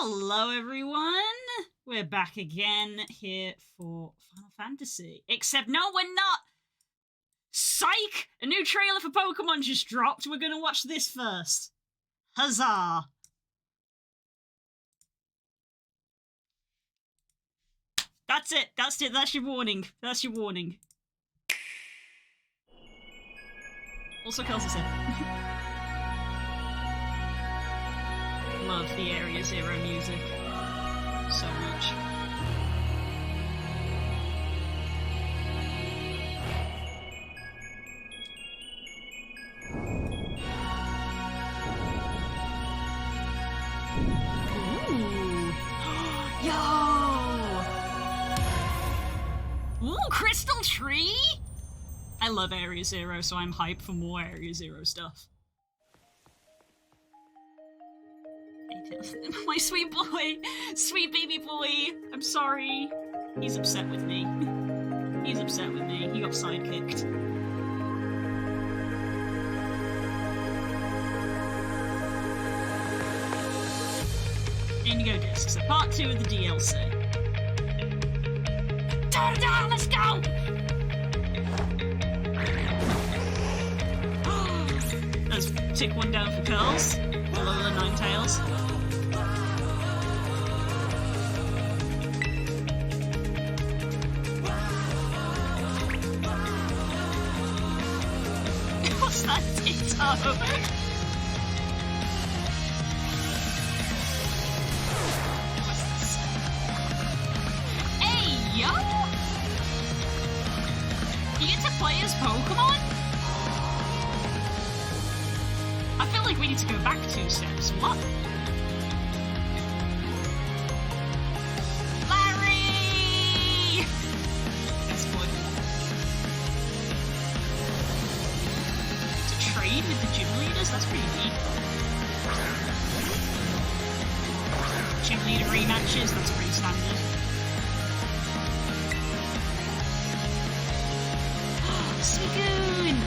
Hello everyone! We're back again here for Final Fantasy. Except no, we're not! Psych! A new trailer for Pokemon just dropped. We're gonna watch this first. Huzzah! That's it. That's it. That's your warning. That's your warning. Also kills us in. Love the Area Zero music so much. Ooh. Yo! Ooh, Crystal Tree? I love Area Zero, so I'm hyped for more Area Zero stuff. My sweet boy, sweet baby boy. I'm sorry. He's upset with me. He's upset with me. He got sidekicked. Indigo Discs, part 2 of the DLC. Turn it down, let's go! Let's tick one down for curls. All over the Ninetales. What's that Ditto? What's this? Hey, yo! You get to play as Pokemon? I feel like we need to go back 2 steps. What? Larry! That's good. To trade with the gym leaders? That's pretty neat. Gym leader rematches? That's pretty standard. Suicune!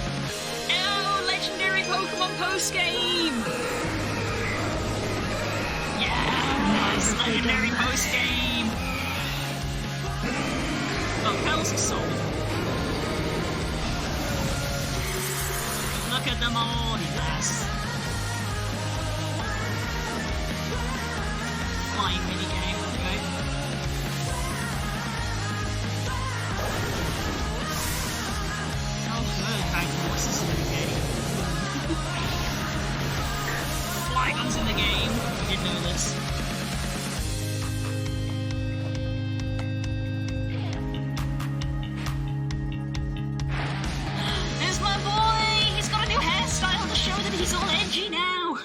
Legendary Pokemon post-game! Yes! Legendary post-game! Oh, Pearls are sold. Look at them all, yes. Flying minigame, okay. Oh, good, Bang Horses in the game. Flygon's in the game. We didn't know this. There's my boy! He's got a new hairstyle to show that he's all edgy now!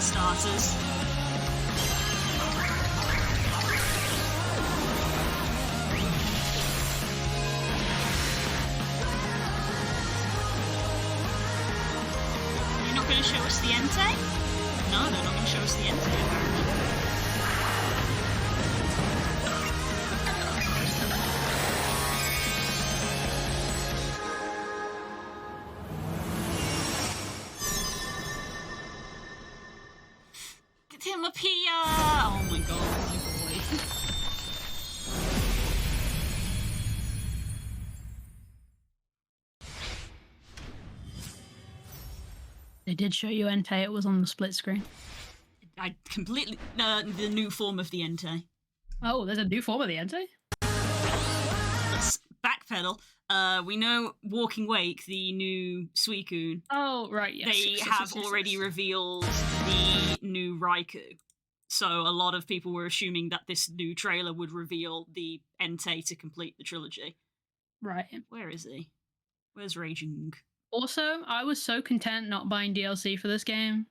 Starters. Going to show us the Entei? No, they're not going to show us the Entei, apparently. Get him up here! Oh my god, my boy. They did show you Entei, it was on the split screen. I completely... the new form of the Entei. Oh, there's a new form of the Entei? Let's backpedal. We know Walking Wake, the new Suicune. Oh, right, yes. They have already revealed the new Raikou. So a lot of people were assuming that this new trailer would reveal the Entei to complete the trilogy. Right. Where is he? Where's Raging? Also, I was so content not buying DLC for this game.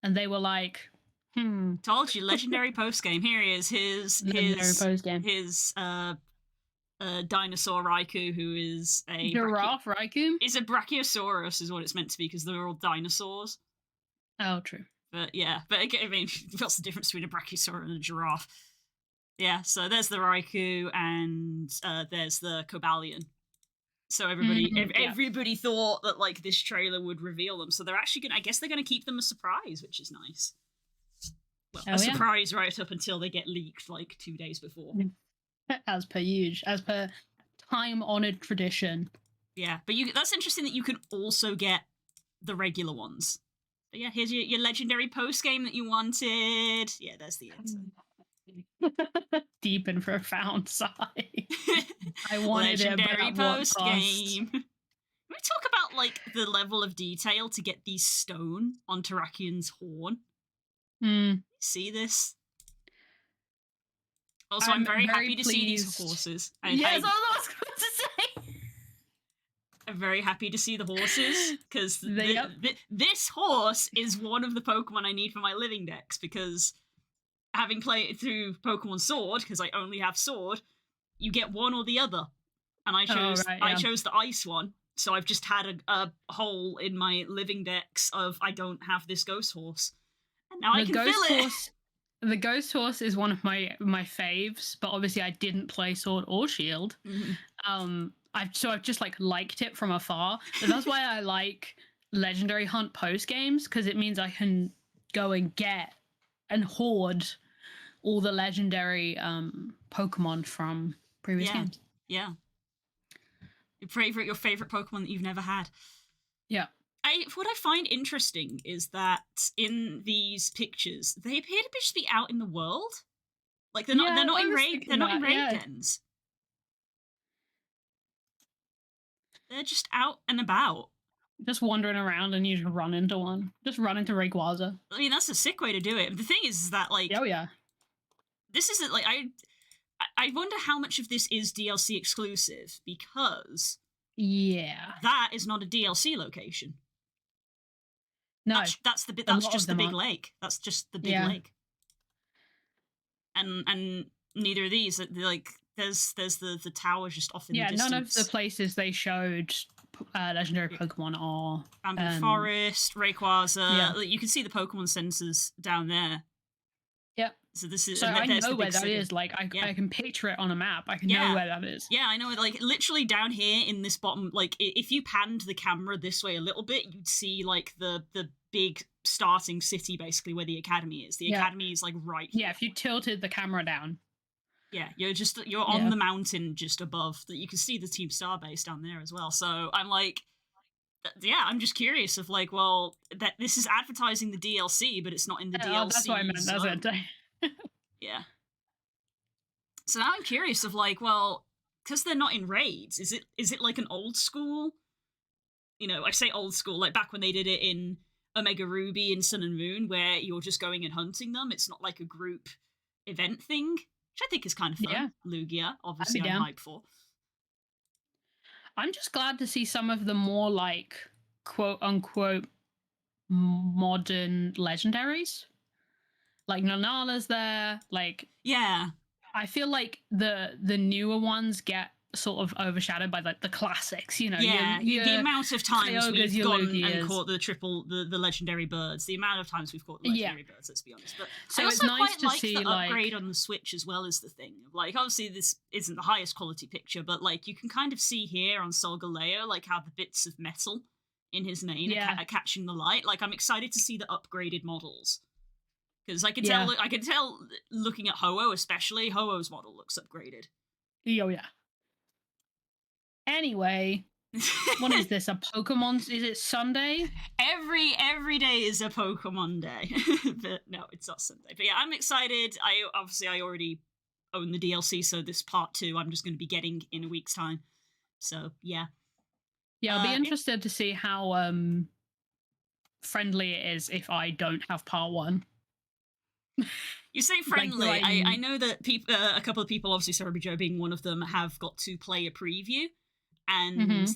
And they were like, Told you, legendary postgame. Here he is. His dinosaur Raikou, who is a... Giraffe Raikou? Is a Brachiosaurus, is what it's meant to be, because they're all dinosaurs. Oh, true. But yeah, but again, I mean, what's the difference between a Brachiosaur and a giraffe? Yeah, so there's the Raikou, and there's the Cobalion. So everybody Yeah. everybody thought that like this trailer would reveal them. So they're actually gonna, I guess they're gonna keep them a surprise, which is nice. Well, Oh, a yeah. surprise right up until they get leaked like 2 days before. As per time-honored tradition. Yeah, but that's interesting that you can also get the regular ones. But yeah, here's your legendary post game that you wanted. Yeah, there's the answer. Deep and profound sigh. I wanted legendary it, but at post what cost? game. Can we talk about like the level of detail to get these stone on Tarakian's horn? See this? Also, I'm very happy to see these horses. Yes, I was going to say. I'm very happy to see the horses, because Yep. this horse is one of the Pokemon I need for my living decks, because having played through Pokemon Sword, because I only have Sword, you get one or the other. And I chose the ice one, so I've just had a hole in my living decks of I don't have this ghost horse. And now I can fill it. The ghost horse is one of my faves, but obviously I didn't play Sword or Shield. Mm-hmm. I've just like liked it from afar. But that's why I like Legendary Hunt post games, because it means I can go and get and hoard all the legendary Pokemon from previous games. Yeah. Your favorite Pokemon that you've never had. Yeah. What I find interesting is that in these pictures, they appear to just be out in the world. Like they're not in raid dens. They're just out and about. Just wandering around, and you just run into one. Just run into Rayquaza. I mean, that's a sick way to do it. But the thing is that like, oh yeah, this isn't like I wonder how much of this is DLC exclusive, because that is not a DLC location. No, that's the bit. That's just the big lake. That's just the big lake. And neither of these, like, there's the tower just off in the distance. Yeah, none of the places they showed legendary Pokemon are Bamboo Forest, Rayquaza. Like, you can see the Pokemon sensors down there. Yep. So this is. So I know where that is. Like I can picture it on a map. I can know where that is. Yeah, I know. Like literally down here in this bottom. Like if you panned the camera this way a little bit, you'd see like the big starting city, basically where the academy is. The academy is like right here. Yeah, if you tilted the camera down. Yeah, you're on the mountain just above that. You can see the Team Starbase down there as well. So I'm like, I'm just curious of like, well, that this is advertising the DLC, but it's not in the DLC. That's what I meant. That's it. Yeah. So now I'm curious of like, well, because they're not in raids, is it like an old school? You know, I say old school, like back when they did it in Omega Ruby and Sun and Moon, where you're just going and hunting them. It's not like a group event thing, which I think is kind of fun. Yeah. Lugia, obviously I'm hyped for. I'm just glad to see some of the more like quote unquote modern legendaries. Like Nanala's there, like I feel like the newer ones get sort of overshadowed by like the classics, you know. The amount of times we've gone and caught the legendary birds, the amount of times we've caught the legendary birds, let's be honest. But so I also it's nice quite to like see the upgrade on the Switch as well as the thing. Like obviously this isn't the highest quality picture, but like you can kind of see here on Solgaleo like how the bits of metal in his mane are catching the light. Like I'm excited to see the upgraded models. Because I can tell looking at Ho-Oh especially, Ho-Oh's model looks upgraded. Oh yeah. Anyway, what is this? A Pokemon? Is it Sunday? Every day is a Pokemon day. But no, it's not Sunday. But yeah, I'm excited. I already own the DLC, so this part 2 I'm just going to be getting in a week's time. So yeah. Yeah, I'll be interested to see how friendly it is if I don't have part 1. You say friendly. Like, I know that a couple of people, obviously Cerebri Joe being one of them, have got to play a preview. And oh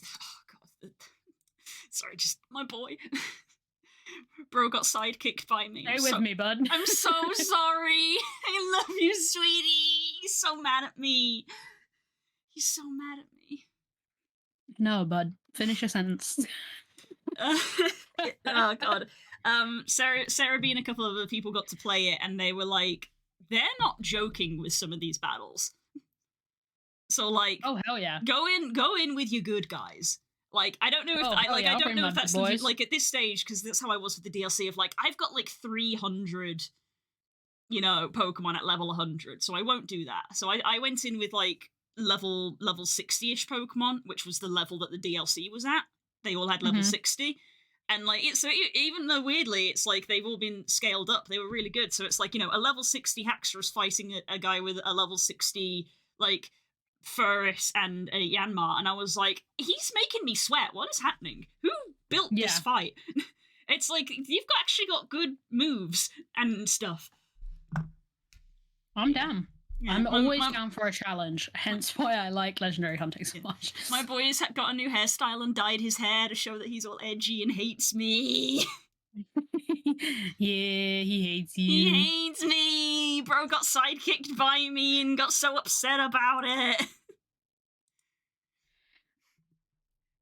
god, sorry, just my boy. Bro got sidekicked by me. Stay with me, bud. I'm so sorry. I love you, sweetie. He's so mad at me. He's so mad at me. No, bud. Finish your sentence. Oh god. Sarah B and a couple of other people got to play it, and they were like, they're not joking with some of these battles. So like, oh hell yeah, go in with your good guys. Like, I don't know if I don't know if that's like at this stage, because that's how I was with the DLC of like, I've got like 300, you know, Pokemon at level 100, so I won't do that. So I went in with like level 60-ish Pokemon, which was the level that the DLC was at. They all had level 60. And like, it's so even though weirdly it's like they've all been scaled up, they were really good. So it's like, you know, a level 60 Haxorus fighting a guy with a level 60 like Furris and a Yanmar, and I was like, he's making me sweat. What is happening? Who built this fight? It's like you've actually got good moves and stuff. I'm down. Yeah, I'm always down for a challenge, hence why I like legendary hunting so much. My boy's got a new hairstyle and dyed his hair to show that he's all edgy and hates me. Yeah, he hates you. He hates me! Bro got sidekicked by me and got so upset about it.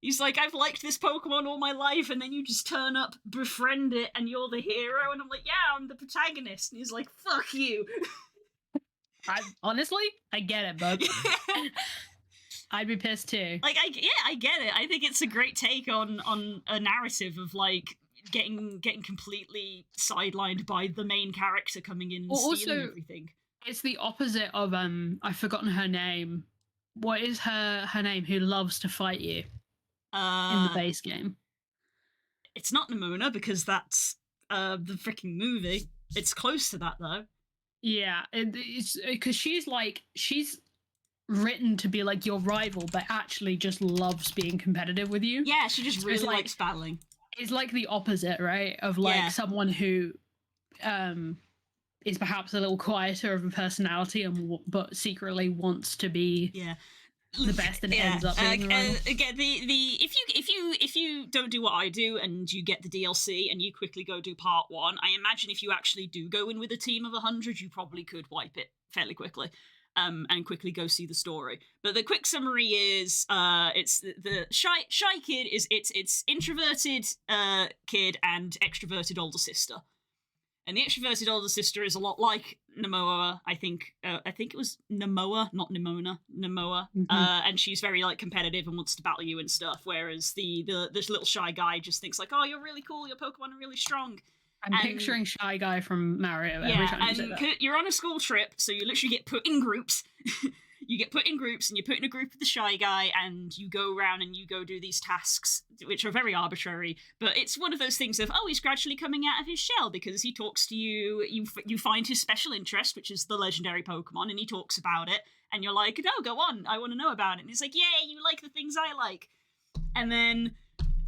He's like, I've liked this Pokemon all my life, and then you just turn up, befriend it, and you're the hero. And I'm like, yeah, I'm the protagonist. And he's like, fuck you. Honestly, I get it, bud. I'd be pissed too. Like, I get it. I think it's a great take on a narrative of like getting completely sidelined by the main character coming in and stealing everything. It's the opposite of I've forgotten her name. What is her name? Who loves to fight you in the base game? It's not Nimona, because that's the freaking movie. It's close to that though. Yeah, it's because she's written to be like your rival, but actually just loves being competitive with you. Yeah, she just really likes battling. It's like the opposite, right? Of like someone who is perhaps a little quieter of a personality, but secretly wants to be the best, and ends up being again, if you don't do what I do and you get the DLC and you quickly go do part 1, I imagine if you actually do go in with a team of 100, you probably could wipe it fairly quickly. And quickly go see the story. But the quick summary is, it's the shy kid is it's introverted kid and extroverted older sister. And the extroverted older sister is a lot like Nimona. I think it was Nimona, not Nimona. Nimona. And she's very like competitive and wants to battle you and stuff. Whereas this little shy guy just thinks like, oh, you're really cool. Your Pokemon are really strong. I'm picturing Shy Guy from Mario every time you say that. You're on a school trip, so you literally get put in groups. You get put in groups, and you're put in a group with the Shy Guy, and you go around and you go do these tasks, which are very arbitrary. But it's one of those things of, oh, he's gradually coming out of his shell because he talks to you. You find his special interest, which is the legendary Pokemon, and he talks about it. And you're like, no, go on, I want to know about it. And he's like, yeah, you like the things I like. And then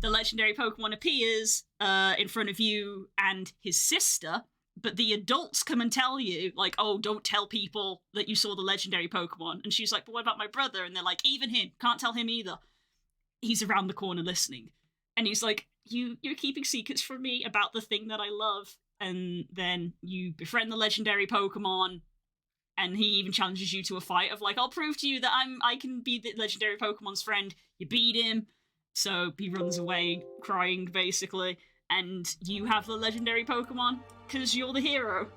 the legendary Pokemon appears in front of you and his sister, but the adults come and tell you, like, oh, don't tell people that you saw the legendary Pokemon. And she's like, but what about my brother? And they're like, even him, can't tell him either. He's around the corner listening. And he's like, you're keeping secrets from me about the thing that I love. And then you befriend the legendary Pokemon, and he even challenges you to a fight of like, I'll prove to you that I can be the legendary Pokemon's friend. You beat him. So he runs away crying, basically, and you have the legendary Pokemon because you're the hero.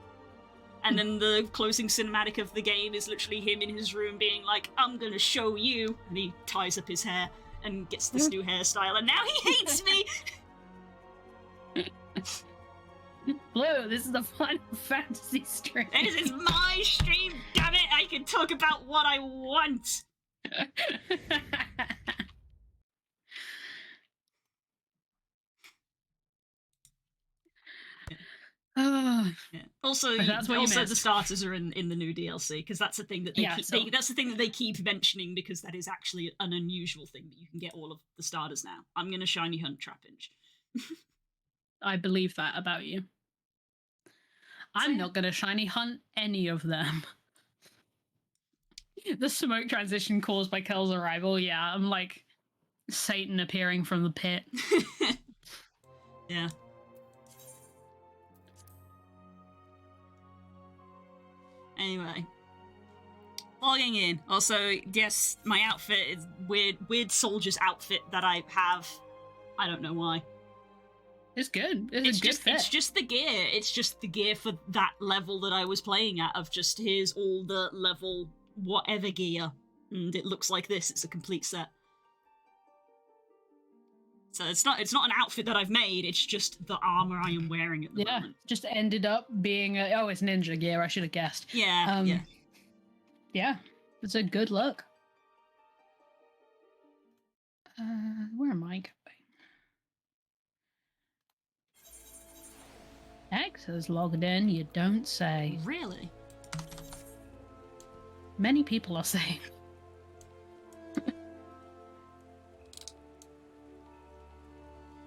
And then the closing cinematic of the game is literally him in his room being like, I'm gonna show you, and he ties up his hair and gets this new hairstyle, and now he hates me! Blue, this is the Final Fantasy stream. This is my stream, damn it! I can talk about what I want! Yeah. Also, the starters are in the new DLC, because that's the thing that they keep mentioning, because that is actually an unusual thing that you can get all of the starters now. I'm gonna shiny hunt Trapinch. I believe that about you. I'm not gonna shiny hunt any of them. The smoke transition caused by Kel's arrival, yeah, I'm like Satan appearing from the pit. Yeah. Anyway, logging in. Also, yes, my outfit is weird soldier's outfit that I have. I don't know why. It's good. It's a good fit. It's just the gear. It's just the gear for that level that I was playing at, of just here's all the level whatever gear. and it looks like this. It's a complete set. So it's not an outfit that I've made, it's just the armor I am wearing at the moment. Just ended up being it's ninja gear, I should have guessed. Yeah, yeah. Yeah, it's a good look. Where am I going? X has logged in, you don't say. Really? Many people are saying.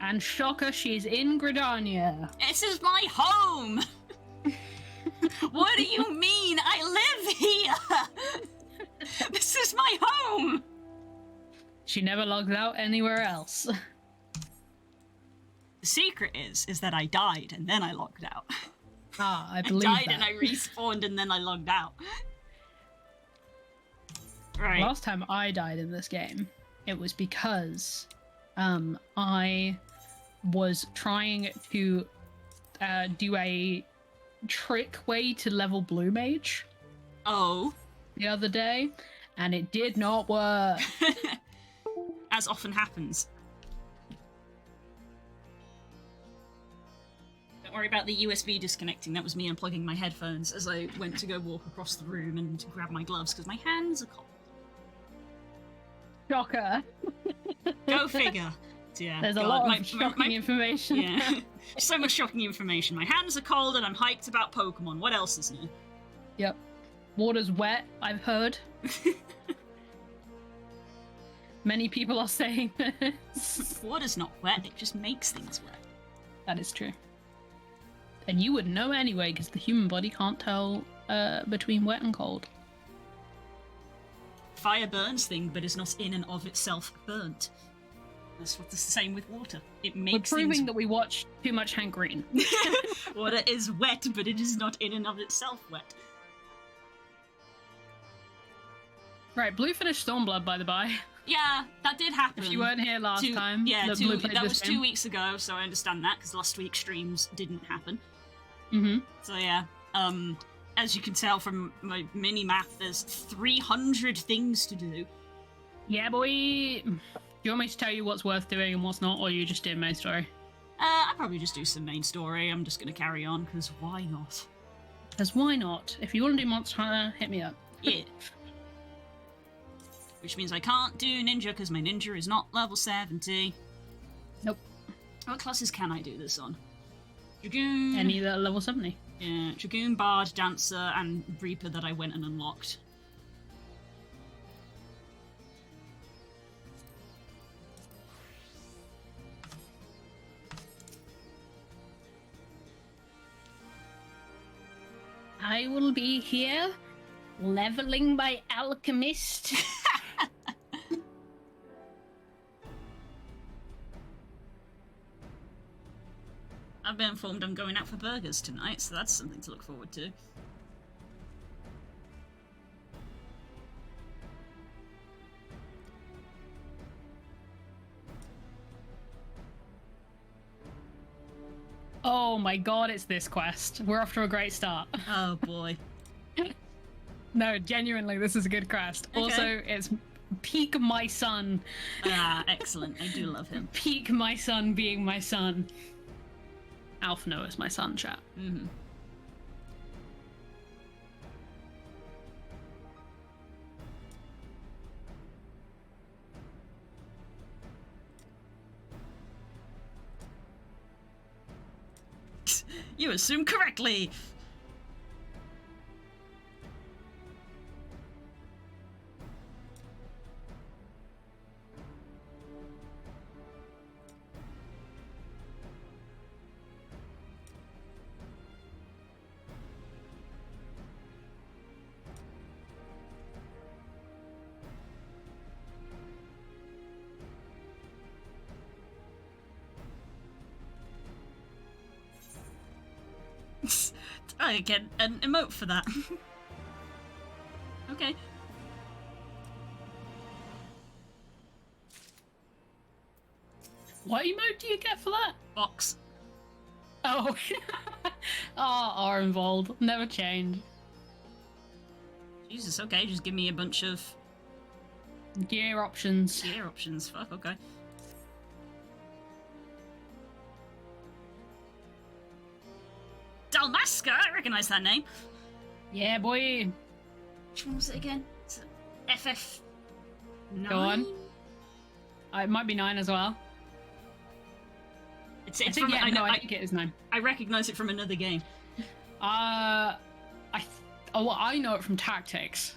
And shocker, she's in Gridania. This is my home! What do you mean? I live here! This is my home! She never logs out anywhere else. The secret is that I died and then I logged out. Ah, I believe I died that. and I respawned and then I logged out. Right. Last time I died in this game, it was because I was trying to do a trick way to level Blue Mage. Oh. The other day, and it did not work. As often happens. Don't worry about the USB disconnecting. That was me unplugging my headphones as I went to go walk across the room and grab my gloves because my hands are cold. Shocker. Go figure. Yeah, there's a lot of shocking information. Yeah, so much shocking information. My hands are cold and I'm hyped about Pokemon. What else is new? Yep. Water's wet, I've heard. Many people are saying this. Water's not wet, it just makes things wet. That is true. And you would know anyway, because the human body can't tell between wet and cold. Fire burns things, but is not in and of itself burnt. That's what's the same with water. It makes We're proving that we watch too much Hank Green. Water is wet, but it is not in and of itself wet. Right, Blue finished Stormblood, by the by. Yeah, that did happen. If you weren't here last time, yeah, Blue played that this was game. 2 weeks ago, so I understand that, because last week's streams didn't happen. Mm-hmm. So yeah, as you can tell from my mini-map, there's 300 things to do. Yeah, boy! Do you want me to tell you what's worth doing and what's not, or you just did main story? I'll probably just do some main story. I'm just going to carry on, because why not? Because why not? If you want to do Monster Hunter, hit me up. Yeah. Which means I can't do Ninja, because my Ninja is not level 70. Nope. What classes can I do this on? Dragoon... Any that are level 70. Yeah, Dragoon, Bard, Dancer, and Reaper that I went and unlocked. I will be here, leveling my alchemist. I've been informed I'm going out for burgers tonight, so that's something to look forward to. Oh my god, it's this quest. We're off to a great start. Oh boy. No, genuinely, this is a good quest. Okay. Also, it's peak my son. Ah, excellent. I do love him. Peak my son being my son. Alf Noah is my son, chat. Mm-hmm. You assume correctly! I get an emote for that. Okay. What emote do you get for that? Box. Oh. R involved. Never change. Jesus, okay, just give me a bunch of Gear options. Gear options, fuck, okay. Dalmasca, I recognise that name. Yeah, boy. Which one was it again? Is it FF9? Go on. It might be 9 as well. I think it is 9. I recognise it from another game. I know it from Tactics.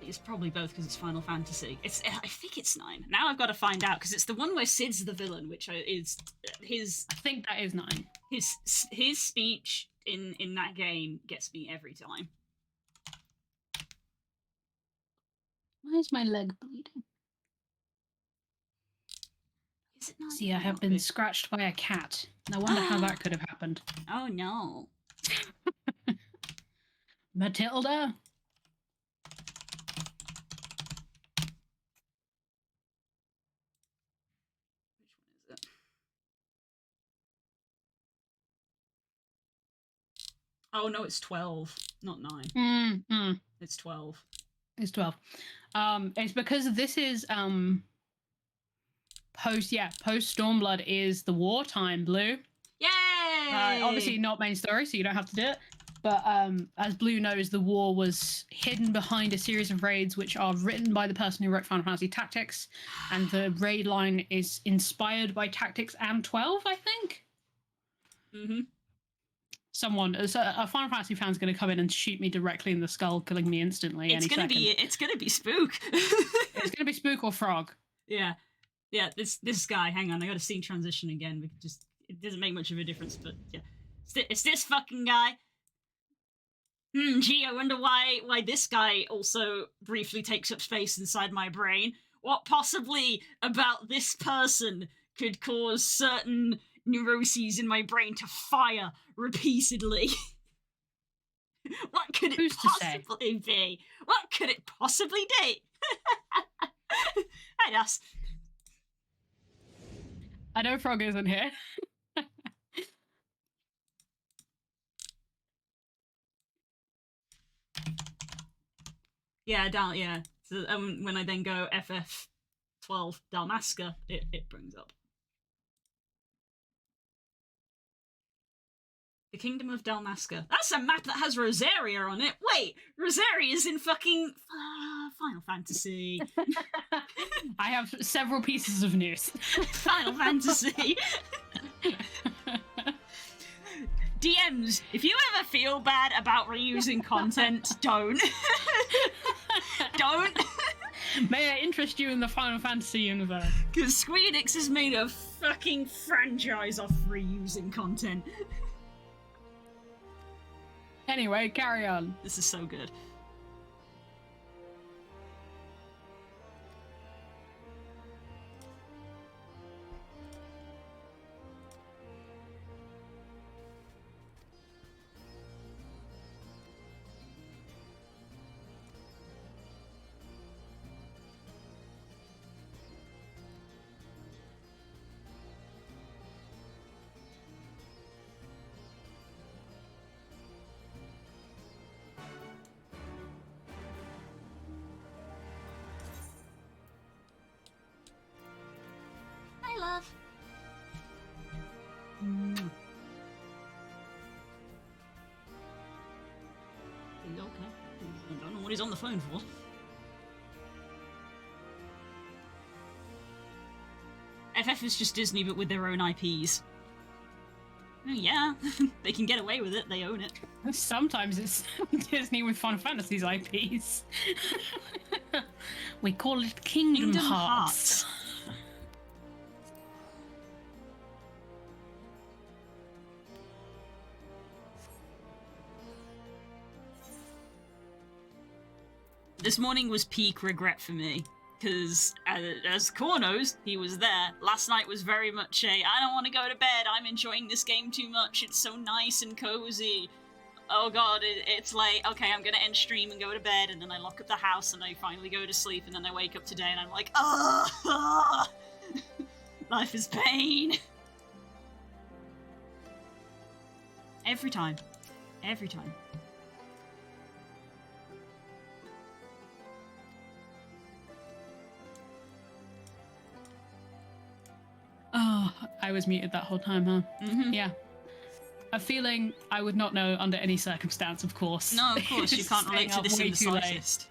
It's probably both because it's Final Fantasy. I think it's 9. Now I've got to find out because it's the one where Sid's the villain, which is his. I think that is 9. His speech in that game gets me every time. Why is my leg bleeding? Is it 9? See, I have been scratched by a cat. I wonder how that could have happened. Oh no. Matilda? Oh no, it's 12, not 9. It's 12. It's 12. It's because this is post Stormblood is the wartime, Blue. Yay! Obviously not main story, so you don't have to do it. But as Blue knows, the war was hidden behind a series of raids which are written by the person who wrote Final Fantasy Tactics, and the raid line is inspired by Tactics and 12, I think. Mm-hmm. A Final Fantasy fan's going to come in and shoot me directly in the skull, killing me instantly. It's gonna be Spook. It's gonna be Spook or Frog. Yeah. This guy. Hang on, I got to scene transition again. It doesn't make much of a difference, but yeah, it's this fucking guy. Gee, I wonder why this guy also briefly takes up space inside my brain. What possibly about this person could cause certain neuroses in my brain to fire repeatedly? What could it possibly be? What could it possibly be? Hi, Das. I know Frog isn't here. Yeah. So when I then go FF12 Dalmasca, it brings up. The Kingdom of Dalmasca. That's a map that has Rosaria on it. Wait, Rosaria is in fucking Final Fantasy. I have several pieces of news. Final Fantasy. DMs, if you ever feel bad about reusing content, don't. Don't. May I interest you in the Final Fantasy universe? Because Square Enix has made a fucking franchise off reusing content. Anyway, carry on. This is so good. Love. Okay. I don't know what he's on the phone for. FF is just Disney, but with their own IPs. Oh, yeah, they can get away with it. They own it. Sometimes it's Disney with Final Fantasy's IPs. We call it Kingdom Hearts. This morning was peak regret for me, because as Core knows, he was there. Last night was very much I don't want to go to bed, I'm enjoying this game too much, it's so nice and cozy. Oh god, it's like, okay, I'm gonna end stream and go to bed, and then I lock up the house and I finally go to sleep, and then I wake up today and I'm like, oh, life is pain. Every time. I was muted that whole time, huh? Mm-hmm. Yeah. A feeling I would not know under any circumstance, of course. No, of course, you can't relate to this in the slightest.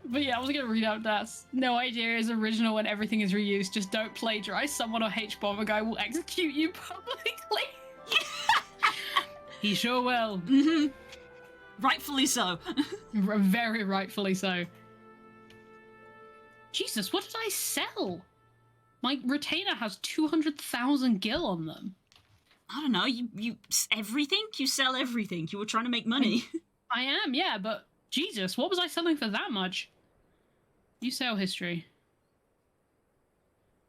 But yeah, I was gonna read out that. No idea is original when everything is reused. Just don't plagiarize someone or H-bomb a guy will execute you publicly. He sure will. Mm-hmm. Rightfully so. Very rightfully so. Jesus, what did I sell? My retainer has 200,000 gil on them. I don't know, you everything? You sell everything. You were trying to make money. I am, yeah, but Jesus, what was I selling for that much? You sell history.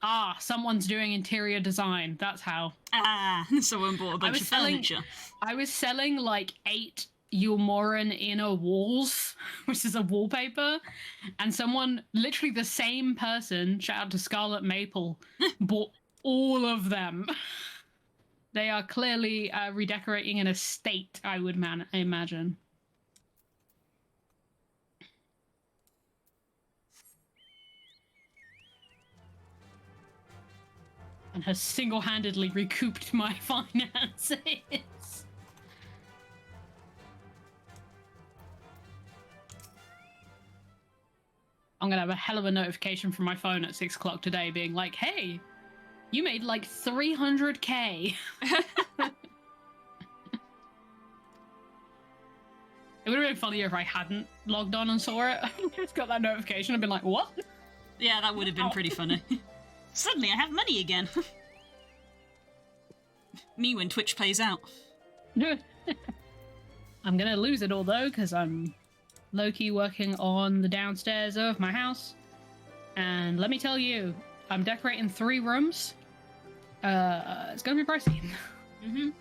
Ah, someone's doing interior design. That's how. Ah, someone bought a bunch of furniture. I was selling like 8 Yulmoran inner walls, which is a wallpaper, and someone, literally the same person, shout out to Scarlet Maple, bought all of them. They are clearly redecorating an estate, I would imagine. And has single-handedly recouped my finances. I'm gonna have a hell of a notification from my phone at 6 o'clock today being like, hey, you made like 300k. It would have been funnier if I hadn't logged on and saw it. I just got that notification and been like, what? Yeah, that would have been pretty funny. Suddenly I have money again. Me when Twitch plays out. I'm gonna lose it all though, because I'm low-key working on the downstairs of my house. And let me tell you, I'm decorating 3 rooms. It's gonna be pricey. Mm-hmm.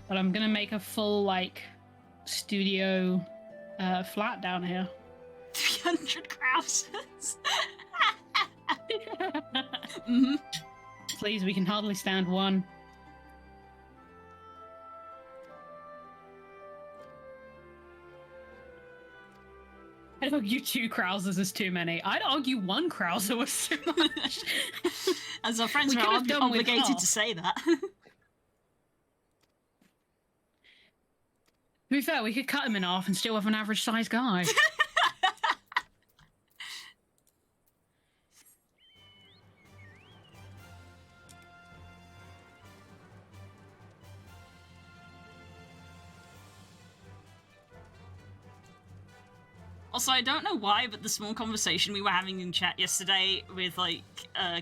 But I'm gonna make a full, like, studio flat down here. 300 krauses. Mm-hmm. Please, we can hardly stand one. I'd argue 2 Krauses is too many. I'd argue 1 Krauser was too much. As our friends are obligated to say that. To be fair, we could cut him in half and still have an average-sized guy. Also, I don't know why, but the small conversation we were having in chat yesterday with, like,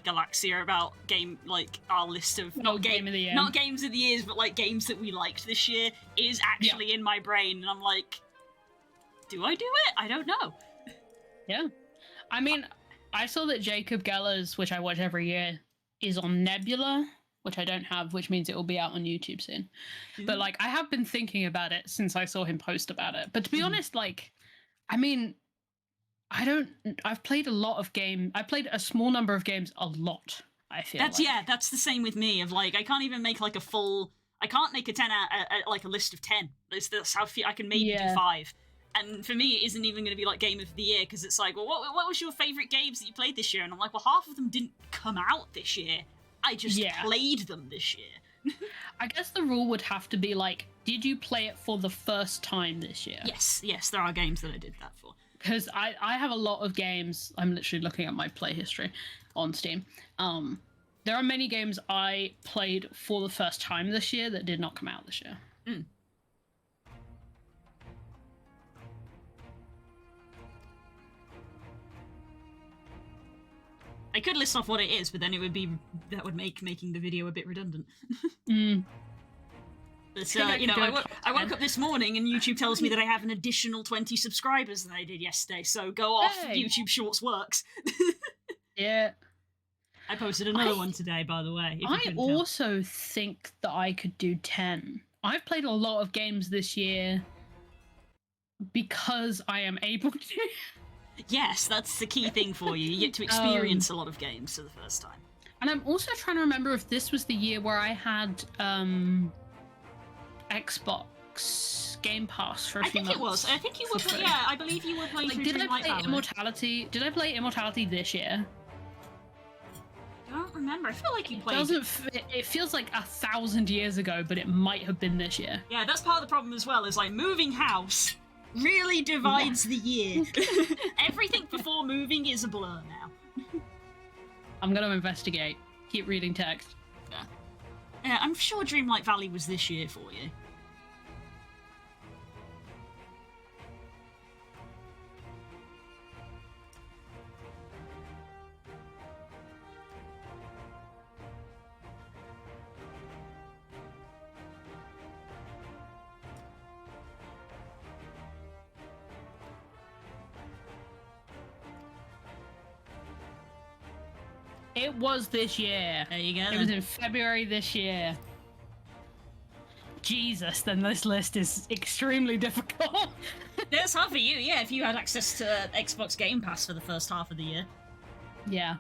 Galaxia about our list of not game of the year, not games of the years, but like games that we liked this year is actually in my brain, and I'm like, do I do it? I don't know. Yeah, I mean, I saw that Jacob Geller's, which I watch every year, is on Nebula, which I don't have, which means it will be out on YouTube soon. But like, I have been thinking about it since I saw him post about it. But to be honest, like, I mean, I've played a lot of games. I played a small number of games a lot, I feel that's the same with me, of like, I can't even make like I can't make a 10 like a list of 10. That's how I can maybe do 5. And for me, it isn't even going to be like game of the year, because it's like, well, what was your favourite games that you played this year? And I'm like, well, half of them didn't come out this year. I just played them this year. I guess the rule would have to be like, did you play it for the first time this year? Yes, there are games that I did that for. Because I have a lot of games. I'm literally looking at my play history on Steam. There are many games I played for the first time this year that did not come out this year. Mm. I could list off what it is, but then that would make making the video a bit redundant. But, I woke up this morning and YouTube tells me that I have an additional 20 subscribers than I did yesterday, so go off, YouTube Shorts works. Yeah. I posted another one today, by the way. I also think that I could do 10. I've played a lot of games this year because I am able to. Yes, that's the key thing for you. You get to experience a lot of games for the first time. And I'm also trying to remember if this was the year where I had Xbox Game Pass for a few months. I think it was. I think you were playing. Yeah, I believe you were playing. Like, did I play Immortality? Did I play Immortality this year? I don't remember. I feel like you played... It feels like 1,000 years ago, but it might have been this year. Yeah, that's part of the problem as well, is like moving house really divides the year. Everything before moving is a blur now. I'm gonna investigate. Keep reading text. Yeah, I'm sure Dreamlight Valley was this year for you. It was this year. There you go. It was in February this year. Jesus, then this list is extremely difficult. It's hard for you, yeah, if you had access to Xbox Game Pass for the first half of the year. Yeah.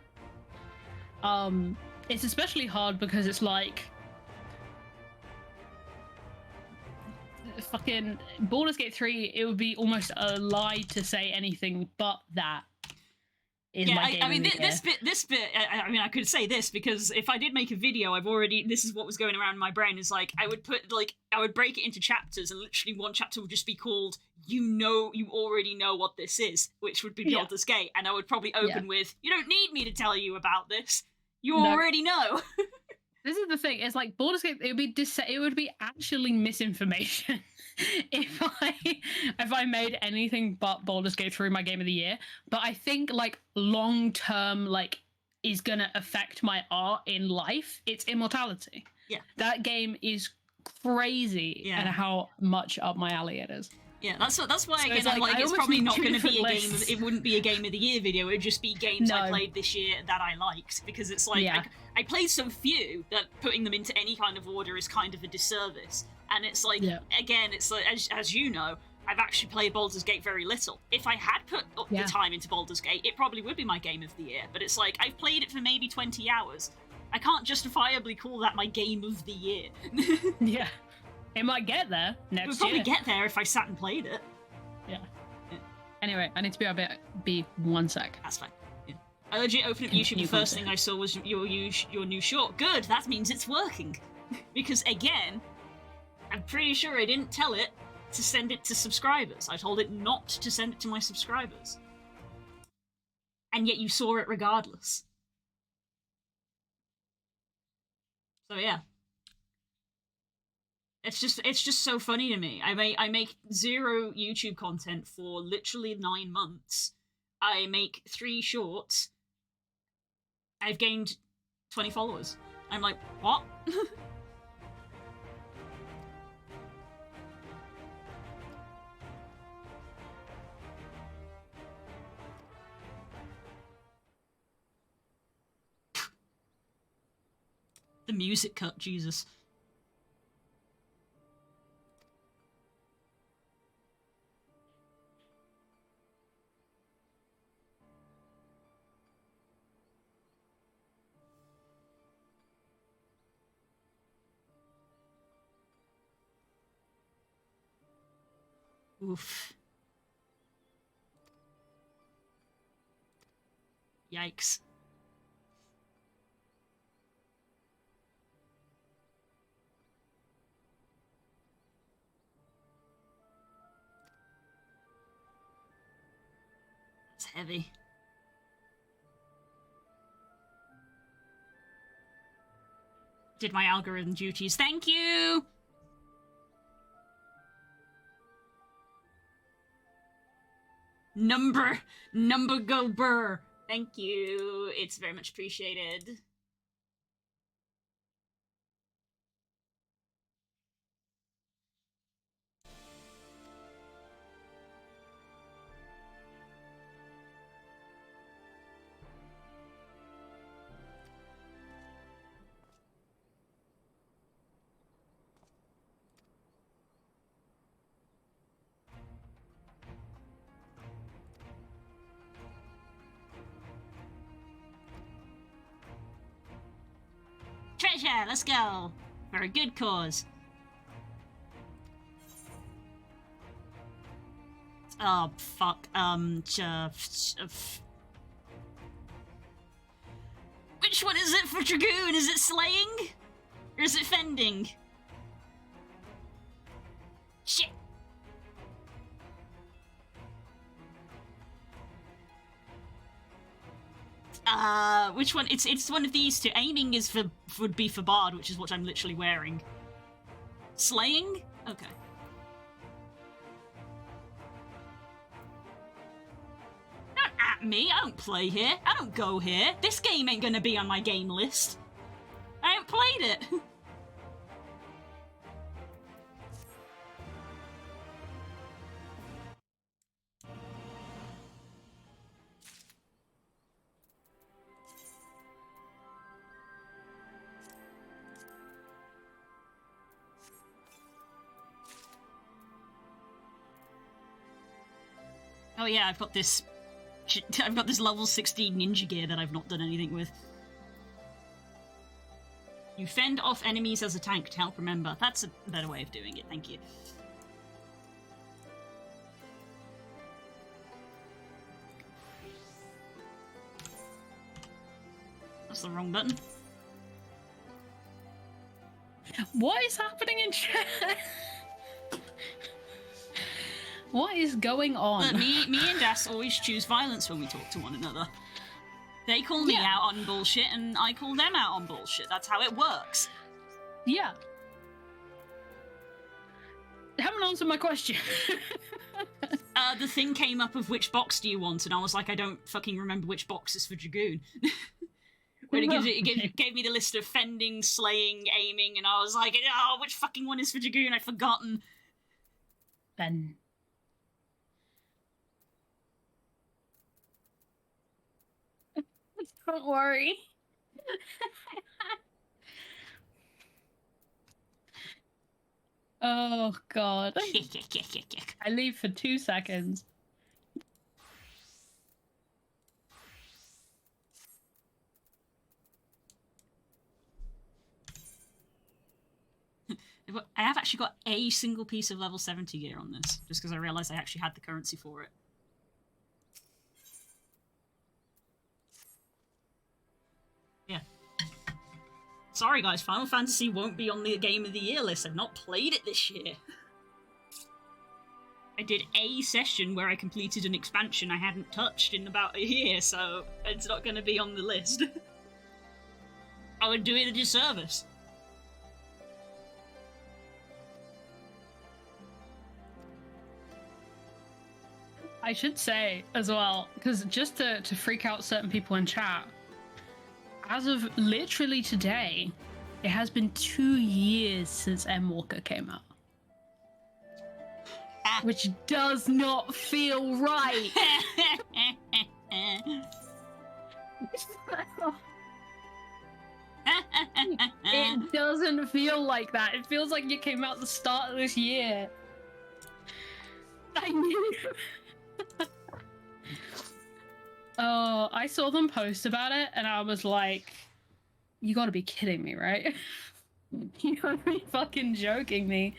It's especially hard because it's like... fucking Baldur's Gate 3, it would be almost a lie to say anything but that. I mean, this bit. I mean, I could say this because if I did make a video, this is what was going around in my brain. Is like I would break it into chapters, and literally one chapter would just be called you already know what this is, which would be Baldur's Gate, and I would probably open with, you don't need me to tell you about this, you already know. This is the thing. It's like Baldur's Gate. It would be actually misinformation if I made anything but Baldur's Gate 3 my game of the year. But I think like long term, like is gonna affect my art in life. It's Immortality. Yeah, that game is crazy. Yeah, and how much up my alley it is. Yeah, that's why so again, it's probably not going to be a game. It wouldn't be a game of the year video. It would just be games I played this year that I liked, because it's like I played so few that putting them into any kind of order is kind of a disservice. And it's like again, it's like as you know, I've actually played Baldur's Gate very little. If I had put the time into Baldur's Gate, it probably would be my game of the year. But it's like I've played it for maybe 20 hours. I can't justifiably call that my game of the year. Yeah. It might get there next year. It would probably get there if I sat and played it. Yeah. Anyway, I need to be 1 sec. That's fine. Yeah. I legit opened up YouTube. The first thing I saw was your new short. Good, that means it's working. Because again, I'm pretty sure I didn't tell it to send it to subscribers. I told it not to send it to my subscribers. And yet you saw it regardless. So yeah. It's just so funny to me. I make 0 YouTube content for literally 9 months. I make 3 shorts. I've gained 20 followers. I'm like, what? The music cut, Jesus. Oof. Yikes. It's heavy. Did my algorithm duties. Thank you! Number go burr. Thank you. It's very much appreciated. Treasure, let's go. For a good cause. Oh, fuck. Which Which one is it for Dragoon? Is it slaying? Or is it fending? Shit! Which one? It's one of these two. Aiming is would be for Bard, which is what I'm literally wearing. Slaying? Okay. Don't at me. I don't play here. I don't go here. This game ain't gonna be on my game list. I ain't played it. Oh yeah, I've got this level 16 ninja gear that I've not done anything with. You fend off enemies as a tank to help remember. That's a better way of doing it, thank you. That's the wrong button. What is happening in chat? What is going on? Me and Das always choose violence when we talk to one another. They call me out on bullshit, and I call them out on bullshit. That's how it works. Yeah. You haven't answered my question. The thing came up of which box do you want, and I was like, I don't fucking remember which box is for Dragoon. But it gave me the list of fending, slaying, aiming, and I was like, oh, which fucking one is for Dragoon? I've forgotten. Then. Don't worry. Oh, God. I leave for 2 seconds. I have actually got a single piece of level 70 gear on this, just because I realised I actually had the currency for it. Yeah. Sorry guys, Final Fantasy won't be on the Game of the Year list. I've not played it this year. I did a session where I completed an expansion I hadn't touched in about a year, so it's not going to be on the list. I would do it a disservice. I should say as well, because just to freak out certain people in chat, as of literally today, it has been 2 years since Walker came out. Which does not feel right. It doesn't feel like that. It feels like it came out the start of this year. I knew. Oh, I saw them post about it and I was like, you gotta be kidding me, right? You gotta be fucking joking me.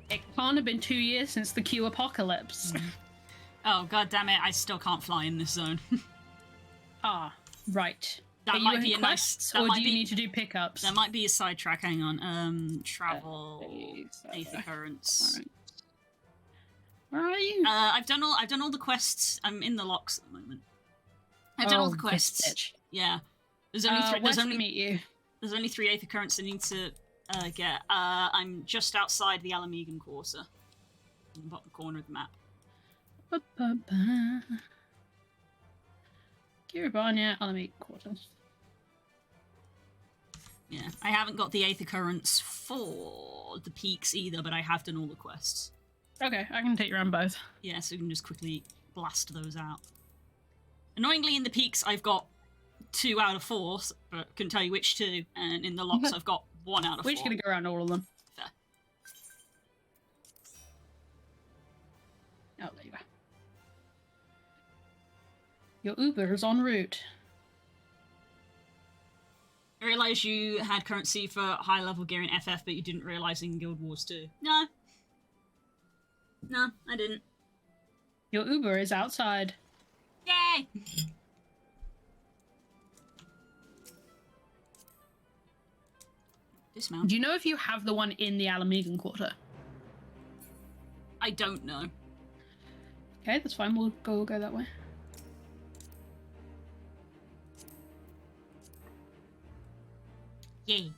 It can't have been 2 years since the Q apocalypse. Oh, god damn it, I still can't fly in this zone. Ah, right. That might be a quests, nice... Or do you need to do pickups? That might be a sidetrack, hang on. Travel... Eighth Occurrence. Right. Where are you? I've done all the quests. I'm in the locks at the moment. I've done all the quests. Bitch. Yeah. There's only three. Where to meet you? There's only 3 Eighth Occurrence I need to get. I'm just outside the Alamegan Quarter, in the bottom corner of the map. Kiribania, Alamegan Quarter. Yeah, I haven't got the Eighth Occurrence for the peaks either, but I have done all the quests. Okay, I can take you around both. Yeah, so we can just quickly blast those out. Annoyingly, in the peaks, I've got 2 out of 4, but couldn't tell you which 2. And in the locks, I've got 1 out of 4. We're just gonna go around all of them. Fair. Oh, there you are. Your Uber is en route. I realised you had currency for high-level gear in FF, but you didn't realise in Guild Wars 2. No. No, I didn't. Your Uber is outside. Yay! Dismount. Do you know if you have the one in the Alamegan Quarter? I don't know. Okay, that's fine. We'll go that way. Yay.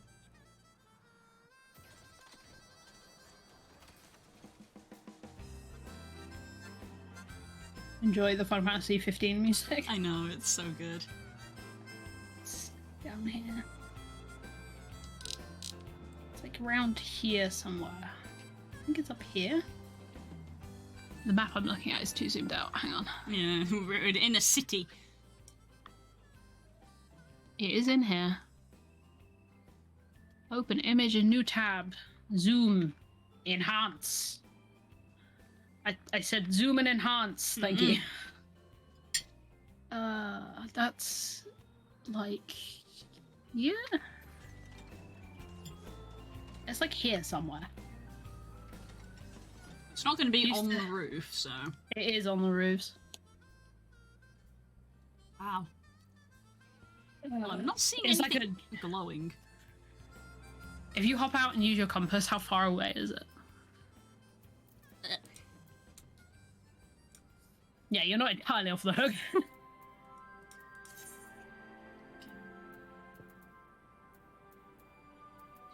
Enjoy the Final Fantasy 15 music. I know, it's so good. It's down here. It's like around here somewhere. I think it's up here. The map I'm looking at is too zoomed out. Hang on. Yeah, we're in a city. It is in here. Open image in new tab. Zoom. Enhance. I said zoom and enhance. Thank you. That's like, yeah. It's like here somewhere. It's not going to be on the roof, so. It is on the roofs. Wow. Well, I'm not seeing anything like glowing. If you hop out and use your compass, how far away is it? Yeah, you're not entirely off the hook.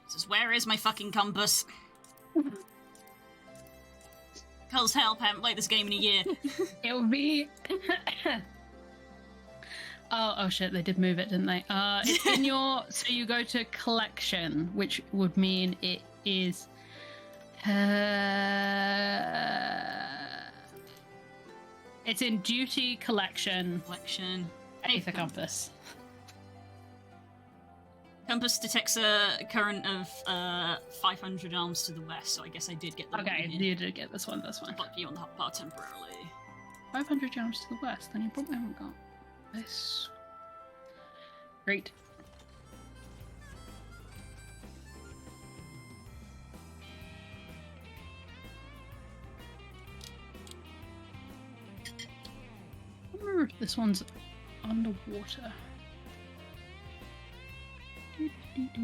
Jesus, where is my fucking compass? Cause help, I haven't played this game in a year. It would be... oh shit, they did move it, didn't they? It's in your... So you go to collection, which would mean it is... It's in duty collection. Aether compass. Compass detects a current of 500 arms to the west, so I guess I did get the Okay, you did get this one, But be on the hot bar temporarily. 500 arms to the west, then you probably haven't got this. Great. I wonder if this one's underwater. It's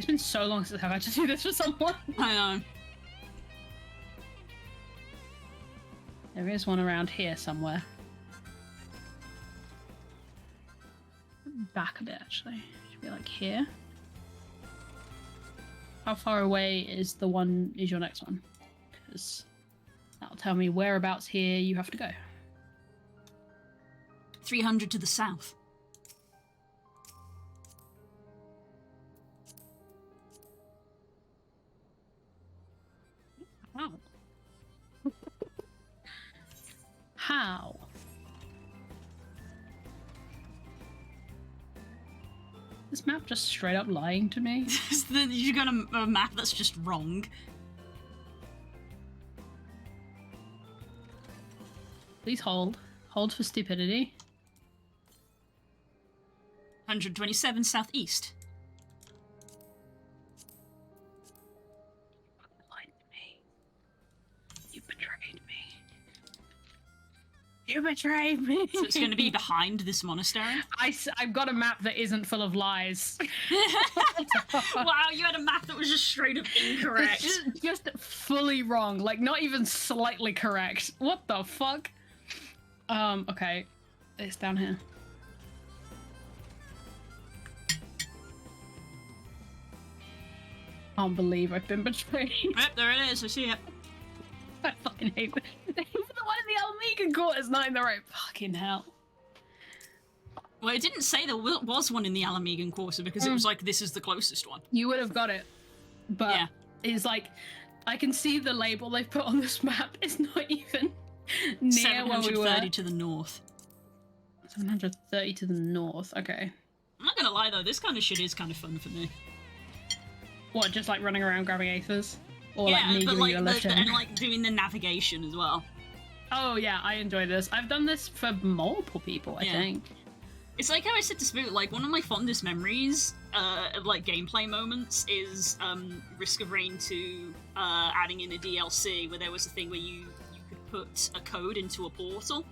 been so long since I've had to do this for someone. I know. There is one around here somewhere. Back a bit, actually. Should be like here. How far away is your next one? Because that'll tell me whereabouts here you have to go. 300 to the south. Wow. How? This map just straight up lying to me? You got a map that's just wrong. Please hold. Hold for stupidity. 127 southeast. You lied to me. You betrayed me. You betrayed me. So it's going to be behind this monastery? I've got a map that isn't full of lies. Wow, you had a map that was just straight up incorrect. It's just fully wrong. Like, not even slightly correct. What the fuck? Okay. It's down here. Can't believe I've been betrayed. Yep, there it is. I see it. I fucking hate it. Even the one in the Alamegan Court is not in the right fucking hell. Well, it didn't say there was one in the Alamegan Quarter because it was like, this is the closest one. You would have got it. But yeah. It's like, I can see the label they've put on this map. It's not even near where we were. 730 to the north. 730 to the north, okay. I'm not gonna lie though, this kind of shit is kind of fun for me. What, just like running around grabbing aethers? Or yeah, like me giving you a left hand? And like doing the navigation as well. Oh yeah, I enjoy this. I've done this for multiple people, I think. It's like how I said to Spoot, like one of my fondest memories of like gameplay moments is Risk of Rain 2 adding in a DLC where there was a thing where you could put a code into a portal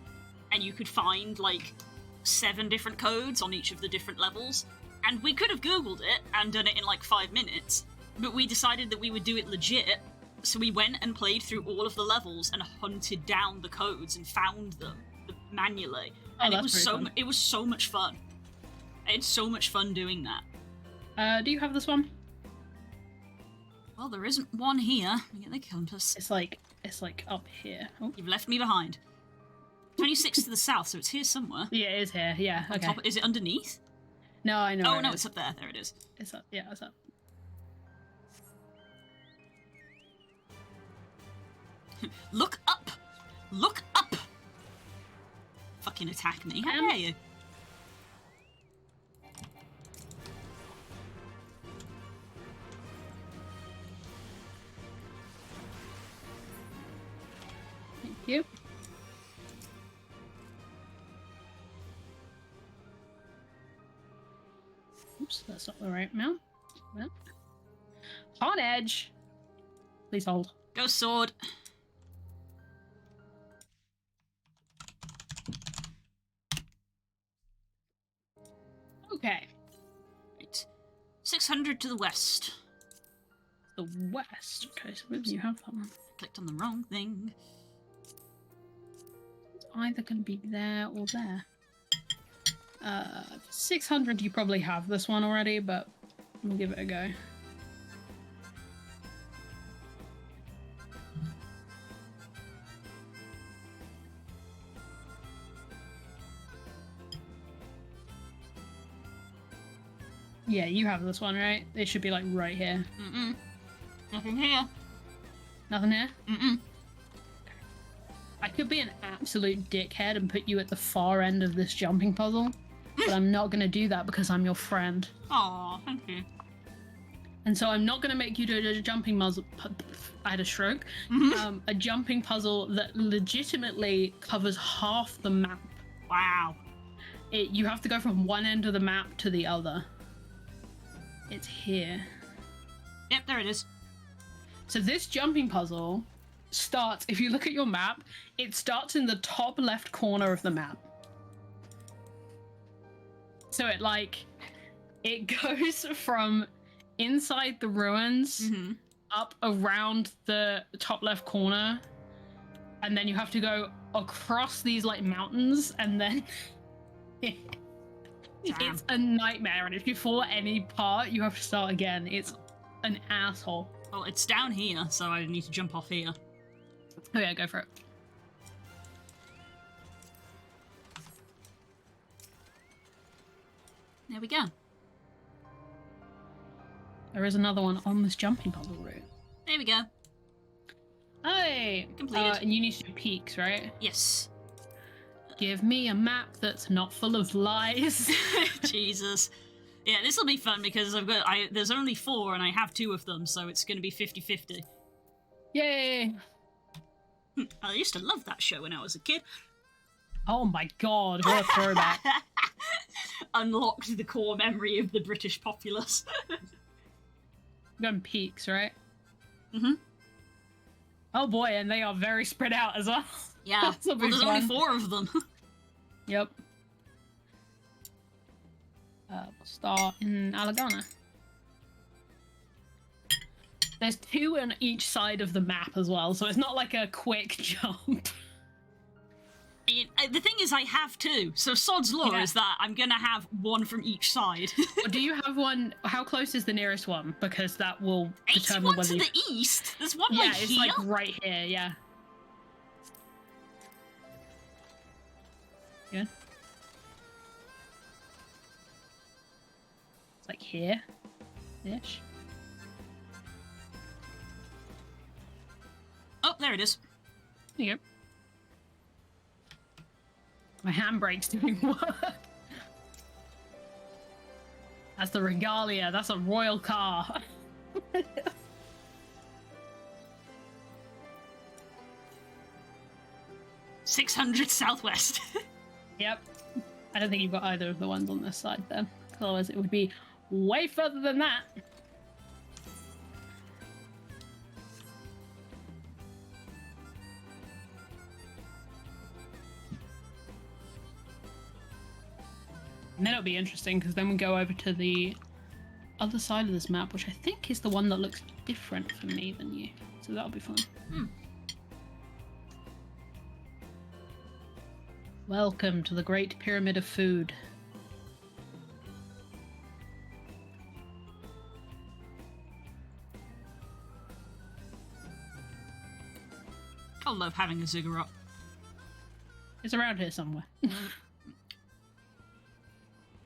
and you could find like 7 different codes on each of the different levels. And we could have Googled it and done it in like 5 minutes, but we decided that we would do it legit. So we went and played through all of the levels and hunted down the codes and found them manually. And it was so much fun. I had so much fun doing that. Do you have this one? Well, there isn't one here. Let me get the compass. It's like up here. Oh. You've left me behind. 26 to the south, so it's here somewhere. Yeah, it is here. Yeah. Okay. Is it underneath? No, I know. Oh no, it's up there. There it is. It's up. Yeah, it's up. Look up! Look up! Fucking attack me. How dare you? Thank you. Oops, that's not the right mount. On edge. Please hold. Go sword. Okay. Right. 600 to the west. The west. Okay, so maybe you have that one. Clicked on the wrong thing. It's either going to be there or there. 600, you probably have this one already, but we'll give it a go. Yeah, you have this one, right? It should be like right here. Mm-mm. Nothing here. Nothing here? Mm-mm. I could be an absolute dickhead and put you at the far end of this jumping puzzle, but I'm not going to do that because I'm your friend. Aw, thank you. And so I'm not going to make you do a jumping puzzle. I had a stroke. A jumping puzzle that legitimately covers half the map. Wow. You have to go from one end of the map to the other. It's here. Yep, there it is. So this jumping puzzle starts, if you look at your map, it starts in the top left corner of the map. So it goes from inside the ruins up around the top left corner, and then you have to go across these like mountains, and then it's a nightmare, and if you fall at any part, you have to start again. It's an asshole. Well, it's down here, so I need to jump off here. Oh yeah, go for it. There we go. There is another one on this jumping puzzle route. There we go. Hey! Completed. And you need to do peaks, right? Yes. Give me a map that's not full of lies. Jesus. Yeah, this will be fun because there's only 4 and I have 2 of them, so it's going to be 50-50. Yay! I used to love that show when I was a kid. Oh my god, what a throwback. Unlocked the core memory of the British populace. We're going peaks, right? Mm-hmm. Oh boy, and they are very spread out as well. Yeah, well, there's only 4 of them. Yep. We'll start in Alagana. There's 2 on each side of the map as well, so it's not like a quick jump. The thing is, I have 2, so sod's law is that I'm gonna have 1 from each side. Well, do you have one? How close is the nearest one? Because that will determine whether to the east? There's one yeah, like here? Yeah, it's like right here, yeah. Good. It's like here-ish. Oh, there it is. There you go. My handbrake's doing work. That's the regalia. That's a royal car. 600 southwest. Yep. I don't think you've got either of the ones on this side then. Otherwise it would be way further than that. And then it'll be interesting because then we go over to the other side of this map, which I think is the one that looks different for me than you. So that'll be fun. Welcome to the Great Pyramid of Food. I love having a ziggurat. It's around here somewhere.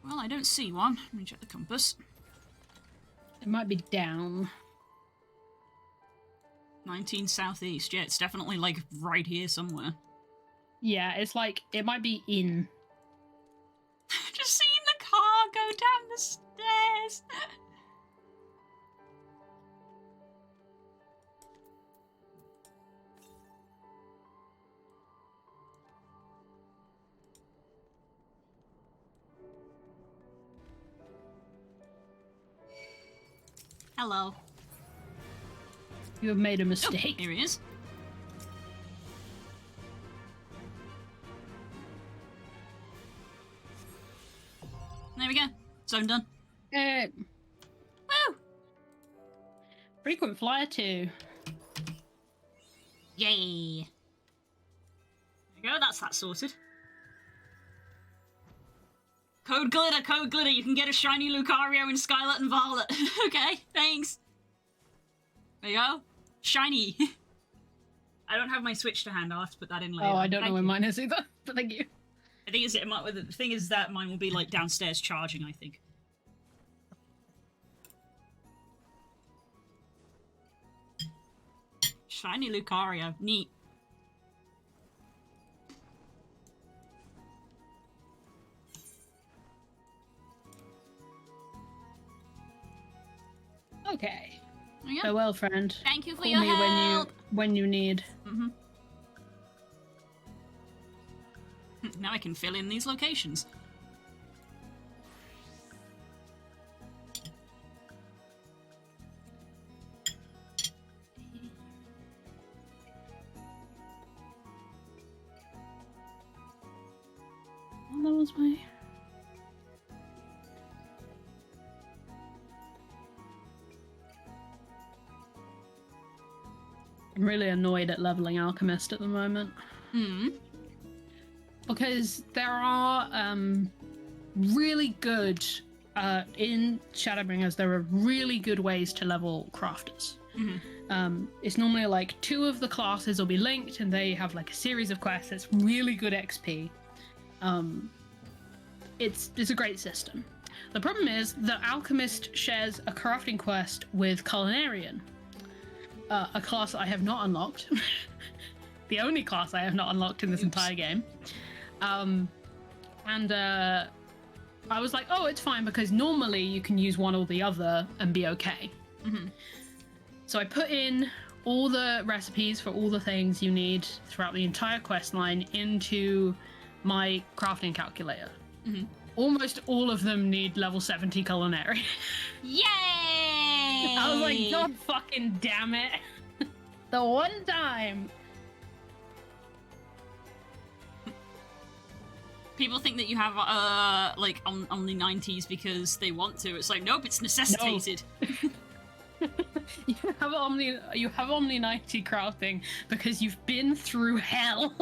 Well, I don't see one. Let me check the compass. It might be down. 19 southeast. Yeah, it's definitely, like, right here somewhere. Yeah, it's like, it might be in. Just seeing the car go down the stairs. Hello. You have made a mistake. Oh, here he is. There we go. Zone done. Woo! Frequent flyer 2. Yay! There we go, that's that sorted. Code glitter, code glitter. You can get a shiny Lucario in Scarlet and Violet. Okay, thanks. There you go. Shiny. I don't have my Switch to hand. I'll have to put that in later. Oh, I don't know where mine is either, but thank you. I think the thing is that mine will be like downstairs charging, I think. Shiny Lucario. Neat. Okay. Yeah. Farewell, friend. Thank you for Call your me help. when you need. Mm-hmm. Now I can fill in these locations. Oh, that was my... I'm really annoyed at leveling Alchemist at the moment. Because there are really good, in Shadowbringers, there are really good ways to level crafters. It's normally like 2 of the classes will be linked and they have like a series of quests. It's really good XP. It's a great system. The problem is that Alchemist shares a crafting quest with Culinarian, a class that I have not unlocked. The only class I have not unlocked in this entire game. I was like, oh, it's fine, because normally you can use one or the other and be okay. So I put in all the recipes for all the things you need throughout the entire quest line into my crafting calculator. Almost all of them need level 70 culinary. Yay! I was like, God fucking damn it. The one time. People think that you have, like, on the 90s because they want to. It's like, nope, it's necessitated. No. You have Omni 90 crafting because you've been through hell.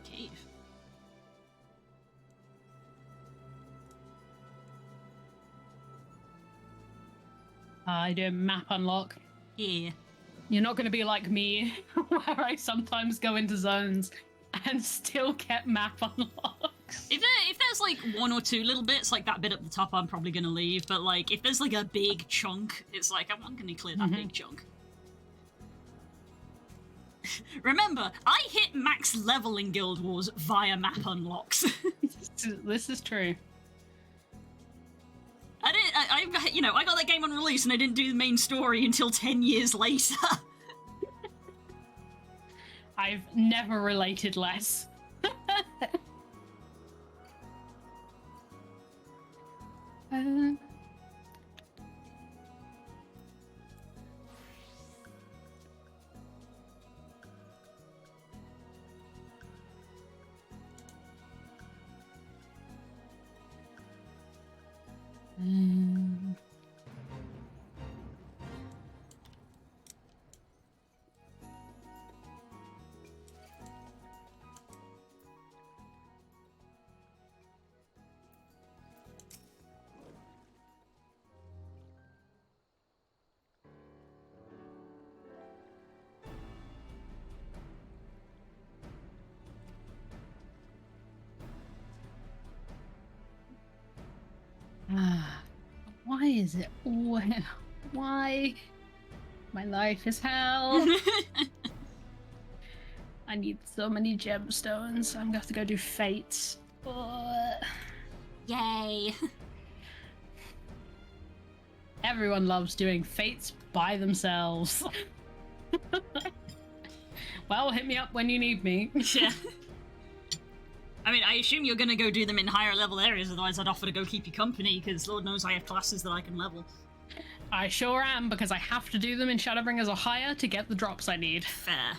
Cave. I do map unlock. Yeah. You're not going to be like me, where I sometimes go into zones and still get map unlocks. If there's like 1 or 2 little bits, like that bit at the top, I'm probably going to leave. But like, if there's like a big chunk, it's like, I'm going to clear that big chunk. Remember, I hit max level in Guild Wars via map unlocks. This is true. I got that game on release and I didn't do the main story until 10 years later. I've never related less. is it? Why? My life is hell. I need so many gemstones. I'm gonna have to go do fates. Yay. Everyone loves doing fates by themselves. Well, hit me up when you need me. Yeah. I mean, I assume you're gonna go do them in higher level areas, otherwise I'd offer to go keep you company, because Lord knows I have classes that I can level. I sure am, because I have to do them in Shadowbringers or higher to get the drops I need. Fair.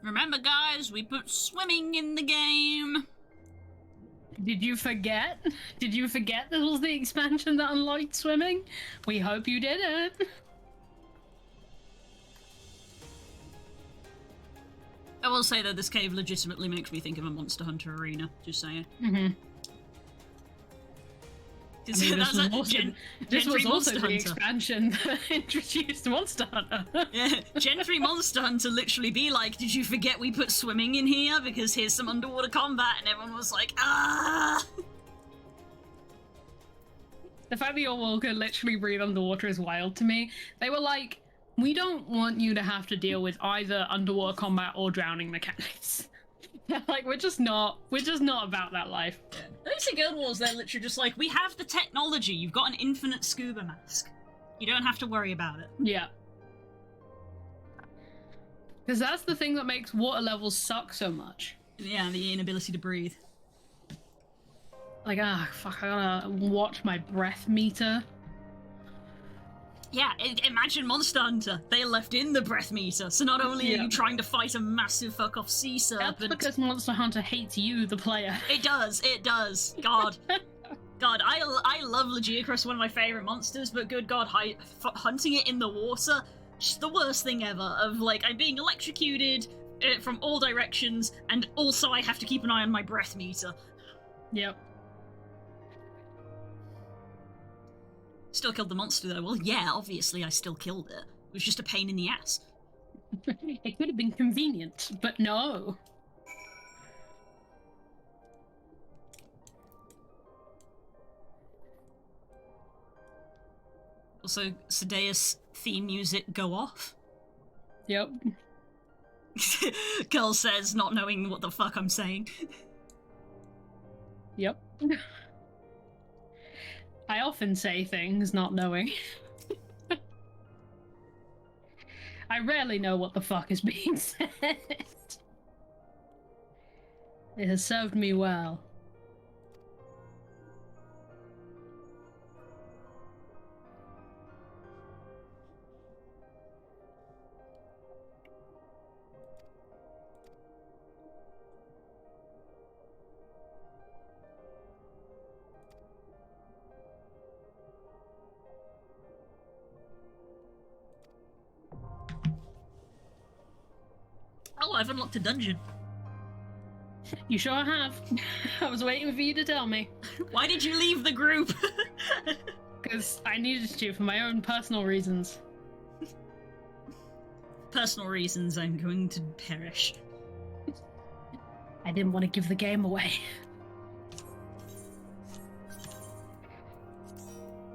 Remember, guys, we put swimming in the game. Did you forget? Did you forget this was the expansion that unlocked swimming? We hope you didn't. I will say that this cave legitimately makes me think of a Monster Hunter arena, just saying. Mm-hmm. I mean, this was also the expansion that introduced Monster Hunter. Yeah, Gen 3 Monster Hunter literally be like, did you forget we put swimming in here? Because here's some underwater combat, and everyone was like, ah! The fact that your world can literally breathe underwater is wild to me. They were like, we don't want you to have to deal with either underwater combat or drowning mechanics. Like, we're just not about that life. At least in Guild Wars, they're literally just like, we have the technology, you've got an infinite scuba mask. You don't have to worry about it. Yeah. Because that's the thing that makes water levels suck so much. Yeah, the inability to breathe. Like, fuck, I gotta watch my breath meter. Yeah, imagine Monster Hunter. They left in the breath meter, so not only are you trying to fight a massive fuck-off sea serpent... That's because Monster Hunter hates you, the player. It does. God. God, I love Legiacrus, one of my favourite monsters, but good god, hunting it in the water, just the worst thing ever, of like, I'm being electrocuted from all directions, and also I have to keep an eye on my breath meter. Yep. Still killed the monster though. Well, yeah, obviously I still killed it. It was just a pain in the ass. It could have been convenient, but no. Also, Sedeus theme music go off. Yep. Girl says, not knowing what the fuck I'm saying. Yep. I often say things not knowing. I rarely know what the fuck is being said. It has served me well. Oh, I've unlocked a dungeon. You sure have. I was waiting for you to tell me. Why did you leave the group? Because I needed to for my own personal reasons. Personal reasons, I'm going to perish. I didn't want to give the game away.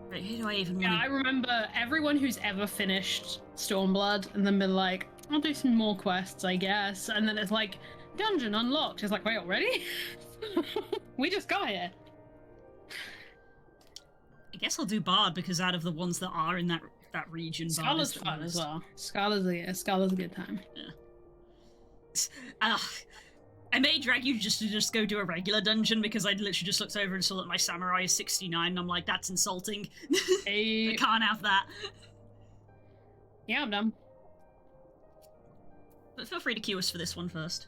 Right, who do I even want Yeah, I remember everyone who's ever finished Stormblood and then been like, I'll do some more quests, I guess. And then it's like, dungeon unlocked. It's like, wait, already? We just got here. I guess I'll do Bard, because out of the ones that are in that region, Scala's fun as well. Scala's a good time. Yeah. I may drag you to just go do a regular dungeon because I literally just looked over and saw that my samurai is 69 and I'm like, that's insulting. Hey. I can't have that. Yeah, I'm done. But feel free to queue us for this one first.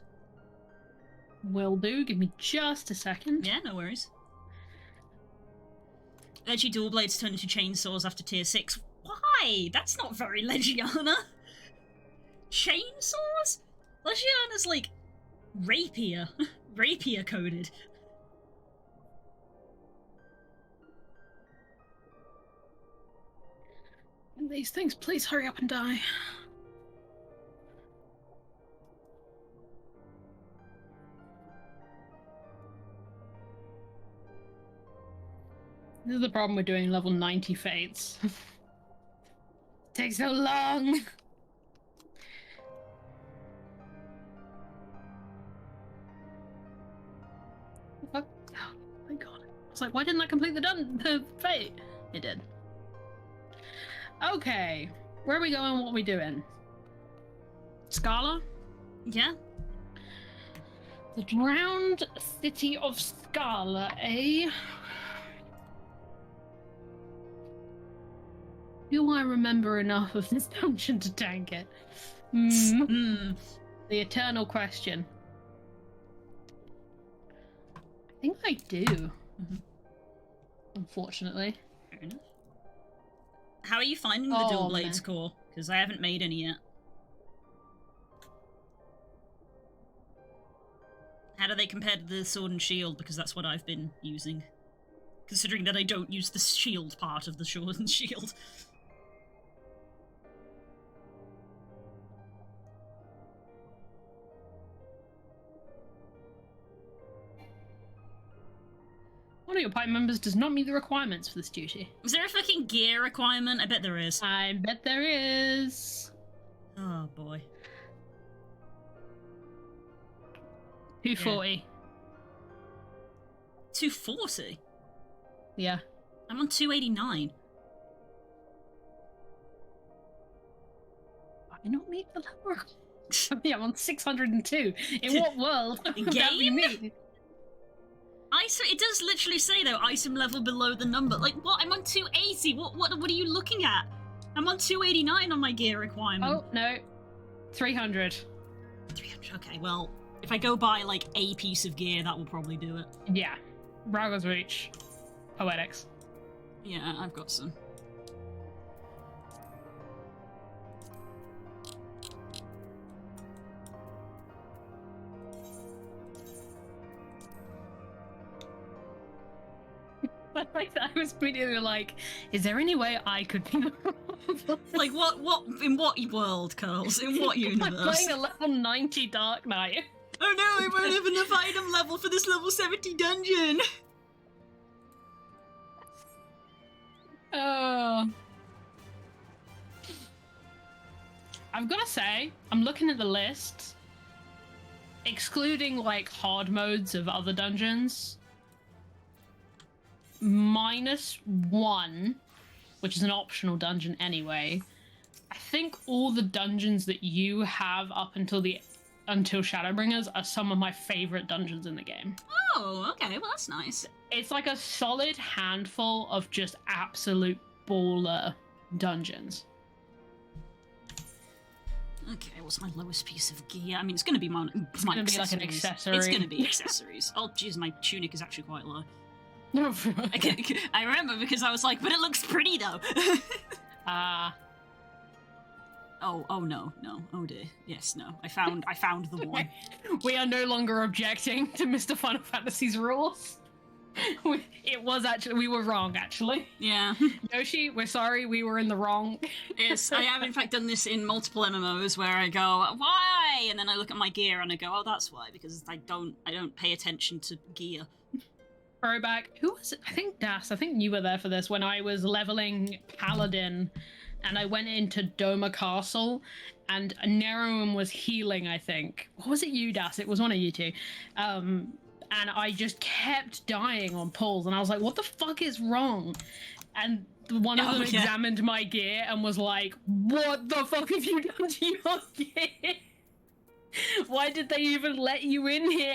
Will do. Give me just a second. Yeah, no worries. Leggy dual blades turn into chainsaws after tier 6. Why? That's not very Legiana. Chainsaws? Legiana's like rapier. Rapier coded. And these things, please hurry up and die. This is the problem with doing level 90 fates. Takes so long. Oh my god. I was like, why didn't I complete the fate? It did. Okay. Where are we going? What are we doing? Scala? Yeah. The drowned city of Scala, eh? Do I remember enough of this dungeon to tank it? The eternal question. I think I do. Unfortunately. Fair enough. How are you finding the dual blades core? Because I haven't made any yet. How do they compare to the sword and shield? Because that's what I've been using. Considering that I don't use the shield part of the sword and shield. One of your party members does not meet the requirements for this duty. Is there a fucking gear requirement? I bet there is. I bet there is. Oh boy. 240. Yeah. 240? Yeah. I'm on 289. I don't meet the level. Yeah, I'm on 602. In what world would that be me? It does literally say though, item level below the number. Like what? I'm on 280. What are you looking at? I'm on 289 on my gear requirement. Oh no, 300. 300. Okay, well, if I go buy like a piece of gear, that will probably do it. Yeah, Raga's Reach, Poetics. Yeah, I've got some. Like that, I was immediately like, is there any way I could be like what in what world, Curls? In what universe? I'm playing a level 90 Dark Knight. Oh no, I won't have enough item level for this level 70 dungeon. I've gotta say, I'm looking at the list, excluding like hard modes of other dungeons. -1, which is an optional dungeon anyway. I think all the dungeons that you have up until Shadowbringers are some of my favorite dungeons in the game. Oh, okay, well that's nice. It's like a solid handful of just absolute baller dungeons. Okay, what's my lowest piece of gear? I mean, it's gonna be my gonna be like an accessory. It's gonna be accessories. Oh, jeez, my tunic is actually quite low. No, I remember because I was like, but it looks pretty though. Oh no, oh dear. Yes, no. I found the one. We are no longer objecting to Mr. Final Fantasy's rules. We were wrong, actually. Yeah. Yoshi, we're sorry, we were in the wrong. Yes, I have in fact done this in multiple MMOs where I go, why? And then I look at my gear and I go, oh, that's why, because I don't pay attention to gear. Throwback. Who was it? I think Das. I think you were there for this when I was leveling Paladin and I went into Doma Castle and Neroum was healing, I think. What was it, you, Das? It was one of you two. And I just kept dying on pulls and I was like, what the fuck is wrong? And one of them examined my gear and was like, what the fuck have you done to your gear? Why did they even let you in here?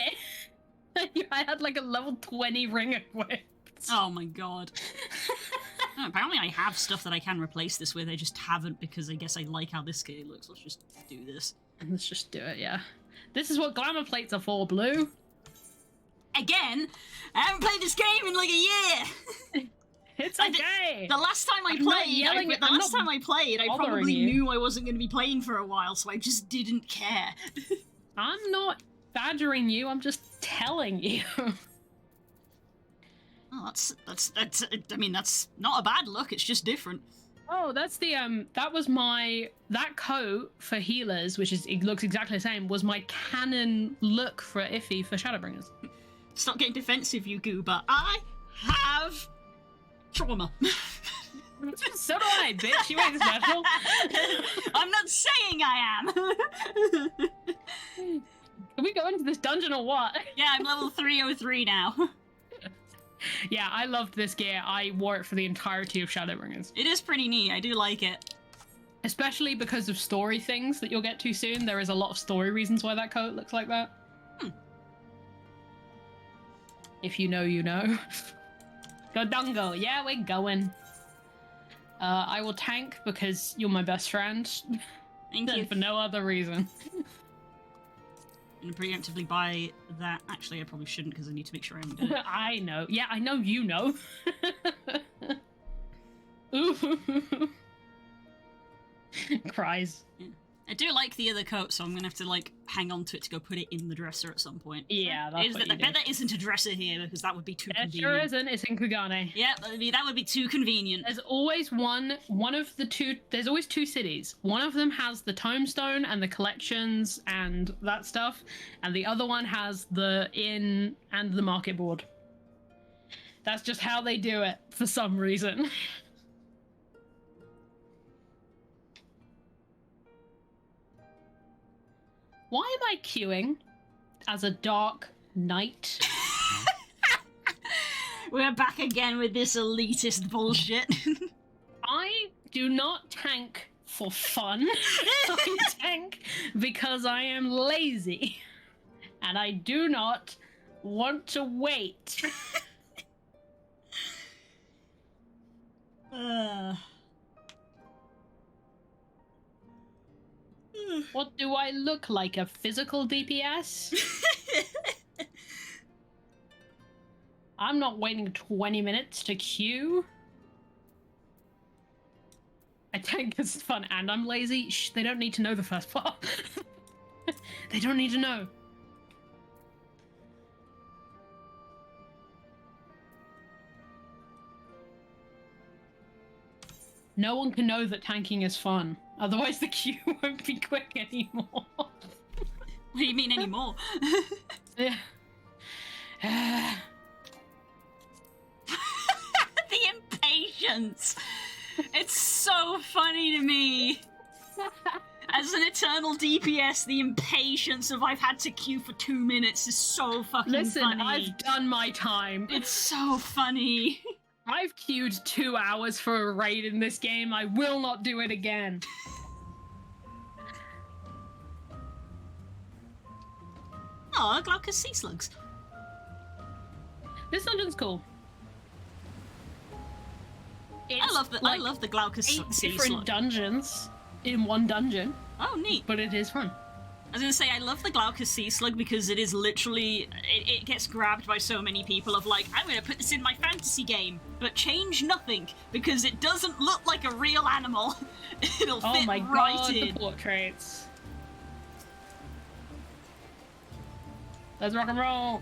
I had like a level 20 ring equipped. Oh my god. Oh, apparently I have stuff that I can replace this with, I just haven't because I guess I like how this gear looks. Let's just do this. Let's just do it, yeah. This is what glamour plates are for, Blue. Again, I haven't played this game in like a year. It's okay. The last time I played, I probably knew I wasn't going to be playing for a while, so I just didn't care. I'm not badgering you. I'm just telling you. Oh, that's. I mean, that's not a bad look. It's just different. Oh, that's the that was that coat for healers, which is, it looks exactly the same, was my canon look for Iffy for Shadowbringers. Stop getting defensive, you goober. I have trauma. So do I, bitch. You ain't special. I'm not saying I am. Can we go into this dungeon or what? Yeah, I'm level 303 now. Yeah, I loved this gear. I wore it for the entirety of Shadowbringers. It is pretty neat. I do like it. Especially because of story things that you'll get to soon. There is a lot of story reasons why that coat looks like that. If you know, you know. Go Dungo. Yeah, we're going. I will tank because you're my best friend. Thank you. For no other reason. I'm gonna preemptively buy that. Actually, I probably shouldn't because I need to make sure I haven't done it. I know. Yeah, I know you know. Ooh. Cries. Yeah. I do like the other coat, so I'm gonna have to like hang on to it to go put it in the dresser at some point. Yeah, that's what I bet that isn't a dresser here because that would be too convenient. It sure isn't. It's in Kugane. Yeah, that would be too convenient. There's always one of the two. There's always two cities. One of them has the tombstone and the collections and that stuff, and the other one has the inn and the market board. That's just how they do it for some reason. Why am I queuing as a dark knight? We're back again with this elitist bullshit. I do not tank for fun. I tank because I am lazy. And I do not want to wait. What do I look like, a physical DPS? I'm not waiting 20 minutes to queue. I tank because it's fun and I'm lazy. Shh, they don't need to know the first part. They don't need to know. No one can know that tanking is fun. Otherwise the queue won't be quick anymore. What do you mean anymore? Yeah. The impatience! It's so funny to me! As an eternal DPS, the impatience of I've had to queue for 2 minutes is so fucking funny. Listen, I've done my time. It's so funny. I've queued 2 hours for a raid in this game. I will not do it again. Oh, Glaucus sea slugs. This dungeon's cool. I love the Glaucus sea slug. Different dungeons in one dungeon. Oh, neat. But it is fun. I was gonna say, I love the Glaucus sea slug because it is literally, it gets grabbed by so many people of like, I'm gonna put this in my fantasy game, but change nothing because it doesn't look like a real animal. It'll fit right in. Oh my god, the portraits. Let's rock and roll.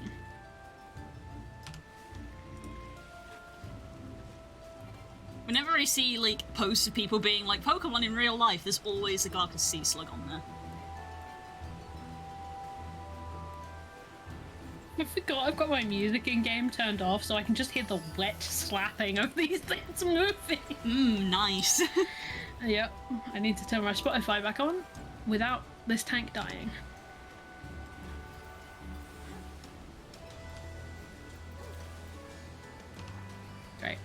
Whenever I see like posts of people being like, Pokemon in real life, there's always a Glaucus sea slug on there. I forgot I've got my music in-game turned off so I can just hear the wet slapping of these things moving. Nice. Yep, I need to turn my Spotify back on without this tank dying. Great.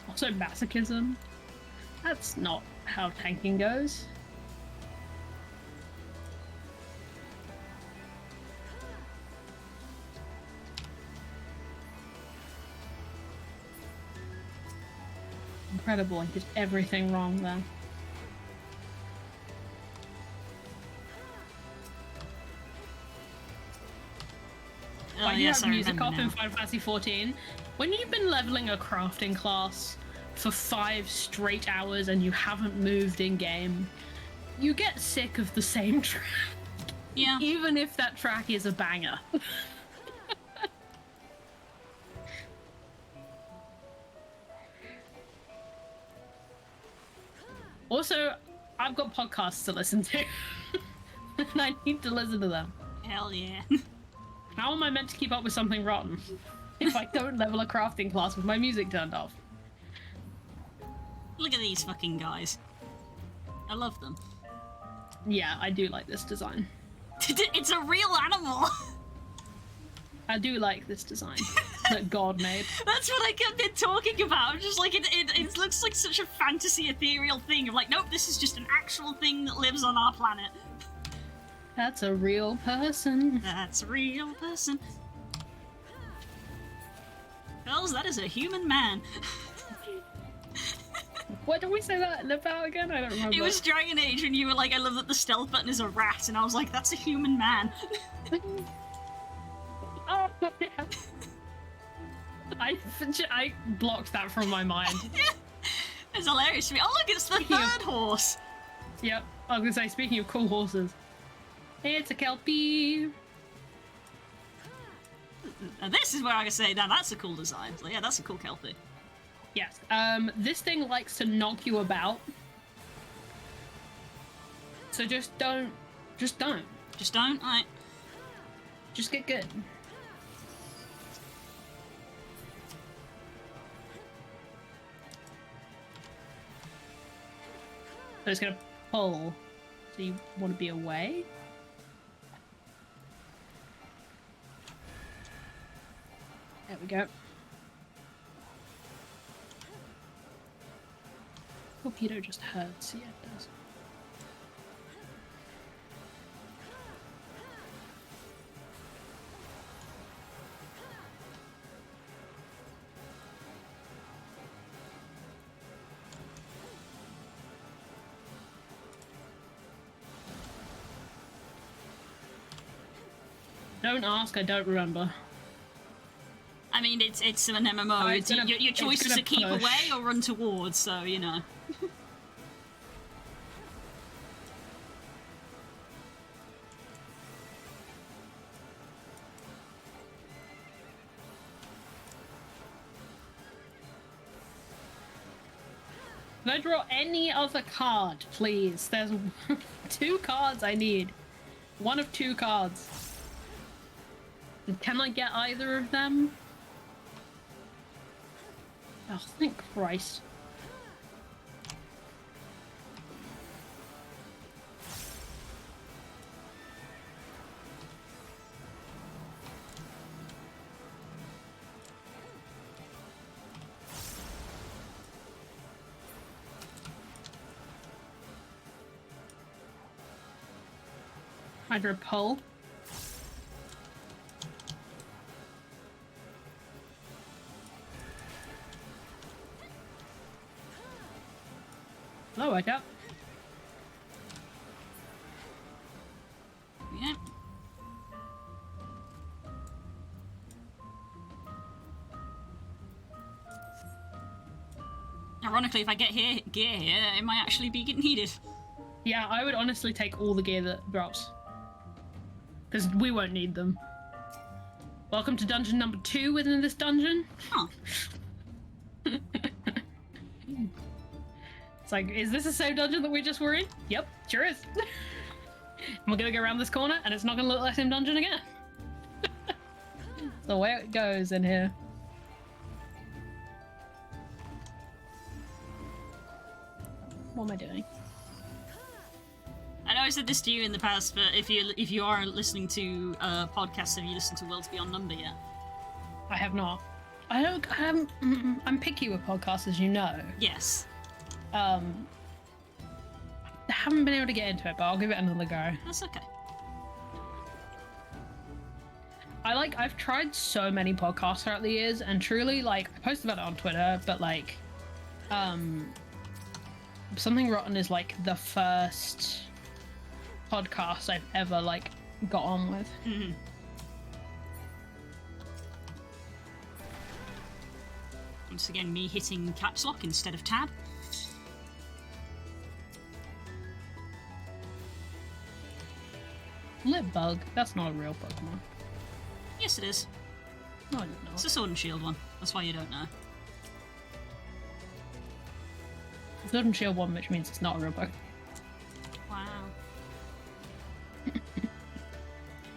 Also masochism. That's not how tanking goes. incredible. I did everything wrong there. Oh, yes, have music off in Final Fantasy XIV. When you've been leveling a crafting class for 5 straight hours and you haven't moved in game, you get sick of the same track. Yeah. Even if that track is a banger. Also, I've got podcasts to listen to. And I need to listen to them. Hell yeah. How am I meant to keep up with something rotten if I don't level a crafting class with my music turned off? Look at these fucking guys. I love them. Yeah, I do like this design. It's a real animal! I do like this design that God made. That's what I kept talking about. Just like, it looks like such a fantasy ethereal thing. I'm like, nope, this is just an actual thing that lives on our planet. That's a real person. That's a real person. Girls, that is a human man. What did we say that about again? I don't remember. It was Dragon Age and you were like, I love that the stealth button is a rat, and I was like, that's a human man. Oh, yeah. I blocked that from my mind. It's hilarious to me. Oh look, it's the third horse. Yep, I was gonna say, speaking of cool horses, it's a Kelpie. And this is where I can say, now that's a cool design. So yeah, that's a cool Kelpie. Yes. This thing likes to knock you about. So just don't. Just don't. Just don't? Alright. Just get good. So it's gonna pull. So you want to be away? There we go. Torpedo just hurts. Yeah, it does. Don't ask, I don't remember. I mean, it's an MMO. Your choice is to keep away or run towards, so, you know. Can I draw any other card, please? There's 2 cards I need. 1 of 2 cards. Can I get either of them? Oh, thank Christ. Hydro pull. Hello, wake up. Yeah. Ironically, if I get gear here, it might actually be needed. Yeah, I would honestly take all the gear that drops. Because we won't need them. Welcome to dungeon number 2 within this dungeon. Huh. It's like, is this the same dungeon that we just were in? Yep, sure is. And we're gonna go around this corner and it's not gonna look like the same dungeon again. It's the way it goes in here. What am I doing? I know I said this to you in the past, but if you are listening to podcasts, have you listened to Worlds Beyond Number yet? I have not. I'm picky with podcasts, as you know. Yes. I haven't been able to get into it, but I'll give it another go. That's okay. I've tried so many podcasts throughout the years, and truly, like, I post about it on Twitter, but like, Something Rotten is like the first podcast I've ever like got on with. Mm-hmm. Once again, me hitting caps lock instead of tab. Lit bug. That's not a real Pokemon. Yes, it is. No, it's not. It's a Sword and Shield one. That's why you don't know. Sword and Shield one, which means it's not a real Pokemon. Wow.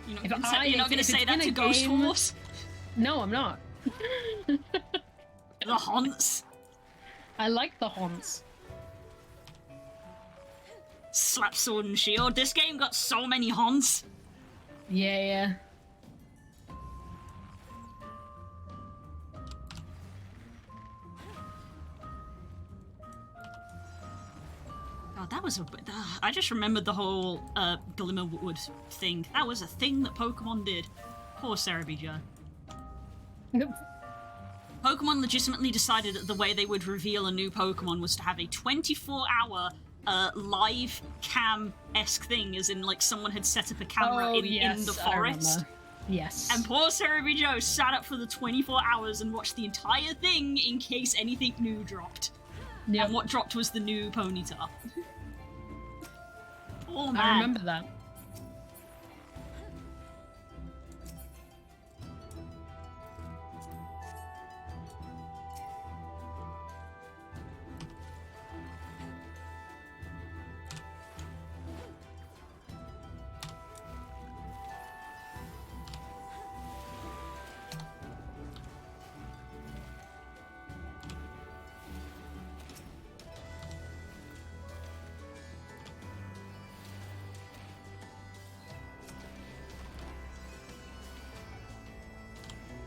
You're not going to say that to Ghost Horse? No, I'm not. The Haunts. I like the Haunts. Slap Sword and Shield. This game got so many Haunts. Yeah. God, that was a... I just remembered the whole Glimmerwood thing. That was a thing that Pokemon did. Poor Cerebi Joe. Pokemon legitimately decided that the way they would reveal a new Pokemon was to have a 24-hour live cam-esque thing, as in, like, someone had set up a camera in the forest. Yes. And poor Cerebi Joe sat up for the 24 hours and watched the entire thing in case anything new dropped. Yep. And what dropped was the new Ponyta. Oh, man. I remember that.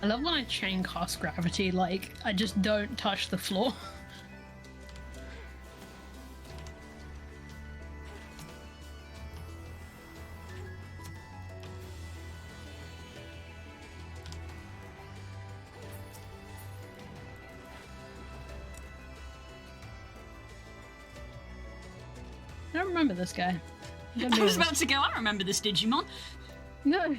I love when I chain cast gravity, like, I just don't touch the floor. I don't remember this guy. I was about to go, I remember this Digimon. No.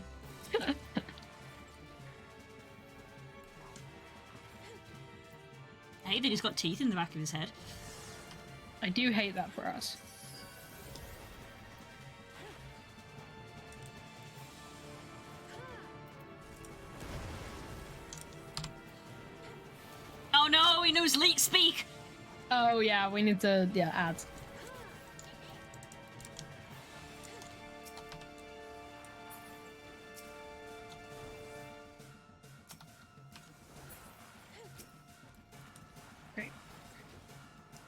I hate that he's got teeth in the back of his head. I do hate that for us. Oh no, he knows Leet Speak! Oh yeah, we need to, add.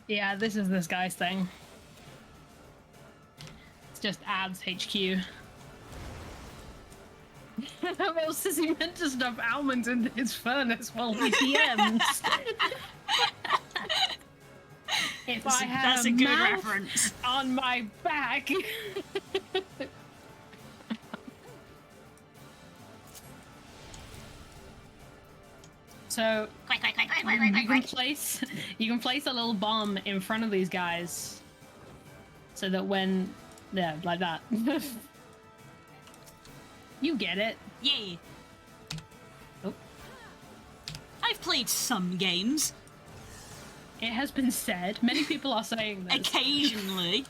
Yeah, this is this guy's thing. It's just adds HQ. How else is he meant to stuff almonds into his furnace while he DMs? If I had a good reference on my back. So you can place a little bomb in front of these guys, so that when like that. You get it. Yeah. Oh. I've played some games. It has been said. Many people are saying this. Occasionally.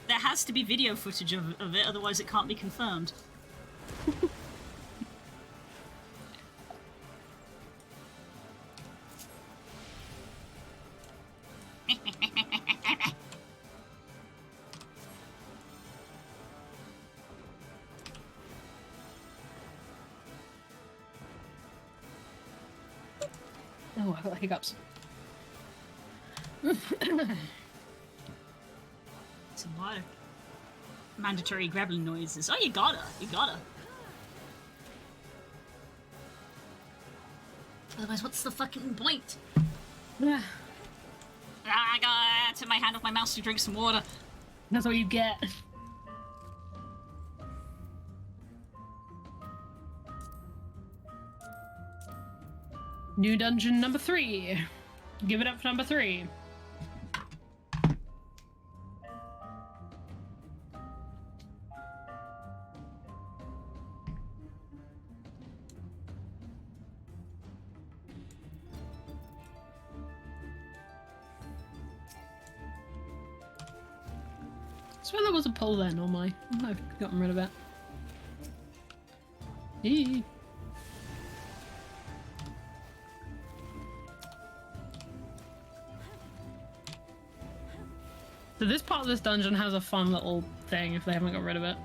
There has to be video footage of it, otherwise it can't be confirmed. Oh, I got hiccups. Some water. Mandatory grabbing noises. Oh, you gotta. Otherwise, what's the fucking point? Yeah. I gotta take my hand off my mouse to drink some water. That's what you get. New dungeon number 3. Give it up for number 3. I swear there was a pull then on my... I've gotten rid of it. Eee. So this part of this dungeon has a fun little thing if they haven't got rid of it.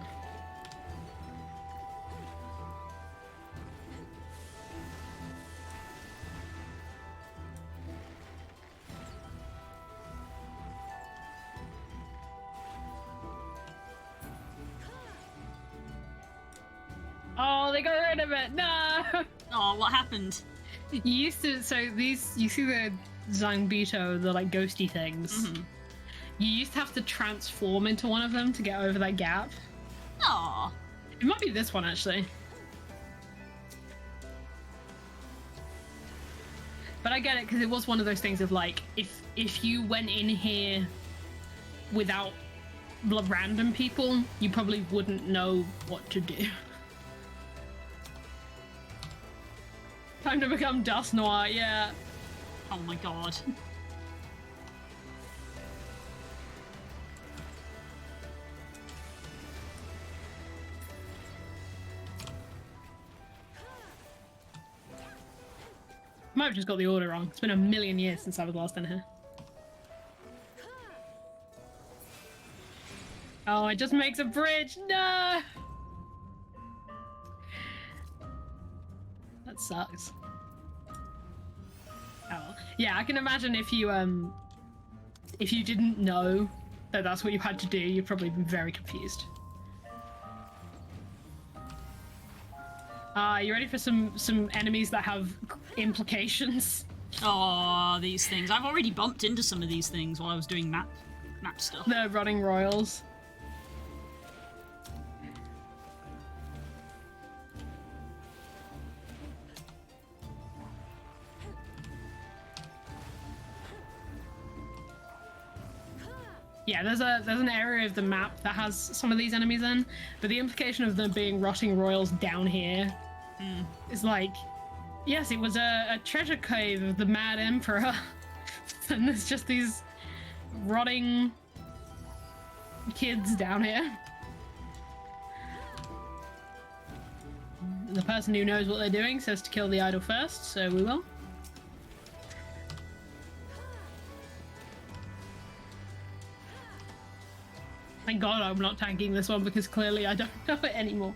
Oh, they got rid of it! No! Oh, what happened? You used to, so these, you see the Zangbito, the like ghosty things? Mm-hmm. You used to have to transform into one of them to get over that gap. Aww. It might be this one, actually. But I get it, because it was one of those things of like, if you went in here without random people, you probably wouldn't know what to do. Time to become Dust Noir, yeah. Oh my god. Might have just got the order wrong. It's been a million years since I was last in here. Oh, it just makes a bridge! No! That sucks. Oh, yeah, I can imagine if you didn't know that that's what you had to do, you'd probably be very confused. You ready for some enemies that have implications? Oh, these things. I've already bumped into some of these things while I was doing map stuff. The running royals. Yeah, there's an area of the map that has some of these enemies in, but the implication of them being rotting royals down here is like, yes, it was a treasure cave of the Mad Emperor, and there's just these rotting kids down here. The person who knows what they're doing says to kill the idol first, so we will. Thank God I'm not tanking this one because clearly I don't know it anymore.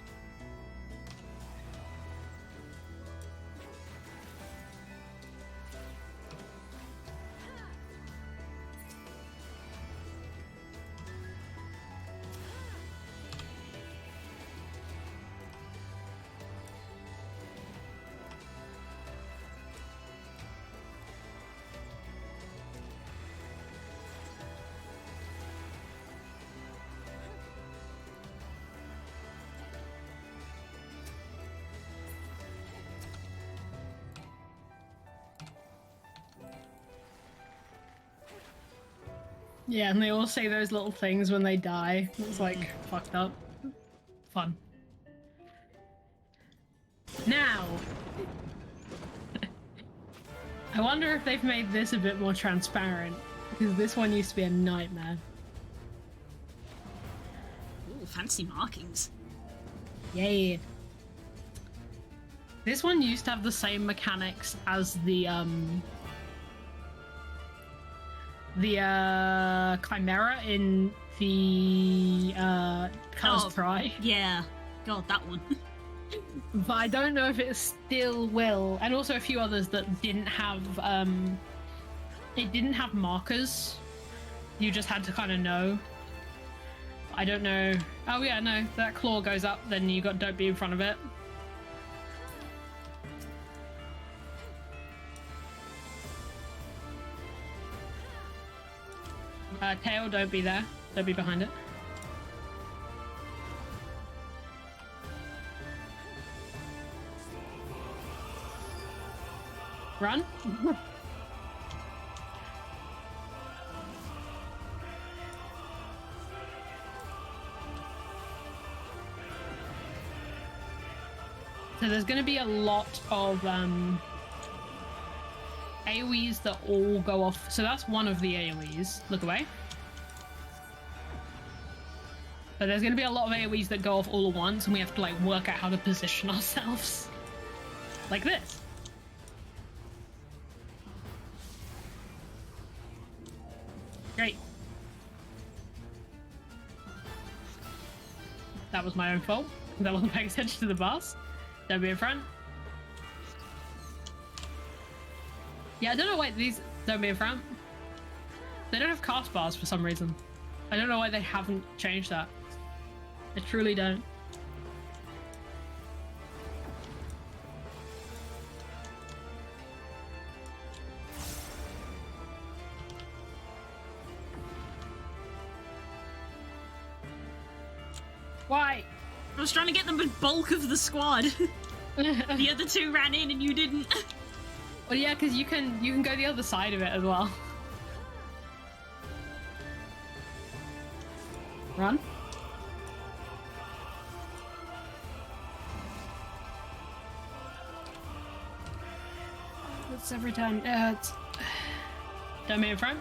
Yeah, and they all say those little things when they die. It's like, fucked up. Fun. Now! I wonder if they've made this a bit more transparent, because this one used to be a nightmare. Ooh, fancy markings. Yeah. This one used to have the same mechanics as the Chimera in the Colors Try. Yeah. God, that one. But I don't know if it still will. And also a few others that didn't have it didn't have markers. You just had to kind of know. I don't know. Oh yeah, no. That claw goes up, then you got don't be in front of it. Tail, don't be there. Don't be behind it. Run. So there's going to be a lot of AoEs that all go off. So that's one of the AoEs. Look away. But there's going to be a lot of AoEs that go off all at once, and we have to like work out how to position ourselves. Like this. Great. That was my own fault. That wasn't paying attention to the bars. Don't be in front. Yeah, I don't know why these don't be in front. They don't have cast bars for some reason. I don't know why they haven't changed that. I truly don't. Why? I was trying to get the bulk of the squad. The other two ran in and you didn't. Well, yeah, because you can go the other side of it as well. Run. That's every time. It's... Don't be in front.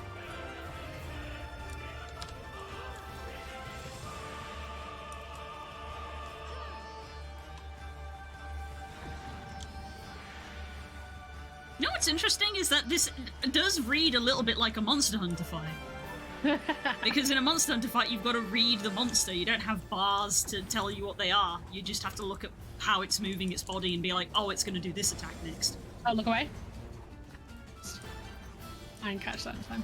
You know what's interesting is that this does read a little bit like a Monster Hunter fight. Because in a Monster Hunter fight, you've got to read the monster. You don't have bars to tell you what they are. You just have to look at how it's moving its body and be like, oh, it's going to do this attack next. Oh, look away. I didn't catch that in time.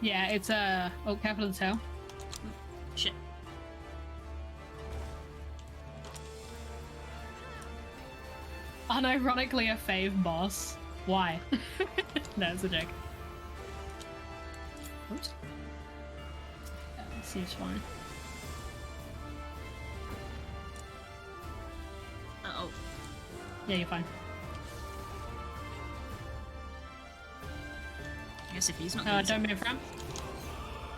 Yeah, it's oh, careful of the tail. Shit. Unironically a fave boss. Why? No, it's a joke. Oops. That seems fine. Uh-oh. Yeah, you're fine. I guess if he's not don't be in front.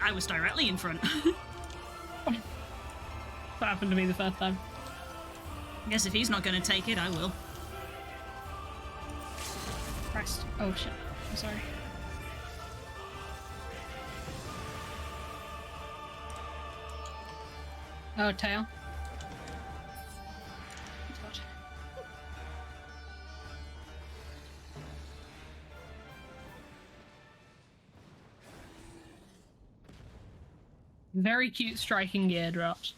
I was directly in front. That happened to me the first time. I guess if he's not going to take it, I will. Christ. Oh shit. I'm sorry. Oh, tail. God. Very cute striking gear drops.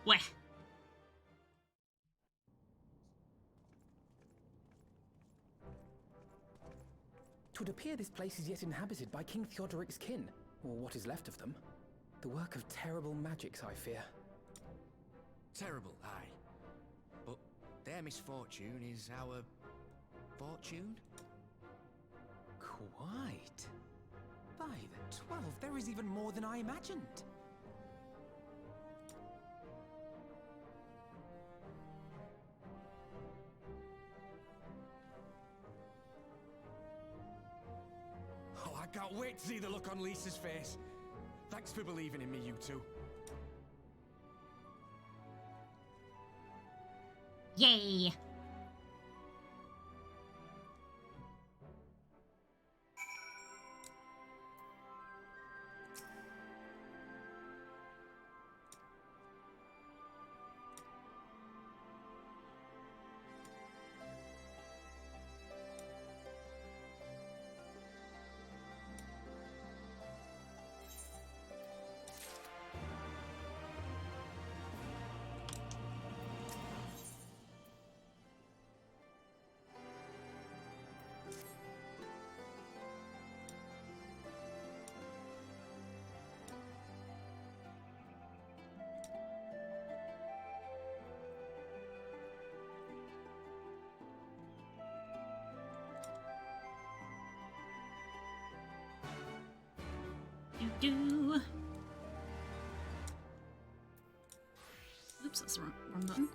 Weh. Twould appear this place is yet inhabited by King Theodoric's kin, or what is left of them. The work of terrible magics, I fear. Terrible, aye. But their misfortune is our fortune? Quite. By the 12, there is even more than I imagined. Oh, I can't wait to see the look on Lisa's face. Thanks for believing in me, you two. Yay. do. Oops, that's the wrong button.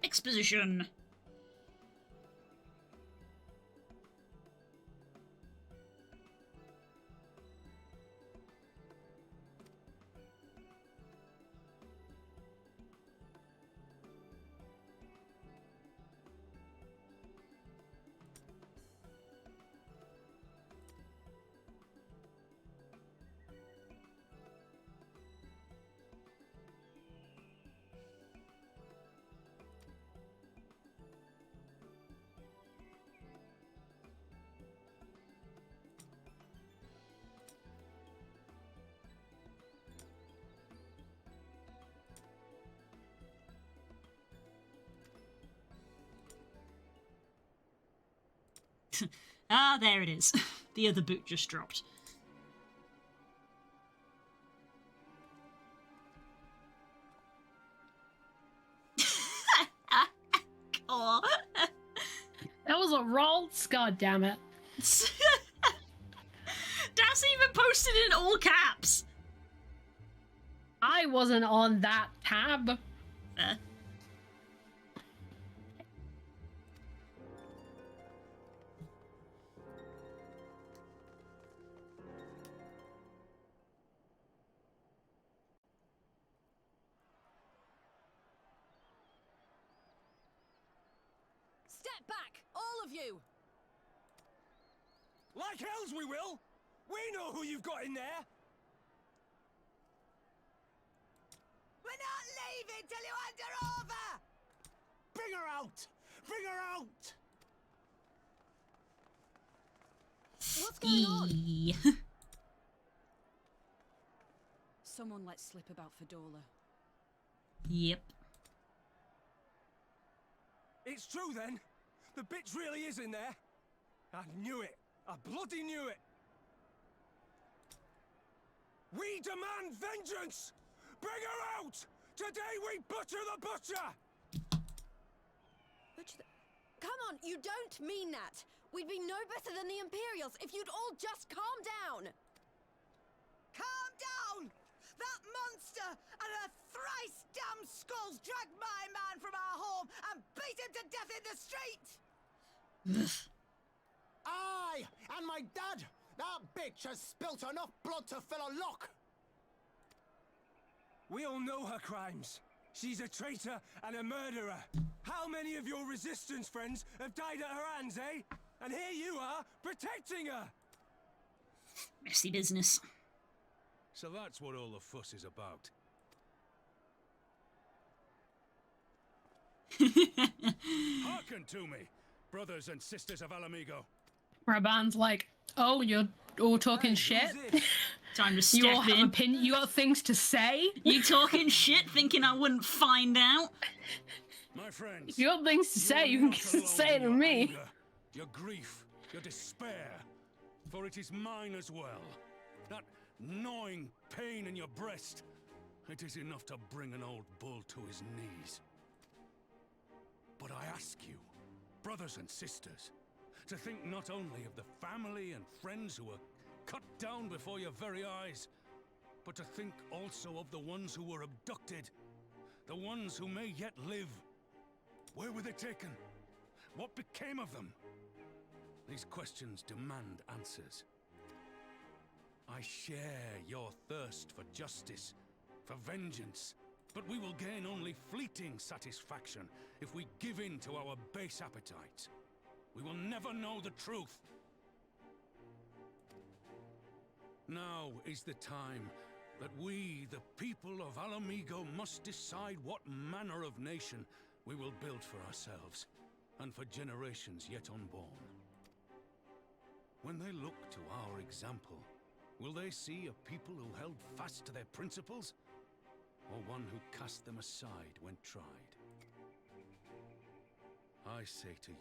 Exposition. Ah, there it is. The other boot just dropped. Oh. That was a roll, God damn it. That's even posted in all caps. I wasn't on that tab. Step back, all of you! Like hells we will! We know who you've got in there! We're not leaving till you hand her over! Bring her out! Bring her out! What's going on? Eee. Someone let slip about Fedora. Yep. It's true then! The bitch really is in there! I knew it! I bloody knew it! We demand vengeance! Bring her out! Today we butcher the butcher! Butcher the... Come on, you don't mean that! We'd be no better than the Imperials if you'd all just calm down! Calm down! That monster and her thrice damned skulls dragged my man from our home and beat him to death in the street! Aye, and my dad! That bitch has spilt enough blood to fill a lock! We all know her crimes. She's a traitor and a murderer. How many of your resistance friends have died at her hands, eh? And here you are, protecting her! Messy business. So that's what all the fuss is about. Hearken to me, brothers and sisters of Alamigo. Raban's like, oh, you're all talking shit? Time to You all step have in. you got things to say? You talking shit thinking I wouldn't find out? My friends, If you got things to say, you not can alone say it in to your me. anger, your grief, your despair, for it is mine as well. That gnawing pain in your breast, it is enough to bring an old bull to his knees. But I ask you, brothers and sisters, to think not only of the family and friends who were cut down before your very eyes, but to think also of the ones who were abducted, the ones who may yet live. Where were they taken? What became of them? These questions demand answers. I share your thirst for justice, for vengeance, but we will gain only fleeting satisfaction if we give in to our base appetites. We will never know the truth. Now is the time that we, the people of Alamigo, must decide what manner of nation we will build for ourselves. and for generations yet unborn. When they look to our example, will they see a people who held fast to their principles, or one who cast them aside when tried? I say to you,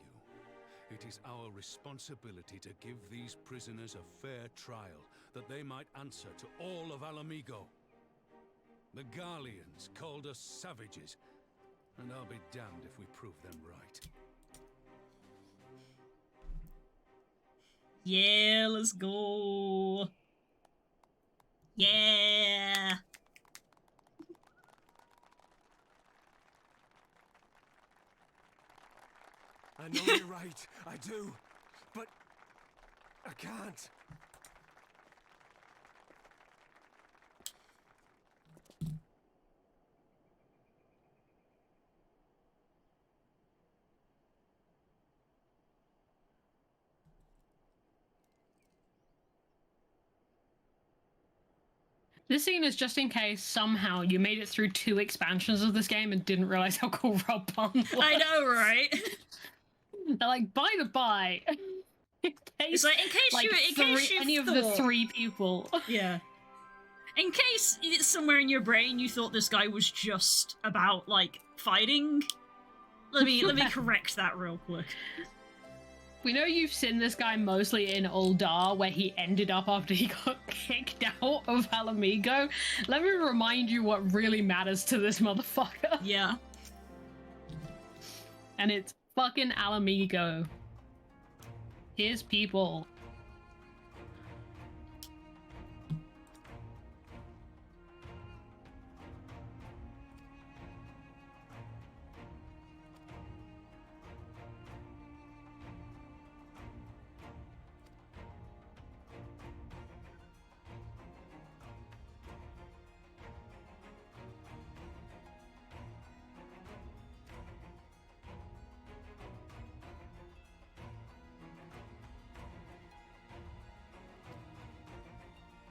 it is our responsibility to give these prisoners a fair trial, that they might answer to all of Alamigo. The Garleans called us savages, and I'll be damned if we prove them right. Yeah, let's go. Yeah. I know you're right, I do, but I can't. This scene is just in case somehow you made it through 2 expansions of this game and didn't realize how cool Rob Bond was. I know, right? They're like, by the by, it's like, in case you any of the 3 people. Yeah. In case it's somewhere in your brain you thought this guy was just about, like, fighting, let me correct that real quick. We know you've seen this guy mostly in Uldar, where he ended up after he got kicked out of Alamigo. Let me remind you what really matters to this motherfucker. Yeah. And it's fucking Alamigo. His people.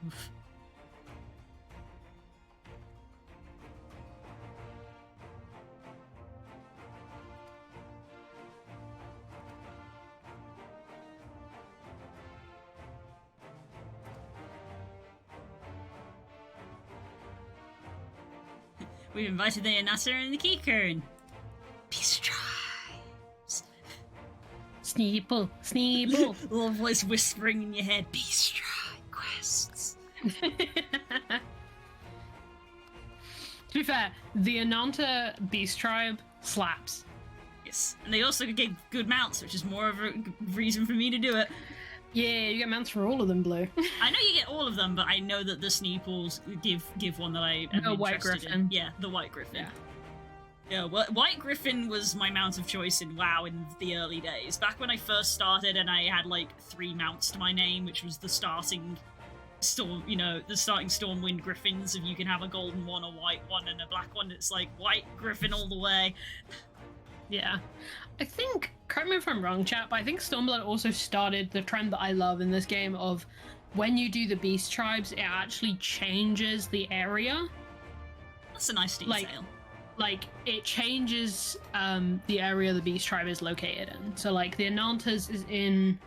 Oof. We've invited the Anasser and the Keycurn. Peace tribes. Sneeple, Sneeple. Little voice whispering in your head. Peace tribe quests. To be fair, the Ananta Beast Tribe slaps. Yes, and they also get good mounts, which is more of a reason for me to do it. Yeah, you get mounts for all of them, Blue. I know you get all of them, but I know that the Sneeples give one that I am the White interested Griffin. in. Yeah, the White Griffin. Yeah. Yeah, well, White Griffin was my mount of choice in WoW in the early days. Back when I first started and I had like 3 mounts to my name, which was the starting Stormwind Griffins. If you can have a golden one, a white one, and a black one, it's like White Griffin all the way. Yeah. I think, correct me if I'm wrong, chat, but I think Stormblood also started the trend that I love in this game of when you do the Beast Tribes, it actually changes the area. That's a nice detail. Like it changes the area the Beast Tribe is located in. So like the Anantas is in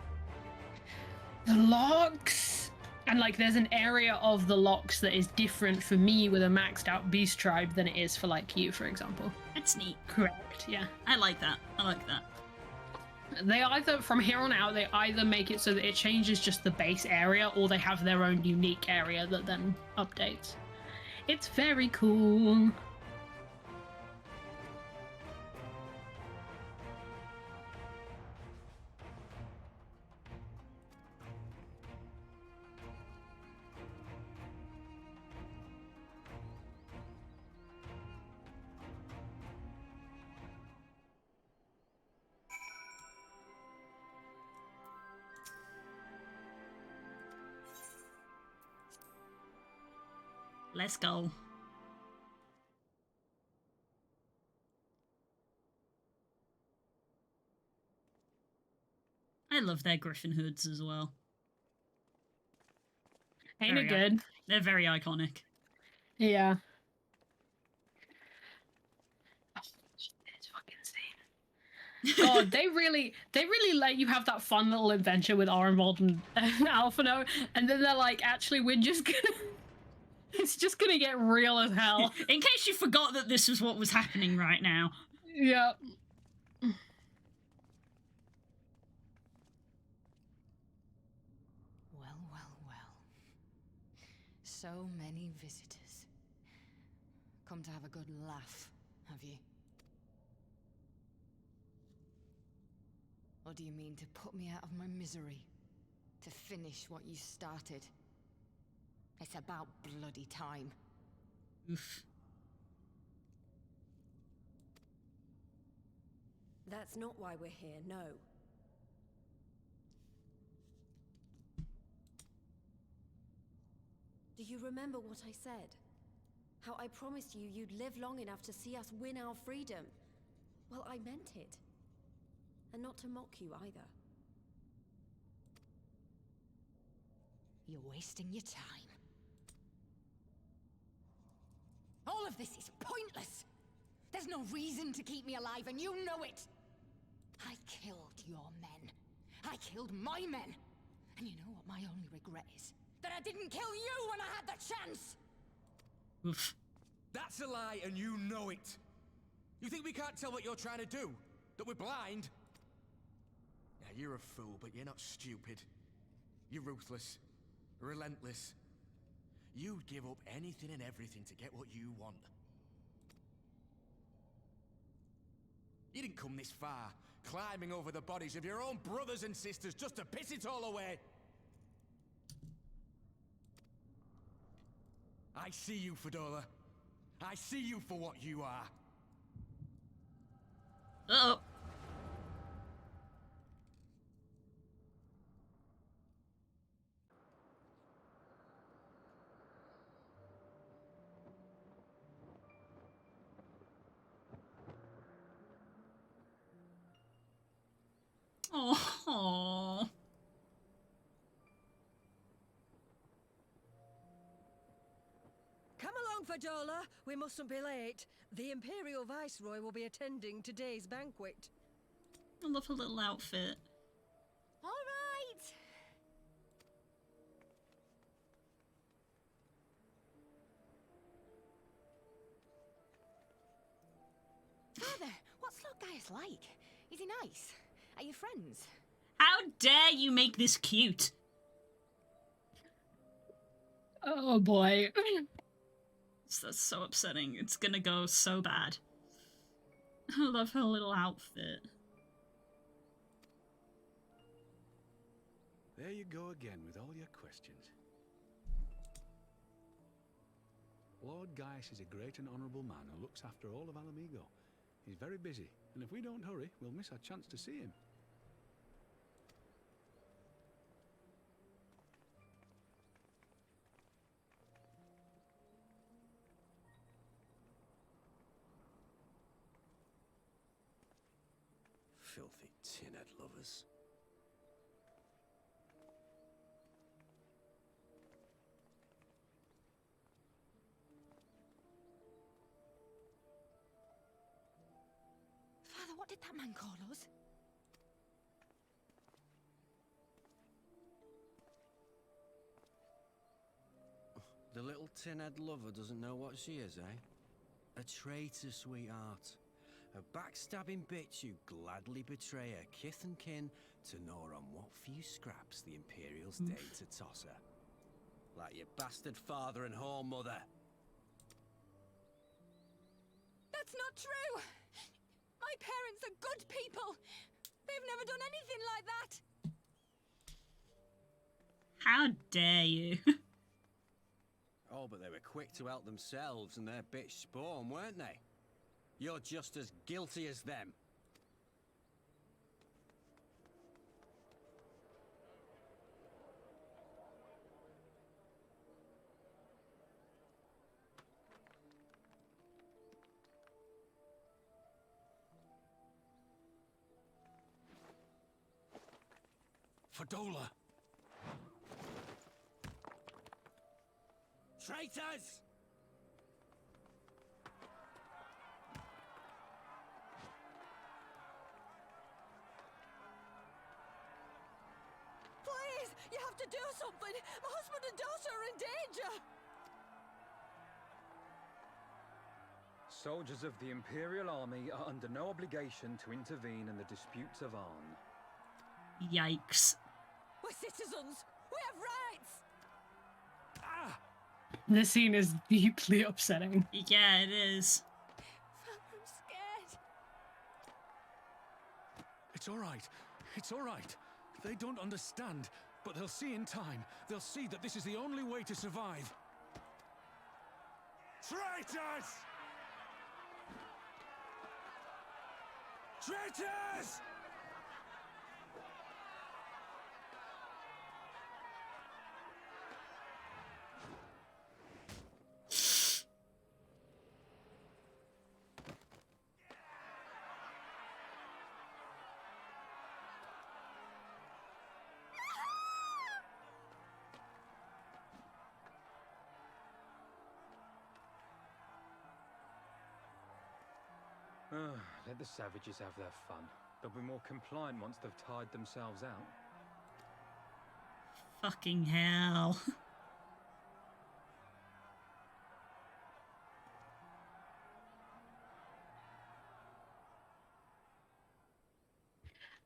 the Locks, and like there's an area of the Locks that is different for me with a maxed out Beast Tribe than it is for like you, for example. That's neat. Correct, yeah. I like that. They either, from here on out, they either make it so that it changes just the base area, or they have their own unique area that then updates. It's very cool. Let's go. I love their griffin hoods as well. Ain't it good? They're very iconic. Yeah. Oh, it's fucking insane. God, they really let you have that fun little adventure with Arenvald and Alphino, and then they're like, actually, we're just gonna... It's just gonna get real as hell. In case you forgot that this was what was happening right now. Yeah. Well, well, well. So many visitors. Come to have a good laugh, have you? Or do you mean to put me out of my misery? To finish what you started? It's about bloody time. Oof. That's not why we're here, no. Do you remember what I said? How I promised you you'd live long enough to see us win our freedom? Well, I meant it. And not to mock you either. You're wasting your time. All of this is pointless! There's no reason to keep me alive, and you know it! I killed your men. I killed my men. And you know what my only regret is? That I didn't kill you when I had the chance! Oof. That's a lie, and you know it. You think we can't tell what you're trying to do? That we're blind? Yeah, you're a fool, but you're not stupid. You're ruthless. Relentless. You'd give up anything and everything to get what you want. You didn't come this far, climbing over the bodies of your own brothers and sisters just to piss it all away. I see you, Fedora. I see you for what you are. Uh-oh. Oh. Come along, Fadola. We mustn't be late. The Imperial Viceroy will be attending today's banquet. I love her little outfit. All right! Father, what's Slotgaius like? Is he nice? Are you friends? How dare you make this cute? Oh boy. That's so upsetting. It's gonna go so bad. I love her little outfit. There you go again with all your questions. Lord Gaius is a great and honourable man who looks after all of Alamigo. He's very busy, and if we don't hurry, we'll miss our chance to see him. Filthy tin-head lovers. Father, what did that man call us? The little tin-head lover doesn't know what she is, eh? A traitor, sweetheart. A backstabbing bitch who'd gladly betray her kith and kin to gnaw on what few scraps the Imperials dare to toss her. Like your bastard father and whore mother. That's not true! My parents are good people! They've never done anything like that! How dare you? Oh, but they were quick to help themselves and their bitch spawn, weren't they? You're just as guilty as them. Fadola! Traitors! have to do something! My husband and daughter are in danger! Soldiers of the Imperial Army are under no obligation to intervene in the disputes of Arn. Yikes. We're citizens! We have rights! Ah! This scene is deeply upsetting. Yeah, it is. I'm scared. It's all right. It's all right. They don't understand, but they'll see in time. They'll see that this is the only way to survive. Traitors! Traitors! Let the savages have their fun. They'll be more compliant once they've tired themselves out. Fucking hell.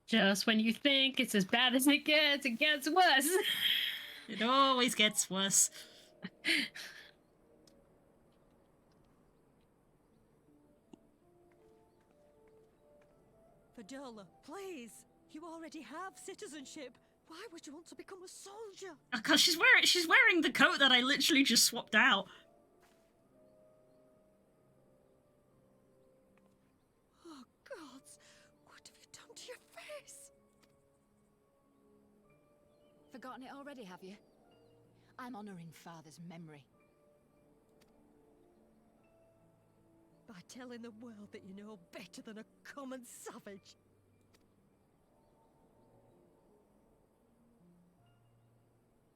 Just when you think it's as bad as it gets worse. It always gets worse. Fadola, please! You already have citizenship. Why would you want to become a soldier? Because she's wearing the coat that I literally just swapped out. Oh, gods! What have you done to your face? Forgotten it already, have you? I'm honoring Father's memory. By telling the world that you know better than a common savage.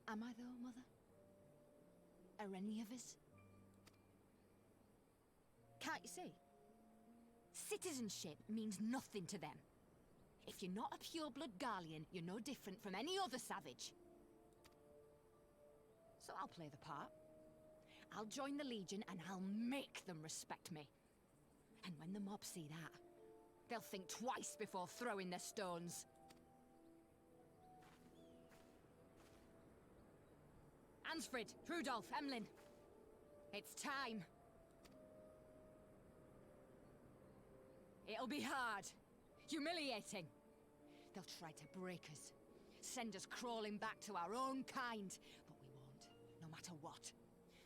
Am I though, Mother? Are any of us? Can't you see? Citizenship means nothing to them. If you're not a pure-blood Garlean, you're no different from any other savage. So I'll play the part. I'll join the Legion and I'll make them respect me. And when the mob see that, they'll think twice before throwing their stones. Ansfrid, Rudolph, Emlyn. It's time. It'll be hard. Humiliating. They'll try to break us. Send us crawling back to our own kind. But we won't, no matter what.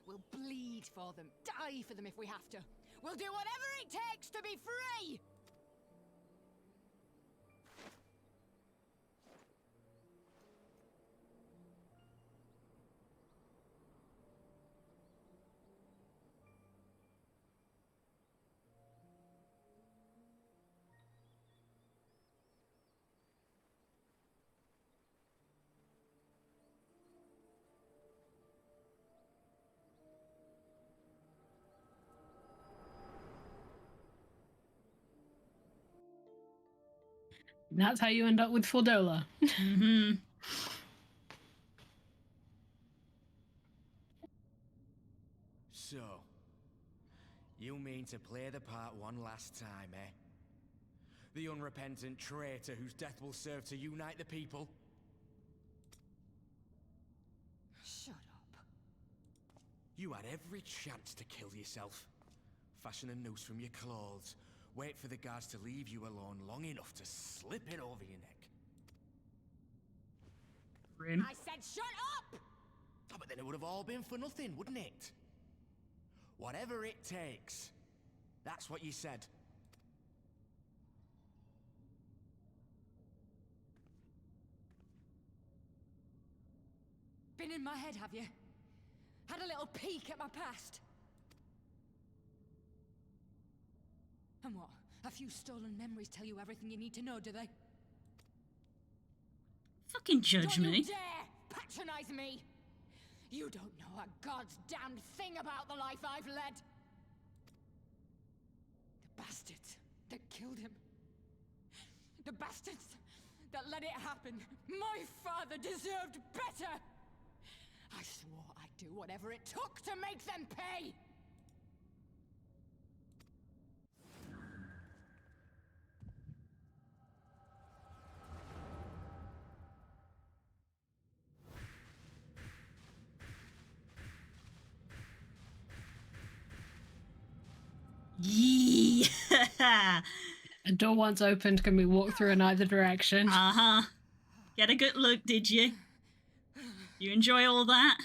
We'll bleed for them, die for them if we have to. We'll do whatever it takes to be free! That's how you end up with Fordola. Mm-hmm. So, you mean to play the part one last time, eh? The unrepentant traitor whose death will serve to unite the people? Shut up. You had every chance to kill yourself. Fashion a noose from your clothes. Wait for the guards to leave you alone long enough to slip it over your neck. Rin. I said shut up! Oh, but then it would have all been for nothing, wouldn't it? Whatever it takes. That's what you said. Been in my head, have you? Had a little peek at my past? And what? A few stolen memories tell you everything you need to know, do they? Fucking judge Don't me. you dare patronize me! You don't know a god's damned thing about the life I've led! The bastards that killed him. The bastards that let it happen. My father deserved better! I swore I'd do whatever it took to make them pay! Yeah. A door once opened can be walked through in either direction. Uh-huh. Get a good look, did you? You enjoy all that?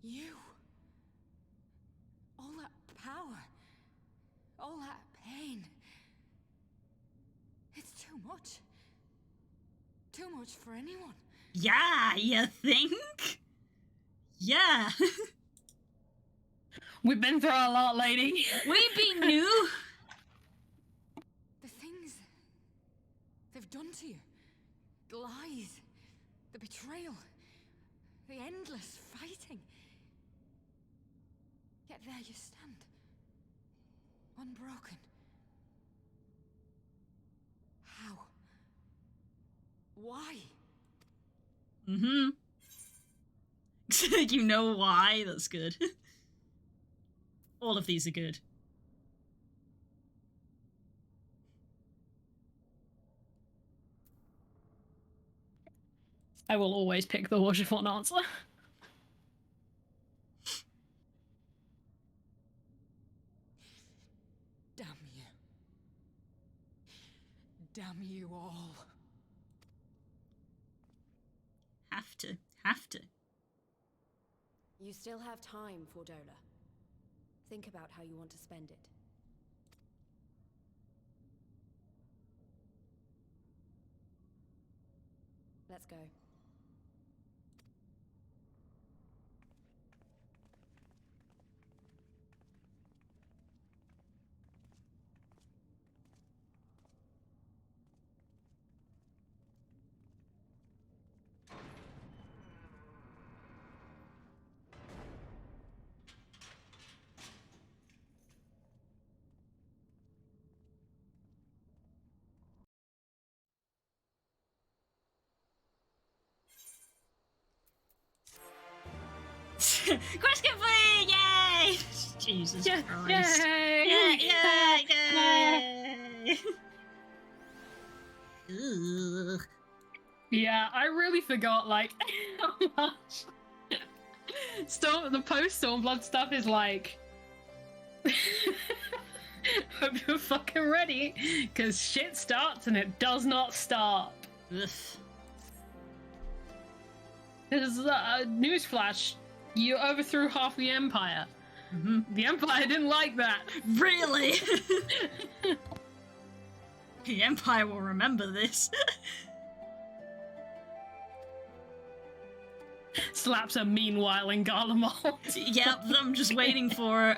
You. All that power. All that pain. It's too much. Too much for anyone. Yeah, you think? Yeah. We've been through a lot, lady. We be new. The things they've done to you. The lies. The betrayal. The endless fighting. Yet there you stand. Unbroken. How? Why? Mm-hmm. You know why? That's good. All of these are good. I will always pick the Waterfall answer. Damn you. Damn you all. Have to. You still have time, Fordola. Think about how you want to spend it. Let's go. Quest complete! Yay! Jesus Christ. Yay! Yay! Ugh. Yeah, I really forgot, like, how much the post-Stormblood stuff is like... Hope you're fucking ready, because shit starts and it does not stop. Ugh. There's a newsflash. You overthrew half the Empire. Mm-hmm. The Empire didn't like that. Really? The Empire will remember this. Slaps a meanwhile in Garlemald. Yep, I'm just waiting for it.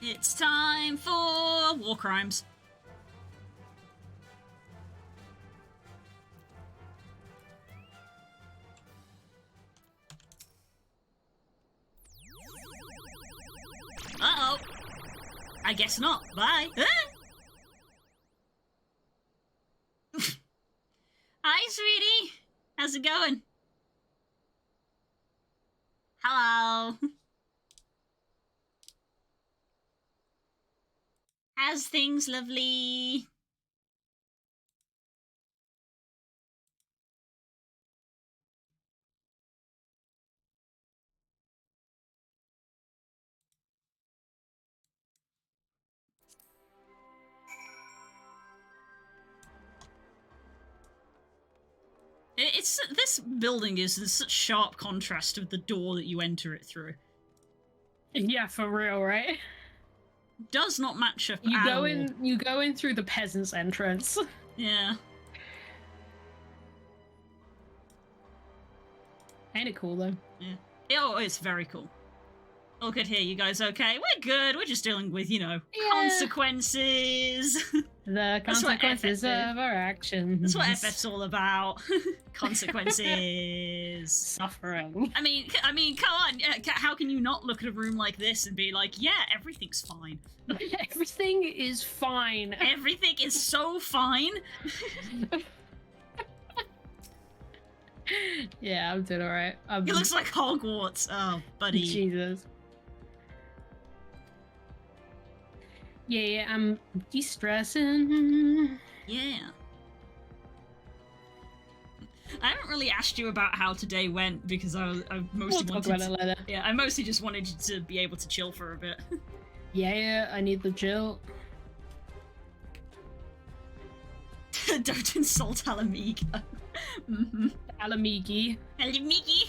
It's time for war crimes. Uh-oh. I guess not. Bye. Hi, sweetie. How's it going? Hello. How's things, lovely? It's it's this building is in such sharp contrast with the door that you enter it through. Yeah, for real, right? Does not match up. You at go all. in. You go in through the peasant's entrance. Yeah. Ain't it cool though? Yeah. Oh, it's very cool. All good here, you guys okay? We're good. We're just dealing with, consequences. The consequences of our actions. That's what FF's all about. Consequences. Suffering. I mean, come on. How can you not look at a room like this and be like, yeah, everything's fine? Everything is fine. Everything is so fine. Yeah, I'm doing alright. It looks like Hogwarts. Oh, buddy. Jesus. Yeah, I'm de-stressing. Yeah. I haven't really asked you about how today went because I mostly We'll talk about it later. Yeah, I mostly just wanted you to be able to chill for a bit. Yeah, I need the chill. Don't insult Alamiga. Mm-hmm. Alamigi. Alamigi.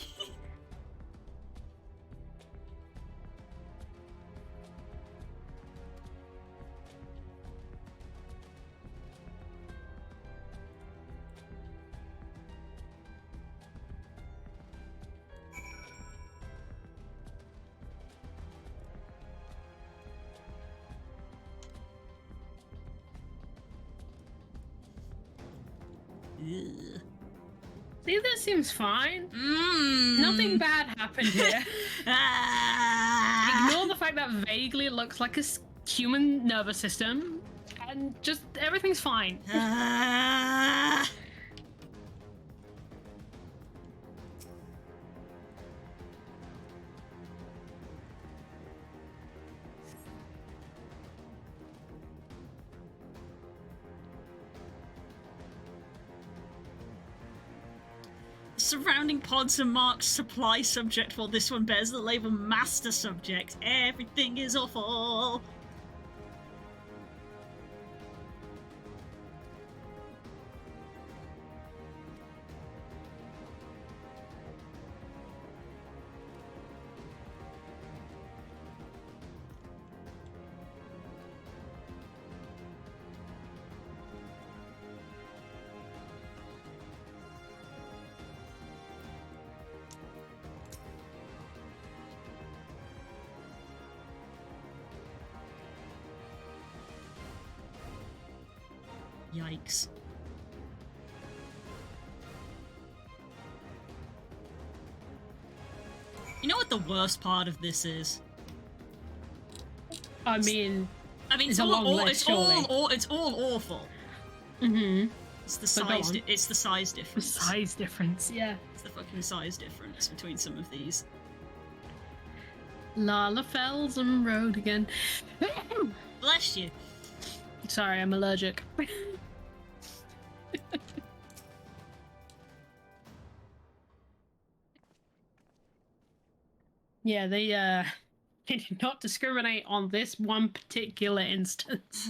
Ugh. See, this seems fine. Mm. Nothing bad happened here. Ignore the fact that vaguely it looks like a human nervous system, and just everything's fine. Surrounding pods are marked supply subject, while this one bears the label master subject. Everything is awful. Yikes. You know what the worst part of this is? I mean, it's all awful. Mm-hmm. It's the size. It's the size difference. The size difference, yeah. It's the fucking size difference between some of these. Lalafellsum Road again. Bless you. Sorry, I'm allergic. Yeah, they did not discriminate on this one particular instance.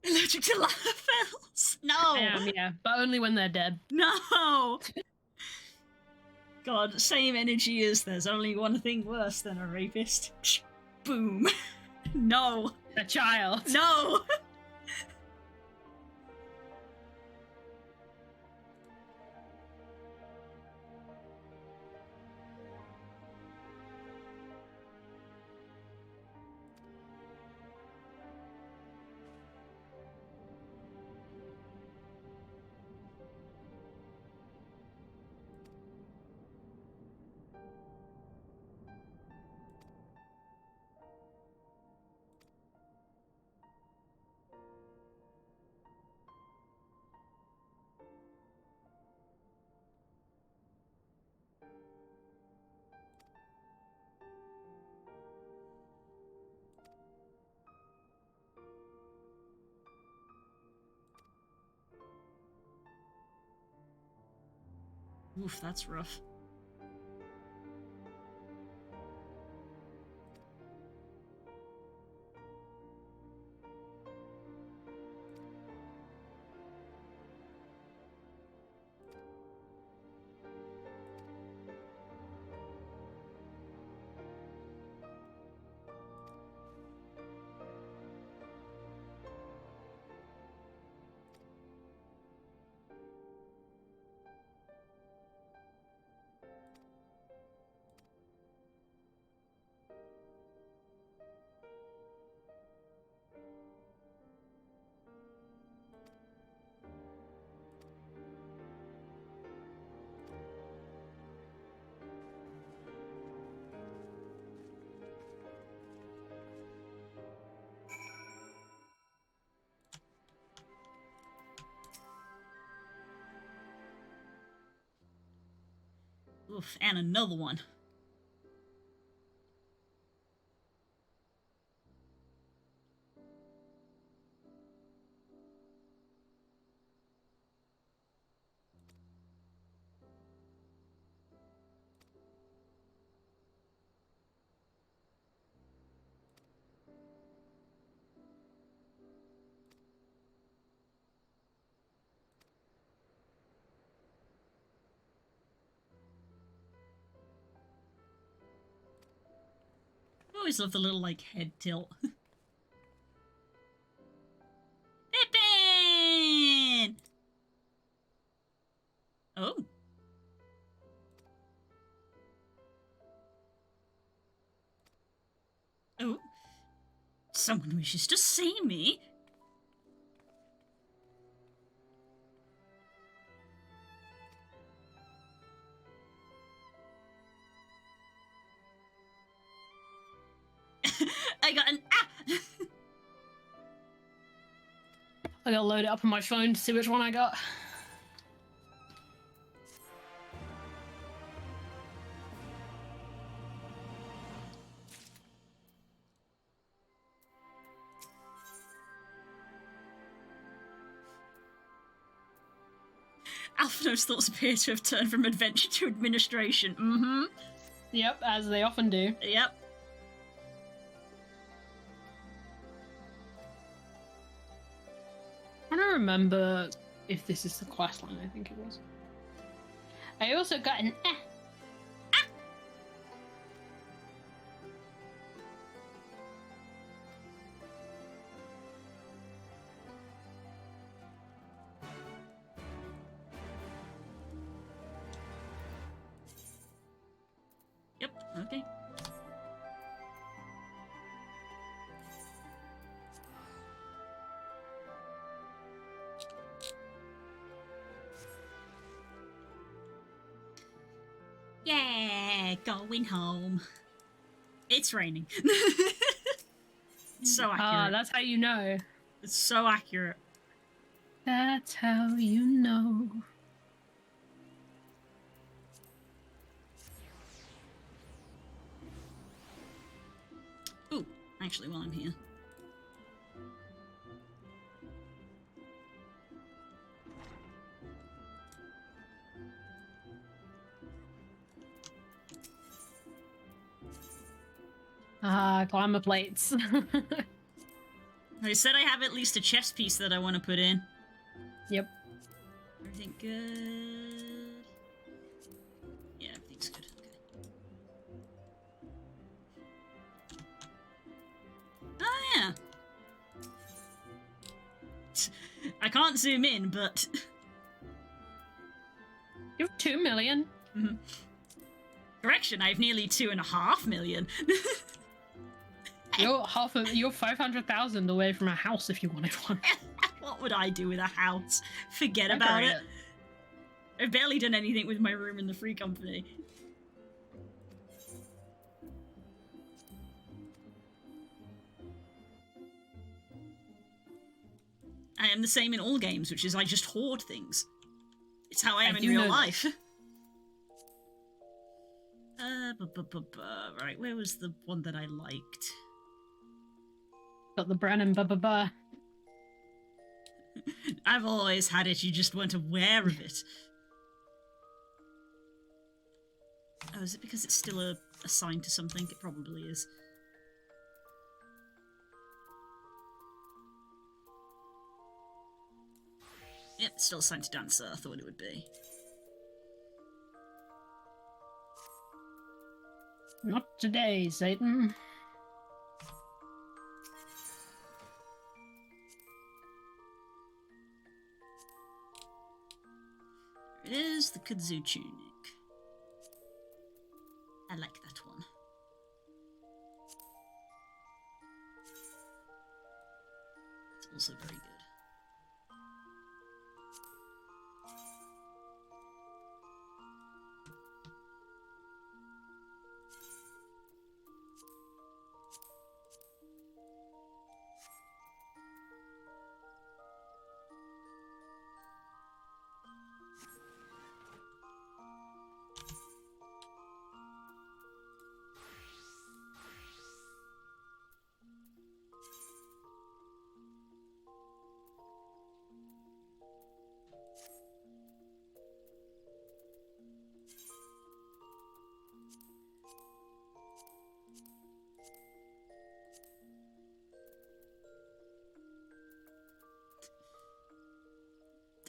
Allergic to Lalafells? No! I am, yeah, but only when they're dead. No! God, same energy as there's only one thing worse than a rapist. Boom. No. A child. No! Oof, that's rough. Oof, and another one. I always love the little, like, head tilt. Pippin! Oh. Oh. Someone wishes to see me. I got an I gotta load it up on my phone to see which one I got. Alphino's thoughts appear to have turned from adventure to administration. Mm-hmm. Yep, as they often do. Yep. I don't remember if this is the quest line. I think it was. I also got an Yep, okay. Yeah, going home. It's raining. It's so accurate. Ah, that's how you know. It's so accurate. That's how you know. Ooh, actually, while I'm here. Glamour plates. I said I have at least a chest piece that I want to put in. Yep. Everything good? Yeah, everything's good. Okay. Oh, yeah. I can't zoom in, but... You have 2 million? Mm-hmm. Correction, I have nearly 2.5 million. You're 500,000 away from a house if you wanted one. What would I do with a house? Forget about it. I've barely done anything with my room in the free company. I am the same in all games, which is I just hoard things. It's how I am in real life. Right, where was the one that I liked? Got the Brennan ba. I've always had it, you just weren't aware of it. Oh, is it because it's still assigned to something? It probably is. Yep, it's still assigned to Dancer, I thought it would be. Not today, Satan. There it is, the kudzu tunic. I like that one. It's also very good.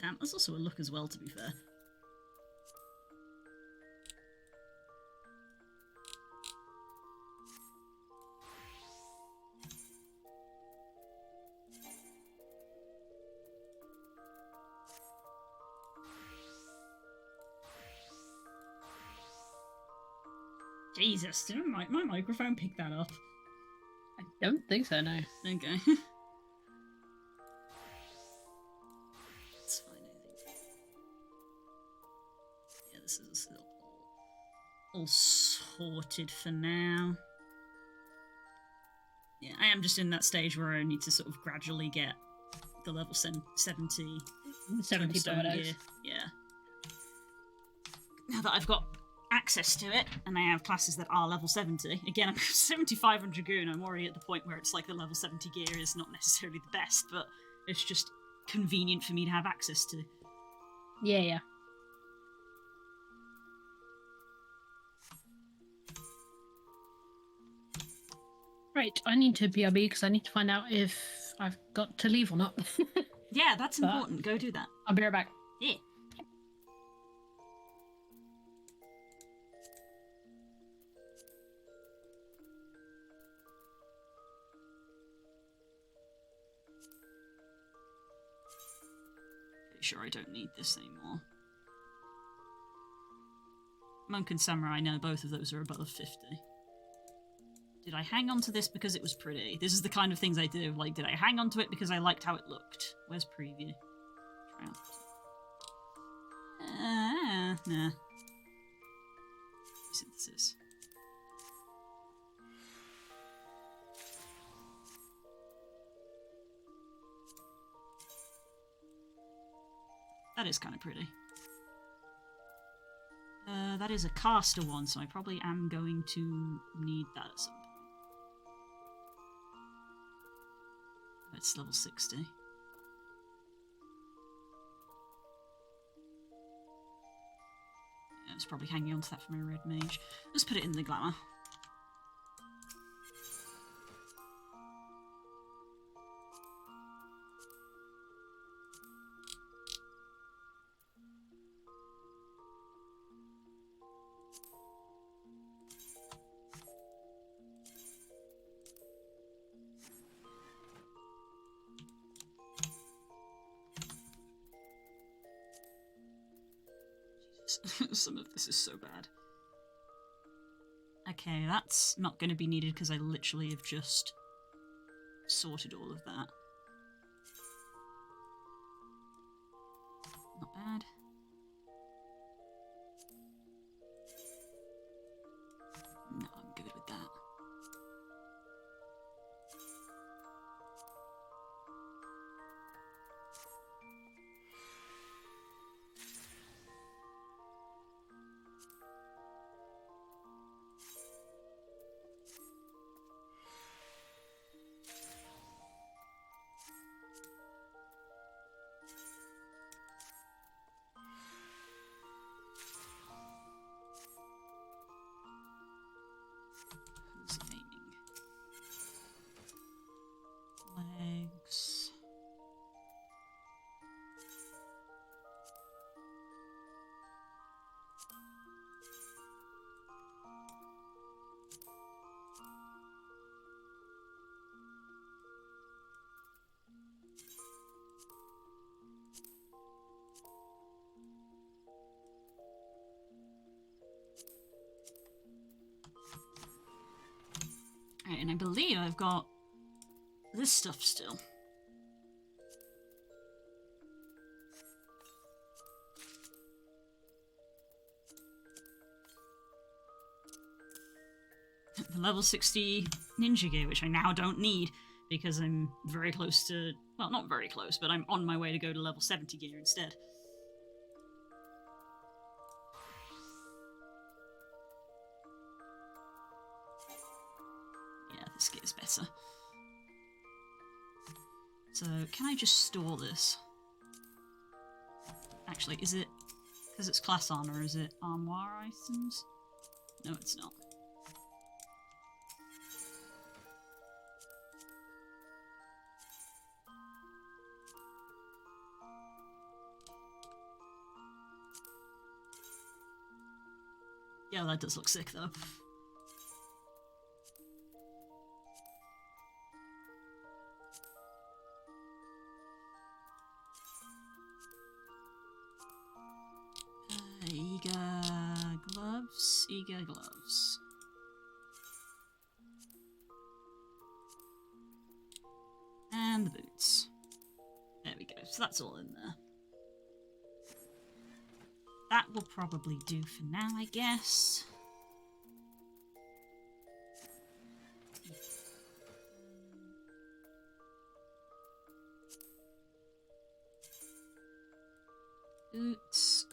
Damn, that's also a look as well, to be fair. Jesus, did my microphone pick that up? I don't think so, no. Okay. That's fine, I think. Yeah, this is still all sorted for now. Yeah, I am just in that stage where I need to sort of gradually get the level 70 bonus. Yeah. Now that I've got access to it, and I have classes that are level 70. Again, I'm 75 on Dragoon. I'm already at the point where it's like the level 70 gear is not necessarily the best, but it's just convenient for me to have access to. Yeah. Right, I need to BRB because I need to find out if I've got to leave or not. Yeah, that's important. Go do that. I'll be right back. Yeah. Sure, I don't need this anymore. Monk and Samurai, no, both of those are above 50. Did I hang on to this because it was pretty? This is the kind of things I do. Like, did I hang on to it because I liked how it looked? Where's preview? Nah. Synthesis. That is kind of pretty. That is a caster one, so I probably am going to need that at some point. It's level 60. Yeah, I was probably hanging on to that for my red mage. Let's put it in the glamour. Some of this is so bad. Okay, that's not going to be needed because I literally have just sorted all of that. Not bad. No, I'm good with that. Legs. Right, and I believe I've got this stuff still. The level 60 ninja gear, which I now don't need because I'm very close to, well, not very close, but I'm on my way to go to level 70 gear instead. Yeah, this gear's better. So, can I just store this? Actually, is it... because it's class armor, is it armoire items? No, it's not. Yeah, that does look sick, though. Eager gloves. And the boots. There we go, so that's all in there. That will probably do for now, I guess. Boots.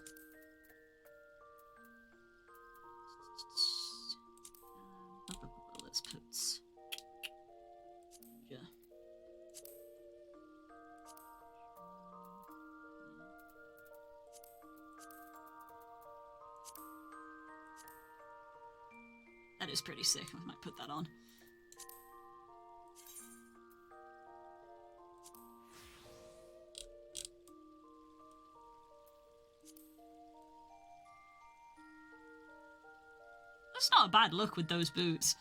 Let's coats. Yeah. That is pretty sick. I might put that on. That's not a bad look with those boots.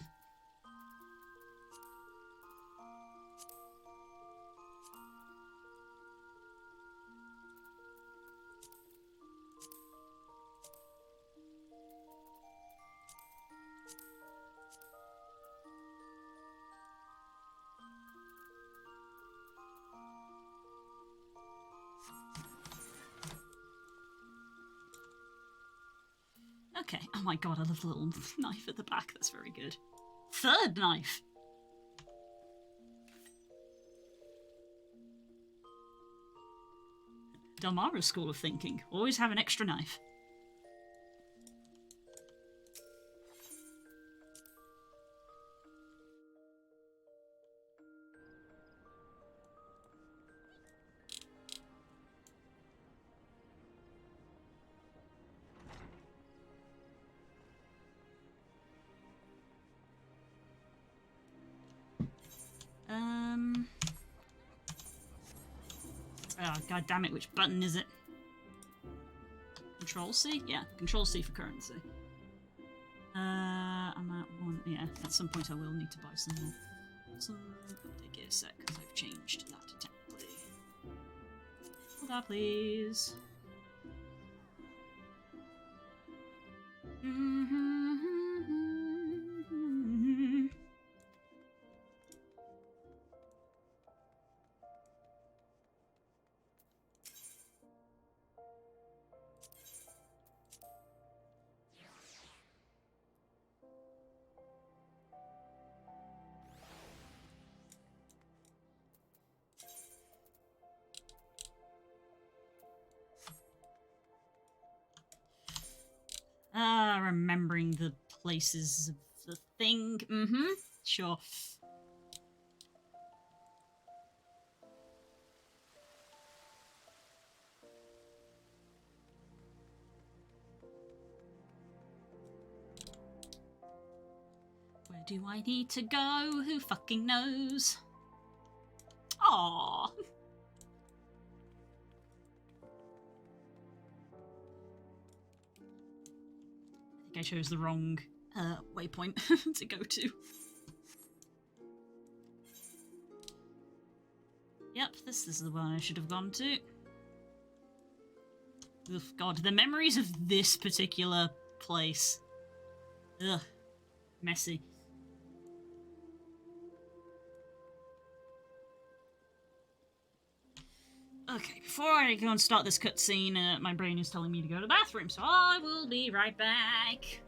Okay. Oh my god, I love the little knife at the back. That's very good. Third knife! Delmara's school of thinking. Always have an extra knife. Oh, god damn it, which button is it? Control C? Yeah, Control C for currency. I'm at one. Yeah, at some point I will need to buy some more. So, take it a sec, because I've changed that technically. Hold that, please. Remembering the places of the thing. Sure. Where do I need to go? Who fucking knows? Aww. I chose the wrong waypoint to go to. Yep, this is the one I should have gone to. Ugh, god, the memories of this particular place. Ugh, messy. Okay, before I go and start this cutscene, my brain is telling me to go to the bathroom, so I will be right back.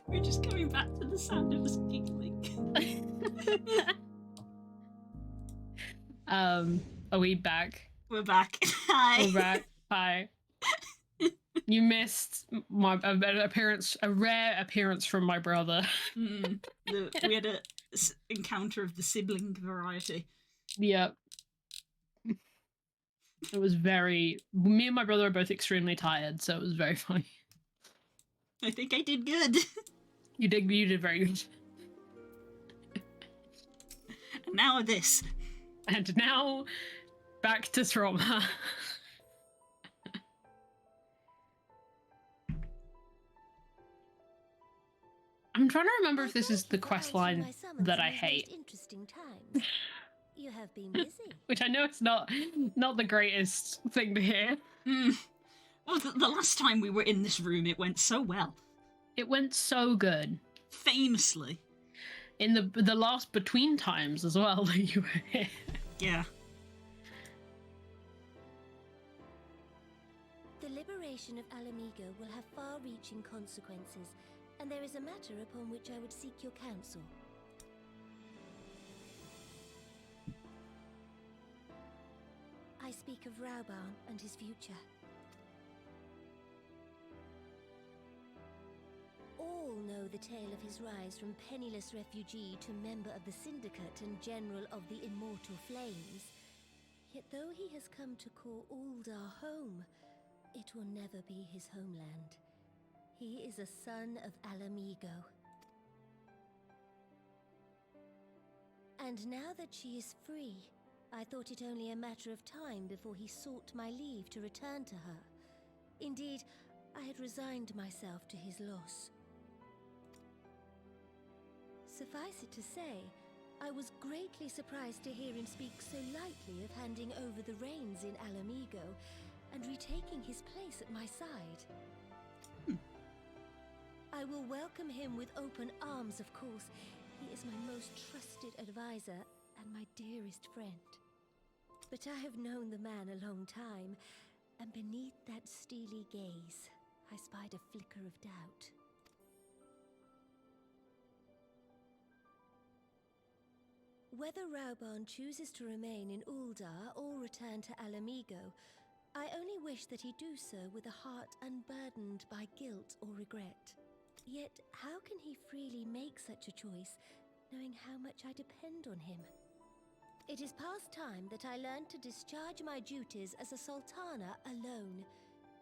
We're just coming back to the sound of us giggling. Are we back? We're back. Hi. We're back. Hi. You missed my a rare appearance from my brother. We had a encounter of the sibling variety. Yep. It was very. Me and my brother are both extremely tired, so it was very funny. I think I did good. You did very good. And now this. And now, back to trauma. I'm trying to remember if this is the quest line that I hate. Interesting times. You have been busy. Which I know it's not the greatest thing to hear. Well, the last time we were in this room, it went so well. It went so good. Famously. In the last between times as well that you were here. Yeah. The liberation of Alamigo will have far-reaching consequences, and there is a matter upon which I would seek your counsel. I speak of Raubarn and his future. All know the tale of his rise from penniless refugee to member of the Syndicate and General of the Immortal Flames. Yet though he has come to call Uldar home, it will never be his homeland. He is a son of Alamigo. And now that she is free, I thought it only a matter of time before he sought my leave to return to her. Indeed, I had resigned myself to his loss. Suffice it to say, I was greatly surprised to hear him speak so lightly of handing over the reins in Alamigo and retaking his place at my side. I will welcome him with open arms, of course. He is my most trusted advisor and my dearest friend. But I have known the man a long time, and beneath that steely gaze, I spied a flicker of doubt. Whether Raubarn chooses to remain in Uldar or return to Alamigo, I only wish that he do so with a heart unburdened by guilt or regret. Yet, how can he freely make such a choice, knowing how much I depend on him? It is past time that I learned to discharge my duties as a sultana alone.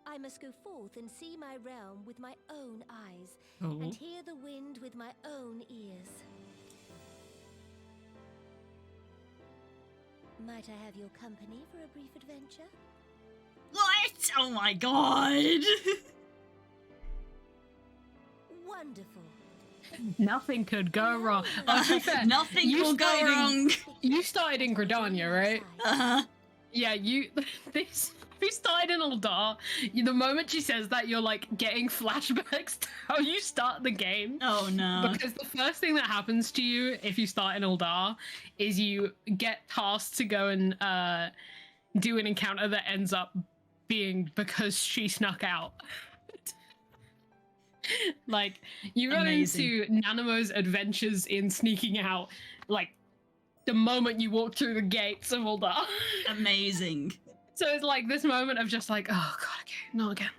I must go forth and see my realm with my own eyes, and hear the wind with my own ears. Might I have your company for a brief adventure? What? Oh my god! Wonderful. Nothing could go wrong. To be fair, nothing will go wrong. You started in Gridania, right? Uh-huh. Yeah, you started in Uldar. The moment she says that, you're like getting flashbacks to how you start the game. Oh no. Because the first thing that happens to you if you start in Uldar is you get tasked to go and do an encounter that ends up being because she snuck out. Like, you run into Nanamo's adventures in sneaking out, like, the moment you walk through the gates of Uldar. Amazing. So it's like this moment of just like, oh god, okay, not again.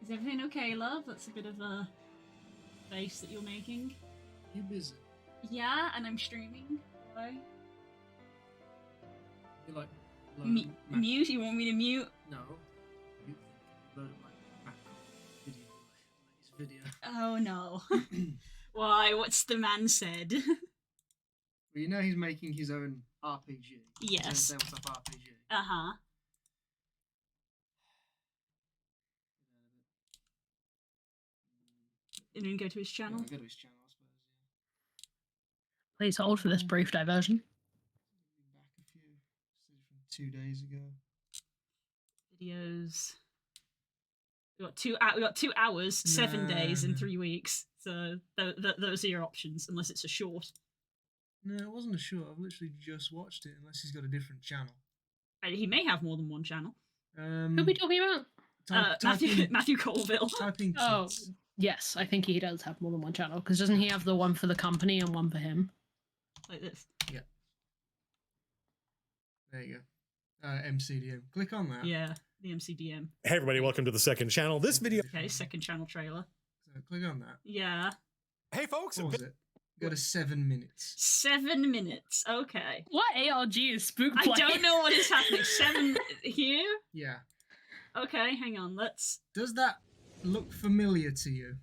Is everything okay, love? That's a bit of a face that you're making. You busy? Yeah, and I'm streaming. Hello? You like mute? You want me to mute? No. You load like video. Oh no. Why? What's the man said? Well, you know he's making his own RPG. Yes. Say what's up RPG. Uh-huh. And then go to his channel? Yeah, go to his channel, I suppose, yeah. Please hold for this brief diversion. Back a few, from 2 days ago. Videos. We got 2 hours, 7 days, and 3 weeks. So those are your options, unless it's a short. No, it wasn't a short. I've literally just watched it, unless he's got a different channel. He may have more than one channel. Who are we talking about? Matthew Colville. Typing. Oh, yes, I think he does have more than one channel, because doesn't he have the one for the company and one for him? Like this. Yeah. There you go. MCDM. Click on that. Yeah, the MCDM. Hey everybody, welcome to the second channel. This video. Okay, second channel trailer. So click on that. Yeah. Hey folks. Pause it. Go to 7 minutes. 7 minutes. Okay. What ARG is Spook playing? I don't know what is happening. 7 here? Yeah. Okay, hang on. Let's. Does that look familiar to you?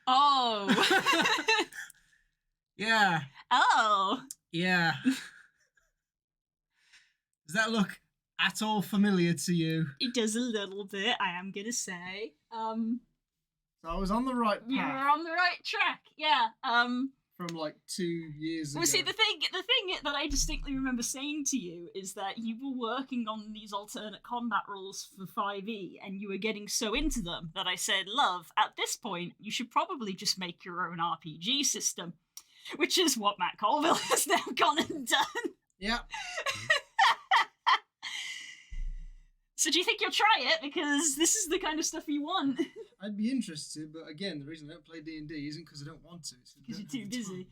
Oh. Yeah. Oh. Yeah. Does that look at all familiar to you? It does a little bit, I am gonna say. So I was on the right path. You were on the right track, yeah. From like 2 years ago. Well, see, the thing that I distinctly remember saying to you is that you were working on these alternate combat rules for 5e, and you were getting so into them that I said, love, at this point, you should probably just make your own RPG system, which is what Matt Colville has now gone and done. Yeah. So do you think you'll try it? Because this is the kind of stuff you want. I'd be interested, but again, the reason I don't play D&D isn't because I don't want to. It's because you're too busy.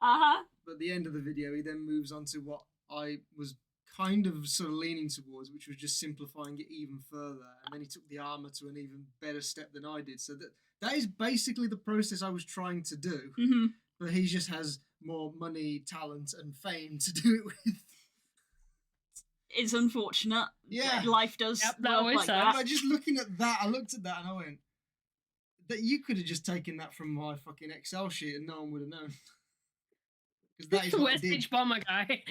But at the end of the video, he then moves on to what I was kind of sort of leaning towards, which was just simplifying it even further. And then he took the armor to an even better step than I did. So that is basically the process I was trying to do. Mm-hmm. But he just has more money, talent, and fame to do it with. It's unfortunate. Yeah. Life does work like that. But just looking at that, I looked at that and I went, that you could have just taken that from my fucking Excel sheet and no one would have known. Because that is what I did. Bomber guy.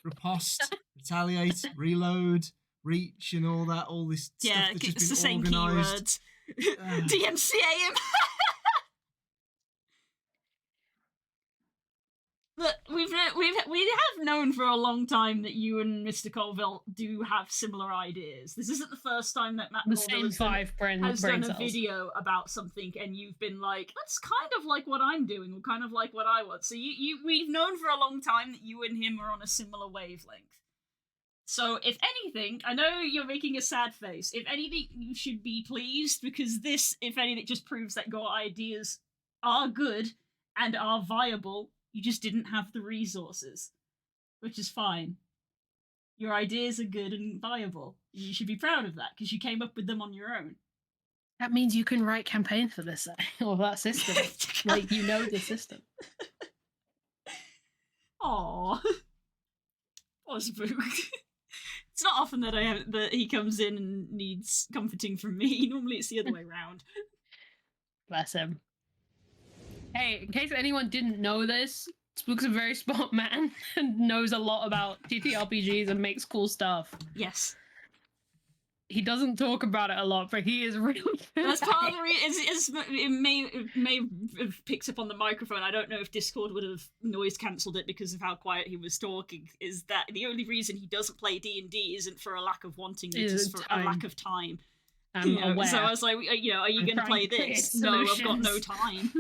Riposte, retaliate, reload, reach, and all this stuff that's just been the same organised. keywords. DMCA him. But we have known for a long time that you and Mr. Colville do have similar ideas. This isn't the first time that Matt Colville has done a video about something, and you've been like, "That's kind of like what I'm doing, or kind of like what I want." So we've known for a long time that you and him are on a similar wavelength. So if anything, I know you're making a sad face. If anything, you should be pleased, because this, if anything, just proves that your ideas are good and are viable. You just didn't have the resources, which is fine. Your ideas are good and viable. You should be proud of that, because you came up with them on your own. That means you can write campaigns for this, or that system. Like, you know the system. Aww. Poor Spook. It's not often that he comes in and needs comforting from me. Normally it's the other way around. Bless him. Hey, in case anyone didn't know this, Spook's a very smart man and knows a lot about TTRPGs and makes cool stuff. Yes. He doesn't talk about it a lot, but he is really good. That's part of the reason. It may have picked up on the microphone. I don't know if Discord would have noise cancelled it because of how quiet he was talking. Is that the only reason he doesn't play D&D isn't for a lack of wanting it, it's for a lack of time. So I was like, are you going to play this? No, I've got no time.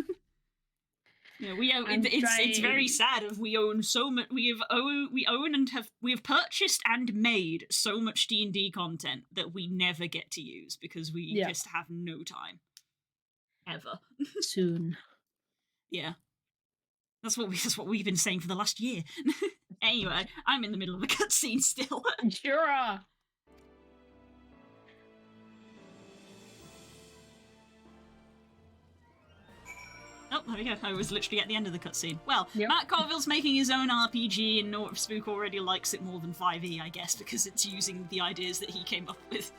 We own. It's very sad. We own so much. We have purchased and made so much D&D content that we never get to use because we just have no time, ever. Soon. Yeah, that's what we've been saying for the last year. Anyway, I'm in the middle of a cutscene still. Sure are. Oh, there we go. I was literally at the end of the cutscene. Well, Matt Colville's making his own RPG, and Spook already likes it more than 5e, I guess, because it's using the ideas that he came up with.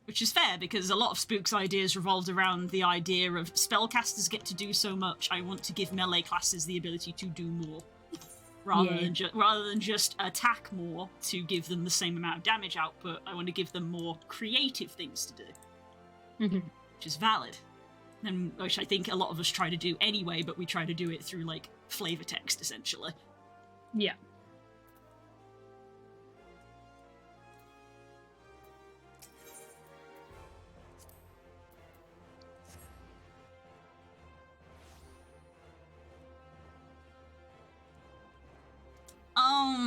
Which is fair, because a lot of Spook's ideas revolved around the idea of spellcasters get to do so much, I want to give melee classes the ability to do more. Rather than just attack more to give them the same amount of damage output, I want to give them more creative things to do. Mm-hmm. Which is valid. And which I think a lot of us try to do anyway, but we try to do it through, like, flavor text, essentially. Yeah.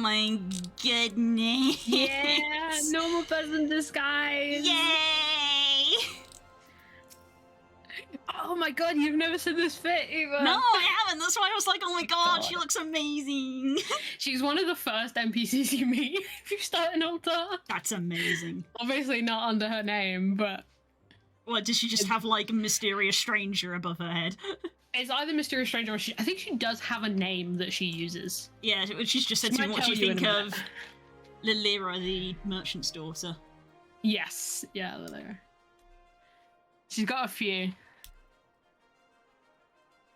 my goodness. Yeah, normal person disguise. Yay! Oh my god, you've never seen this fit either. No, I haven't. That's why I was like, oh my god, she looks amazing. She's one of the first NPCs you meet if you start an altar. That's amazing. Obviously not under her name, but... What, does she just have, like, a mysterious stranger above her head? It's either Mysterious Stranger or I think she does have a name that she uses. Yeah, she's just said to me, what do you think of Lilira, the merchant's daughter? Yes, yeah, Lilira. She's got a few.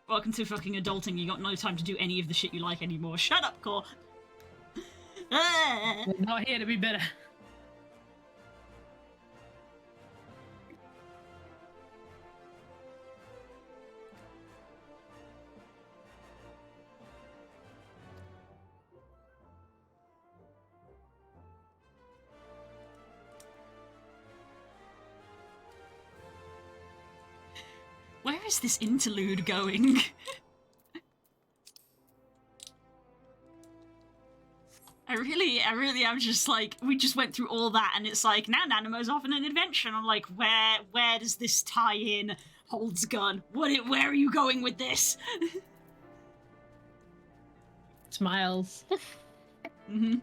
Welcome to fucking adulting, you got no time to do any of the shit you like anymore. Shut up, Core! We're not here to be bitter. Where is this interlude going? I really am just like, we just went through all that and it's like, now Nanamo's off on an adventure and I'm like, where does this tie in? Holds gun. Where are you going with this? Smiles. Mm-hmm.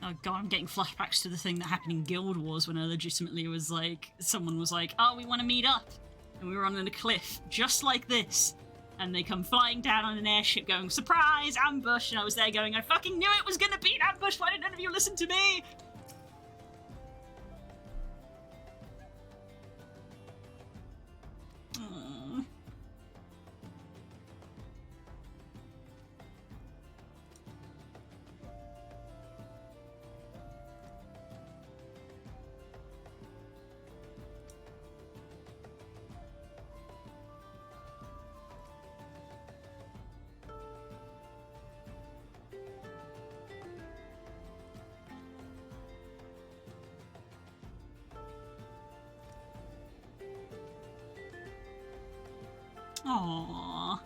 Oh god, I'm getting flashbacks to the thing that happened in Guild Wars when I legitimately was like, someone was like, oh, we want to meet up. And we were on a cliff, just like this. And they come flying down on an airship going, surprise, ambush. And I was there going, I fucking knew it was going to be an ambush. Why did none of you listen to me? Aww. Aww.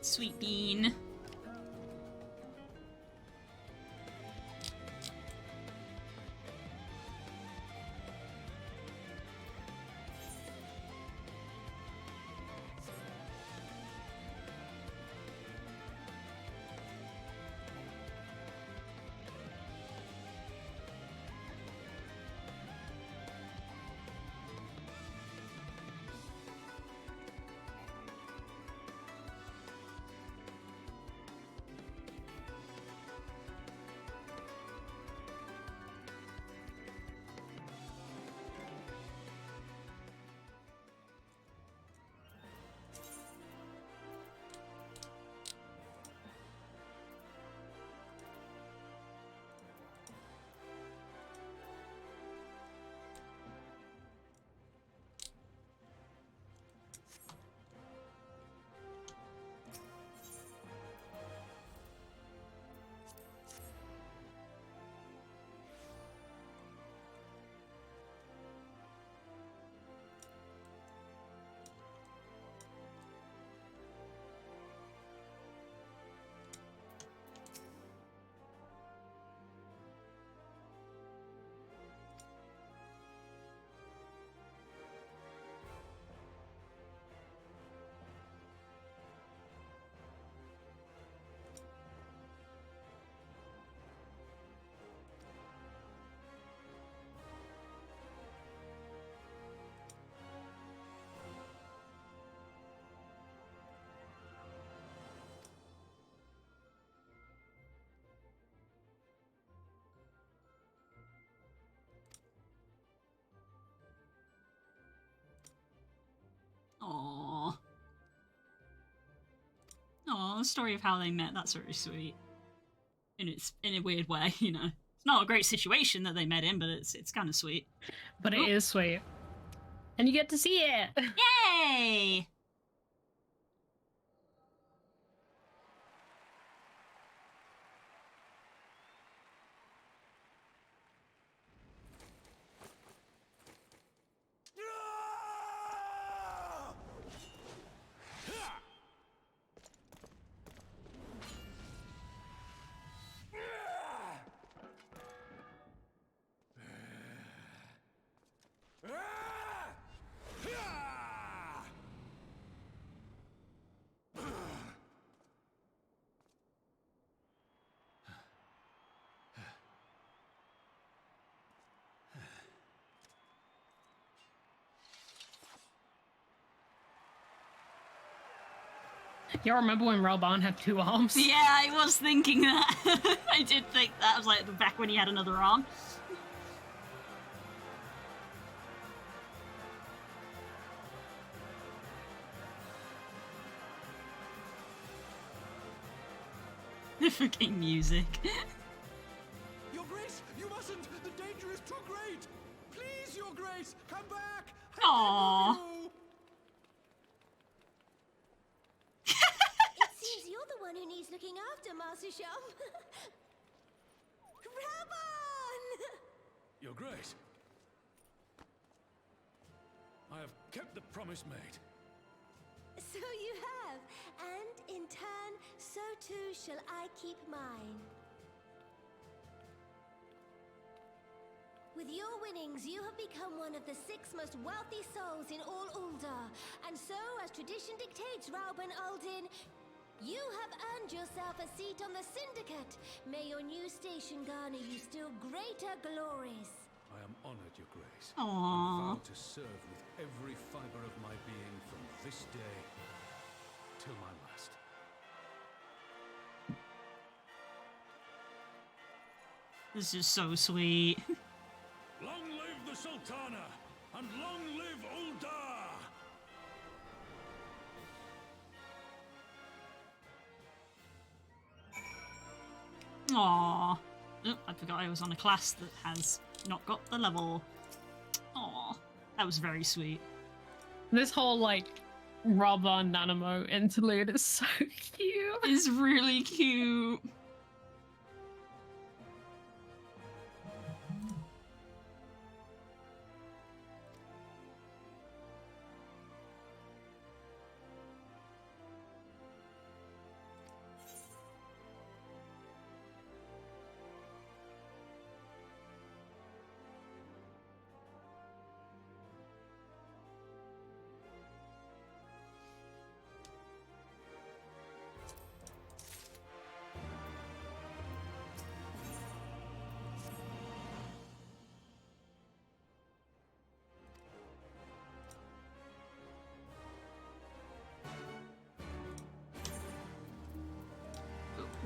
Sweet bean. the story of how they met, that's very sweet. And it's in a weird way, you know. It's not a great situation that they met in, but it's kind of sweet. But it is sweet. And you get to see it! Yay! You remember when Ralban had 2 arms? Yeah, I was thinking that. I did think that. I was like, back when he had another arm. The fucking music. Your Grace, you mustn't! The danger is too great! Please, Your Grace, come back! Aww. It seems you're the one who needs looking after, Master Shum. Raban! Your Grace, I have kept the promise made. So you have, and in turn, so too shall I keep mine. With your winnings, you have become one of the 6 most wealthy souls in all Uldar, and so, as tradition dictates, Rauben Aldin, you have earned yourself a seat on the Syndicate. May your new station garner you still greater glories. I am honored, Your Grace. Aww. I vow to serve with every fiber of my being from this day till my last. This is so sweet. Long live the Sultana, and long live Uldar! Aww. Oh, I forgot I was on a class that has not got the level. Aww. That was very sweet. This whole, like, Ralban Nanamo interlude is so cute. It's really cute.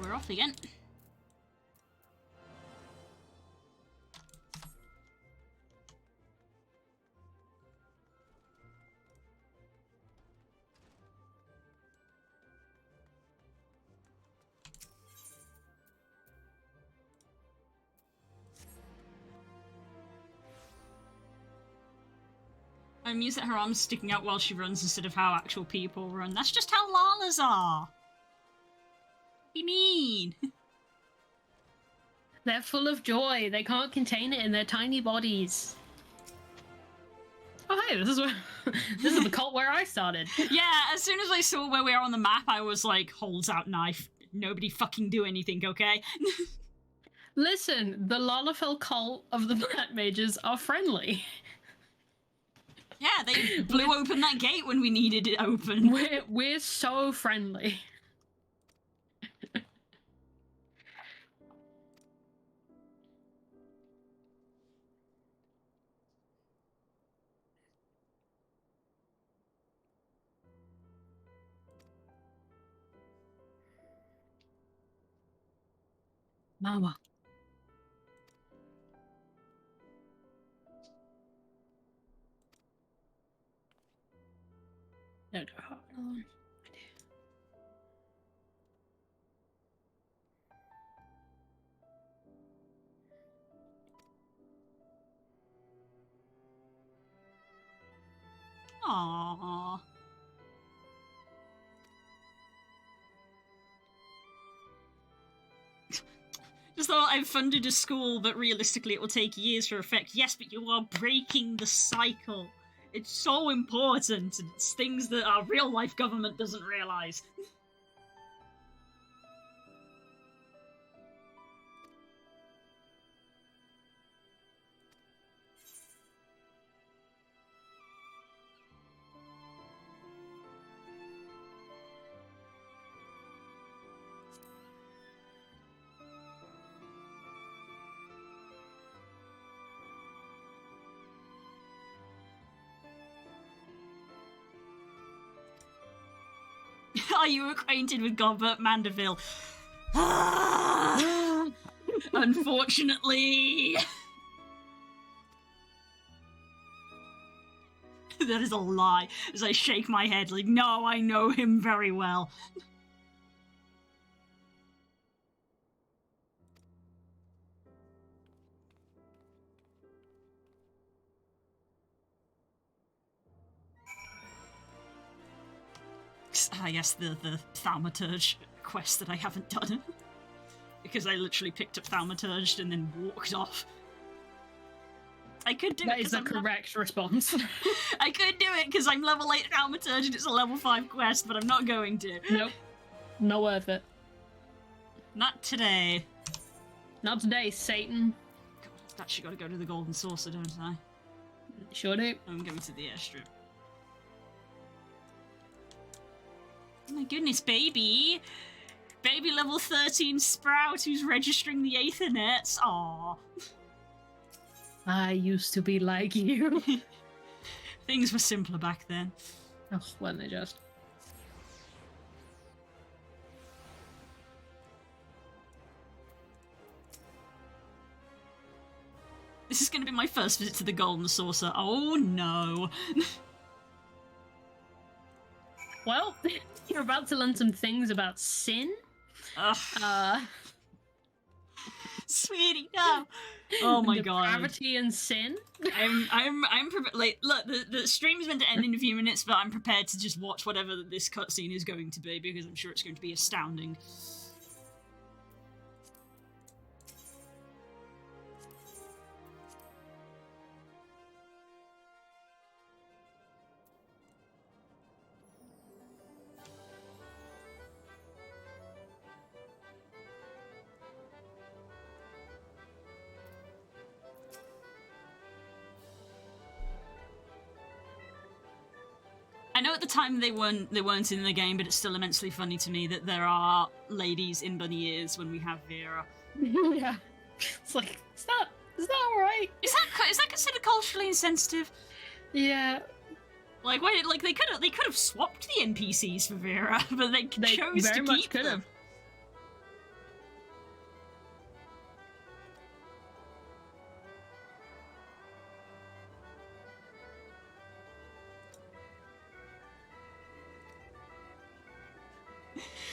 We're off again. I'm amused that her arm's sticking out while she runs instead of how actual people run. That's just how Lalas are. What do you mean? They're full of joy. They can't contain it in their tiny bodies. Oh hey, this is where this is the cult where I started. Yeah, as soon as I saw where we are on the map, I was like, holds out knife. Nobody fucking do anything, okay? Listen, the Lalafell cult of the Black Mages are friendly. Yeah, they blew open that gate when we needed it open. We're so friendly. Mama. No, no, no. Aww. Just thought I've funded a school, but realistically it will take years for effect. Yes, but you are breaking the cycle. It's so important. It's things that our real-life government doesn't realise. Are you acquainted with Gobert Mandeville? Unfortunately. That is a lie, as I shake my head like, no, I know him very well. I guess the Thaumaturge quest that I haven't done. Because I literally picked up Thaumaturged and then walked off. I could do it. That is the correct response. I could do it because I'm level 8 Thaumaturge and it's a level 5 quest, but I'm not going to. Nope. Not worth it. Not today. Not today, Satan. God, I've actually got to go to the Golden Saucer, don't I? Sure do. I'm going to the airstrip. Oh my goodness, baby! Baby level 13 Sprout who's registering the Aethernets. Aww. I used to be like you. Things were simpler back then. Oh, weren't they just? This is going to be my first visit to the Golden Saucer. Oh no. Well, you're about to learn some things about sin. Sweetie, no. Oh my god. Depravity and sin. I'm like, look, the stream's meant to end in a few minutes, but I'm prepared to just watch whatever this cutscene is going to be because I'm sure it's going to be astounding. I know at the time they weren't in the game, but it's still immensely funny to me that there are ladies in bunny ears when we have Vera. Yeah, it's like is that alright? Is that considered culturally insensitive? Yeah. Like wait, like they could have swapped the NPCs for Vera, but they chose to keep them.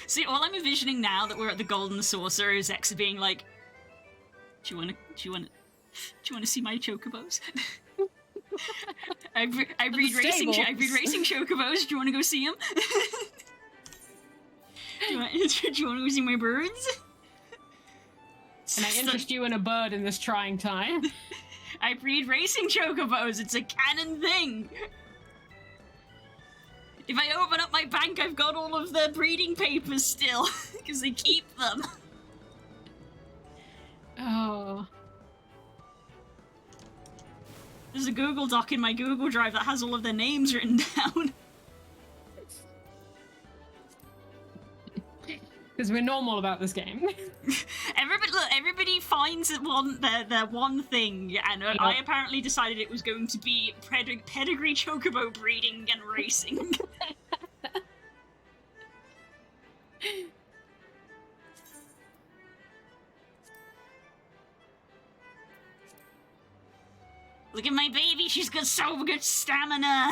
See, all I'm envisioning now that we're at the Golden Saucer is Exa being like, "Do you wanna see my chocobos? I breed racing chocobos. Do you wanna go see them? do you wanna go see my birds? Can I interest you in a bird in this trying time? I breed racing chocobos. It's a canon thing." If I open up my bank, I've got all of their breeding papers still, because they keep them. Oh. There's a Google Doc in my Google Drive that has all of their names written down. Because we're normal about this game. Everybody finds their one thing, and I apparently decided it was going to be pedigree chocobo breeding and racing. Look at my baby, she's got so good stamina!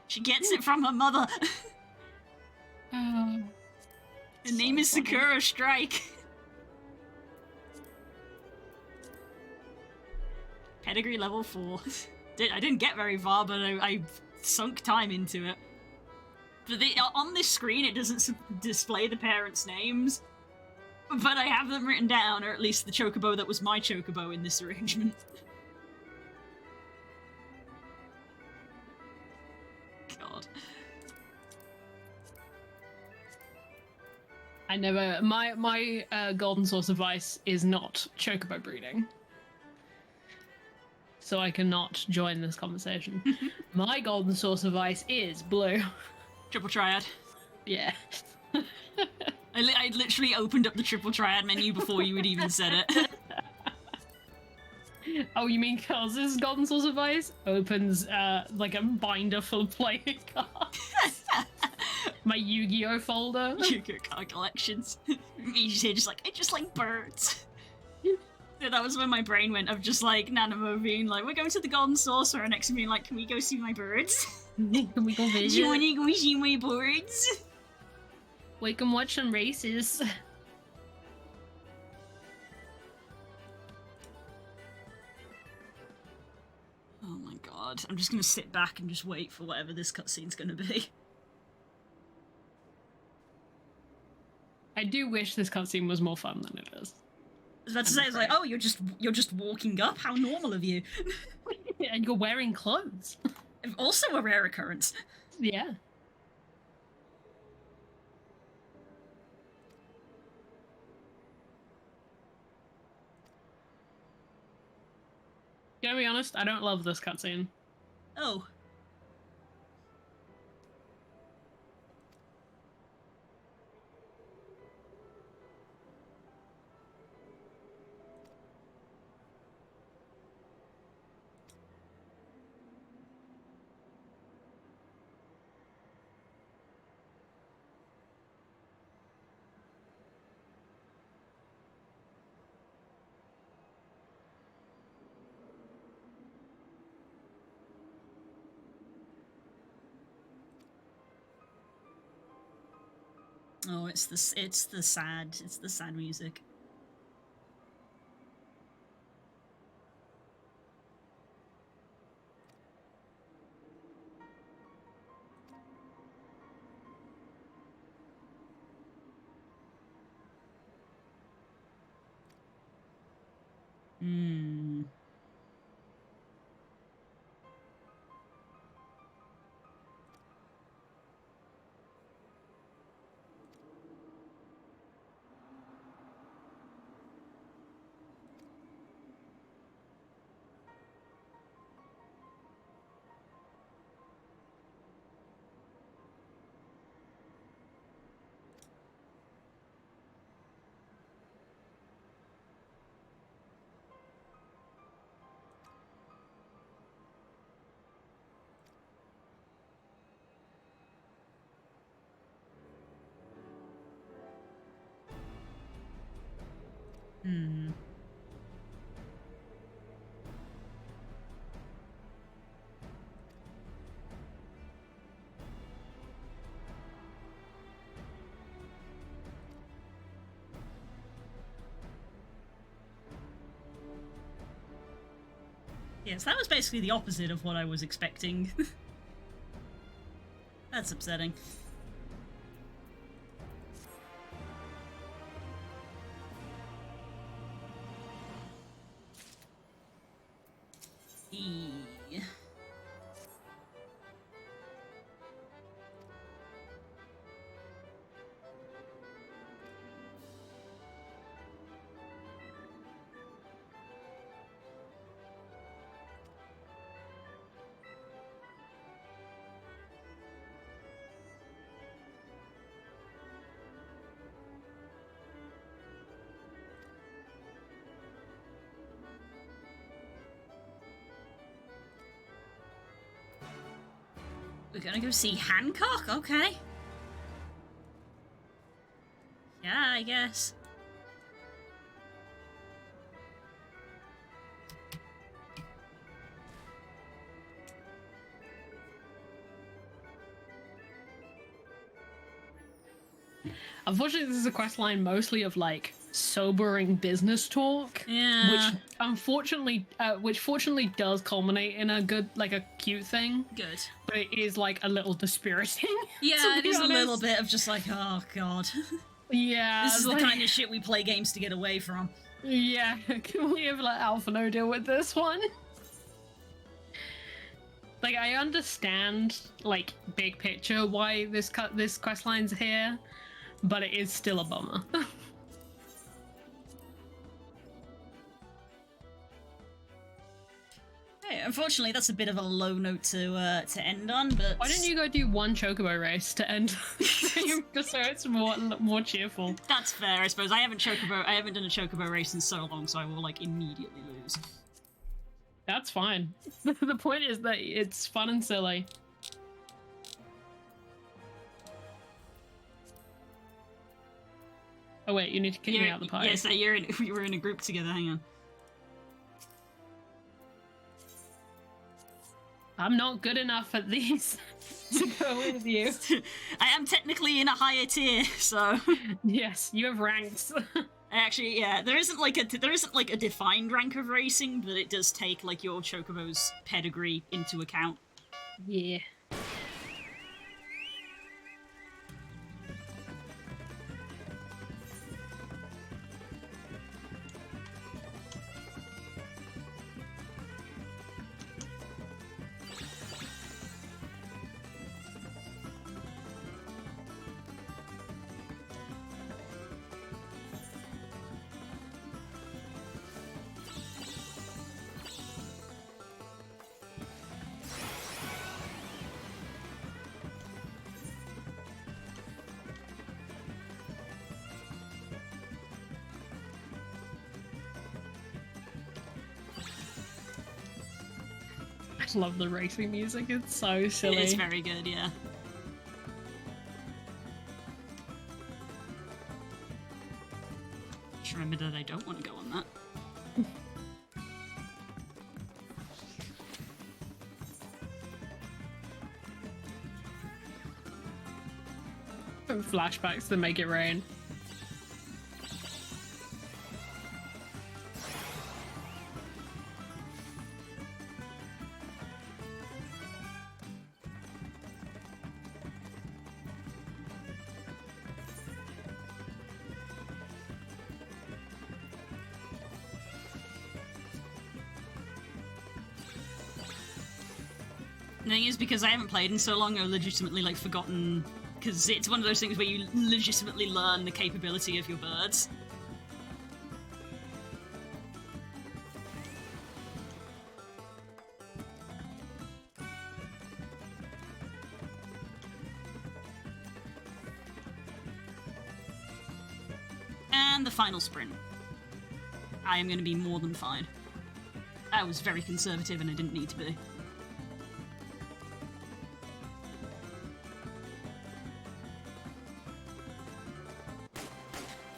She gets it from her mother. Oh, her name is Sakura Strike. Pedigree level 4. I didn't get very far, but I sunk time into it. But on this screen, it doesn't display the parents' names. But I have them written down, or at least the chocobo that was my chocobo in this arrangement. God. I never... My golden source of advice is not chocobo breeding. So I cannot join this conversation. My golden source of advice is blue. Triple triad. Yeah. I literally opened up the triple triad menu before you had even said it. Oh, you mean because this golden source of advice opens like a binder full of playing cards? My Yu-Gi-Oh folder. Yu-Gi-Oh card collections. Me just like, I just like birds. Yeah, that was when my brain went of just like Nanamo being like, we're going to the Golden Saucer, and next to me like, can we go see my birds? Can we go visit? Do you want to go see my birds? We can watch some races. Oh my god, I'm just gonna sit back and just wait for whatever this cutscene's gonna be. I do wish this cutscene was more fun than it is. I was about to say, it's like, oh, you're just walking up? How normal of you. And you're wearing clothes. Also a rare occurrence. Yeah. Gotta be honest, I don't love this cutscene. Oh. Oh, it's the sad music. Hmm. Hmm. Yes, that was basically the opposite of what I was expecting. That's upsetting. We're gonna go see Hancock? Okay. Yeah, I guess. Unfortunately, this is a quest line mostly of like sobering business talk. Yeah. Which unfortunately, which fortunately does culminate in a good, like a cute thing. Good. But it is like a little dispiriting. Yeah, it is a little bit of just like, oh god. Yeah. This is the kind of shit we play games to get away from. Yeah, can we have let Alphino deal with this one? Like, I understand, like, big picture why this questline's here, but it is still a bummer. Hey, unfortunately, that's a bit of a low note to end on, but... Why don't you go do one chocobo race to end just so it's more cheerful? That's fair, I suppose. I haven't done a chocobo race in so long, so I will, like, immediately lose. That's fine. The point is that it's fun and silly. Oh wait, you need to kick me out the party. Yeah, so we were in a group together, hang on. I'm not good enough at these to go with you. I am technically in a higher tier, so... Yes, you have ranks. Actually, yeah, there isn't like a defined rank of racing, but it does take like your chocobo's pedigree into account. Yeah. I love the racing music, it's so silly. It's very good, yeah. Just remember that I don't want to go on that. Flashbacks to Make It Rain. The thing is, because I haven't played in so long, I've legitimately like forgotten, because it's one of those things where you legitimately learn the capability of your birds. And the final sprint. I am going to be more than fine. I was very conservative and I didn't need to be.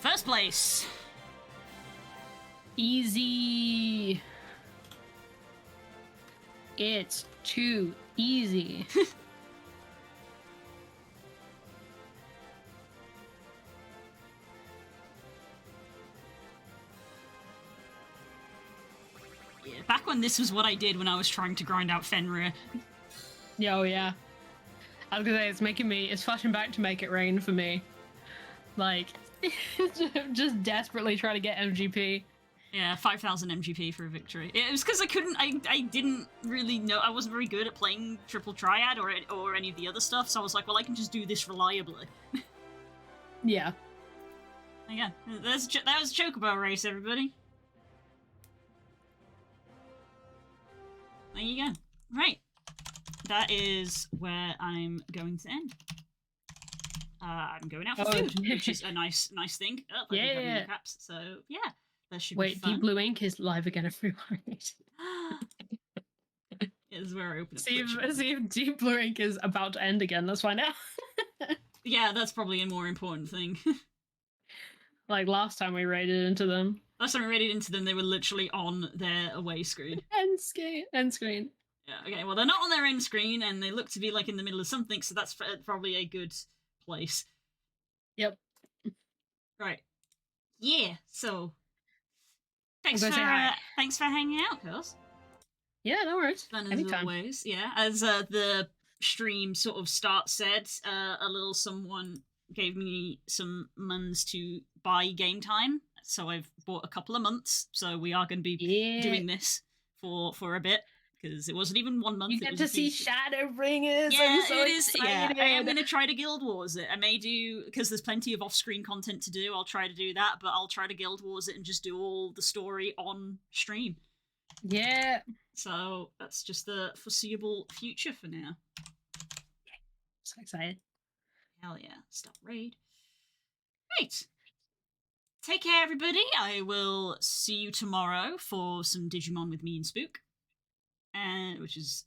First place. Easy. It's too easy. Yeah, back when this was what I did when I was trying to grind out Fenrir. Oh yeah. I was gonna say, it's flashing back to Make It Rain for me. Like, just desperately trying to get MGP. Yeah, 5,000 MGP for a victory. It was because I didn't really know, I wasn't very good at playing Triple Triad or any of the other stuff, so I was like, well, I can just do this reliably. Yeah. Yeah, that was Chocobo Race, everybody. There you go. Right. That is where I'm going to end. I'm going out for food, which is a nice thing. Oh, I think I'm in caps, so yeah, that should be fun. Deep Blue Ink is live again every night. This is where I open up. See if Deep Blue Ink is about to end again. Let's find out. Yeah, that's probably a more important thing. Like last time we raided into them. Last time we raided into them, they were literally on their away screen. End screen. Yeah, okay, well, they're not on their end screen, and they look to be, like, in the middle of something, so that's probably a good place. Yep. Right. Yeah, so Thanks I'm for gonna say hi. thanks for hanging out, Cos. Yeah, no worries. Fun as Anytime. always. Yeah, as the stream sort of said, a little someone gave me some months to buy game time, so I've bought a couple of months. So we are going to be doing this for a bit because it wasn't even 1 month. You get to see Shadowbringers. Yeah, I'm so it is. excited. Yeah, I am going to try to Guild Wars it. I may do because there's plenty of off-screen content to do. I'll try to do that, but I'll try to Guild Wars it and just do all the story on stream. Yeah. So that's just the foreseeable future for now. So excited. Hell yeah. Stop raid. Right. Take care, everybody. I will see you tomorrow for some Digimon with me and Spook. Which is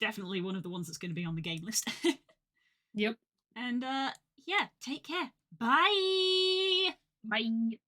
definitely one of the ones that's going to be on the game list. Yep. And yeah, take care. Bye. Bye.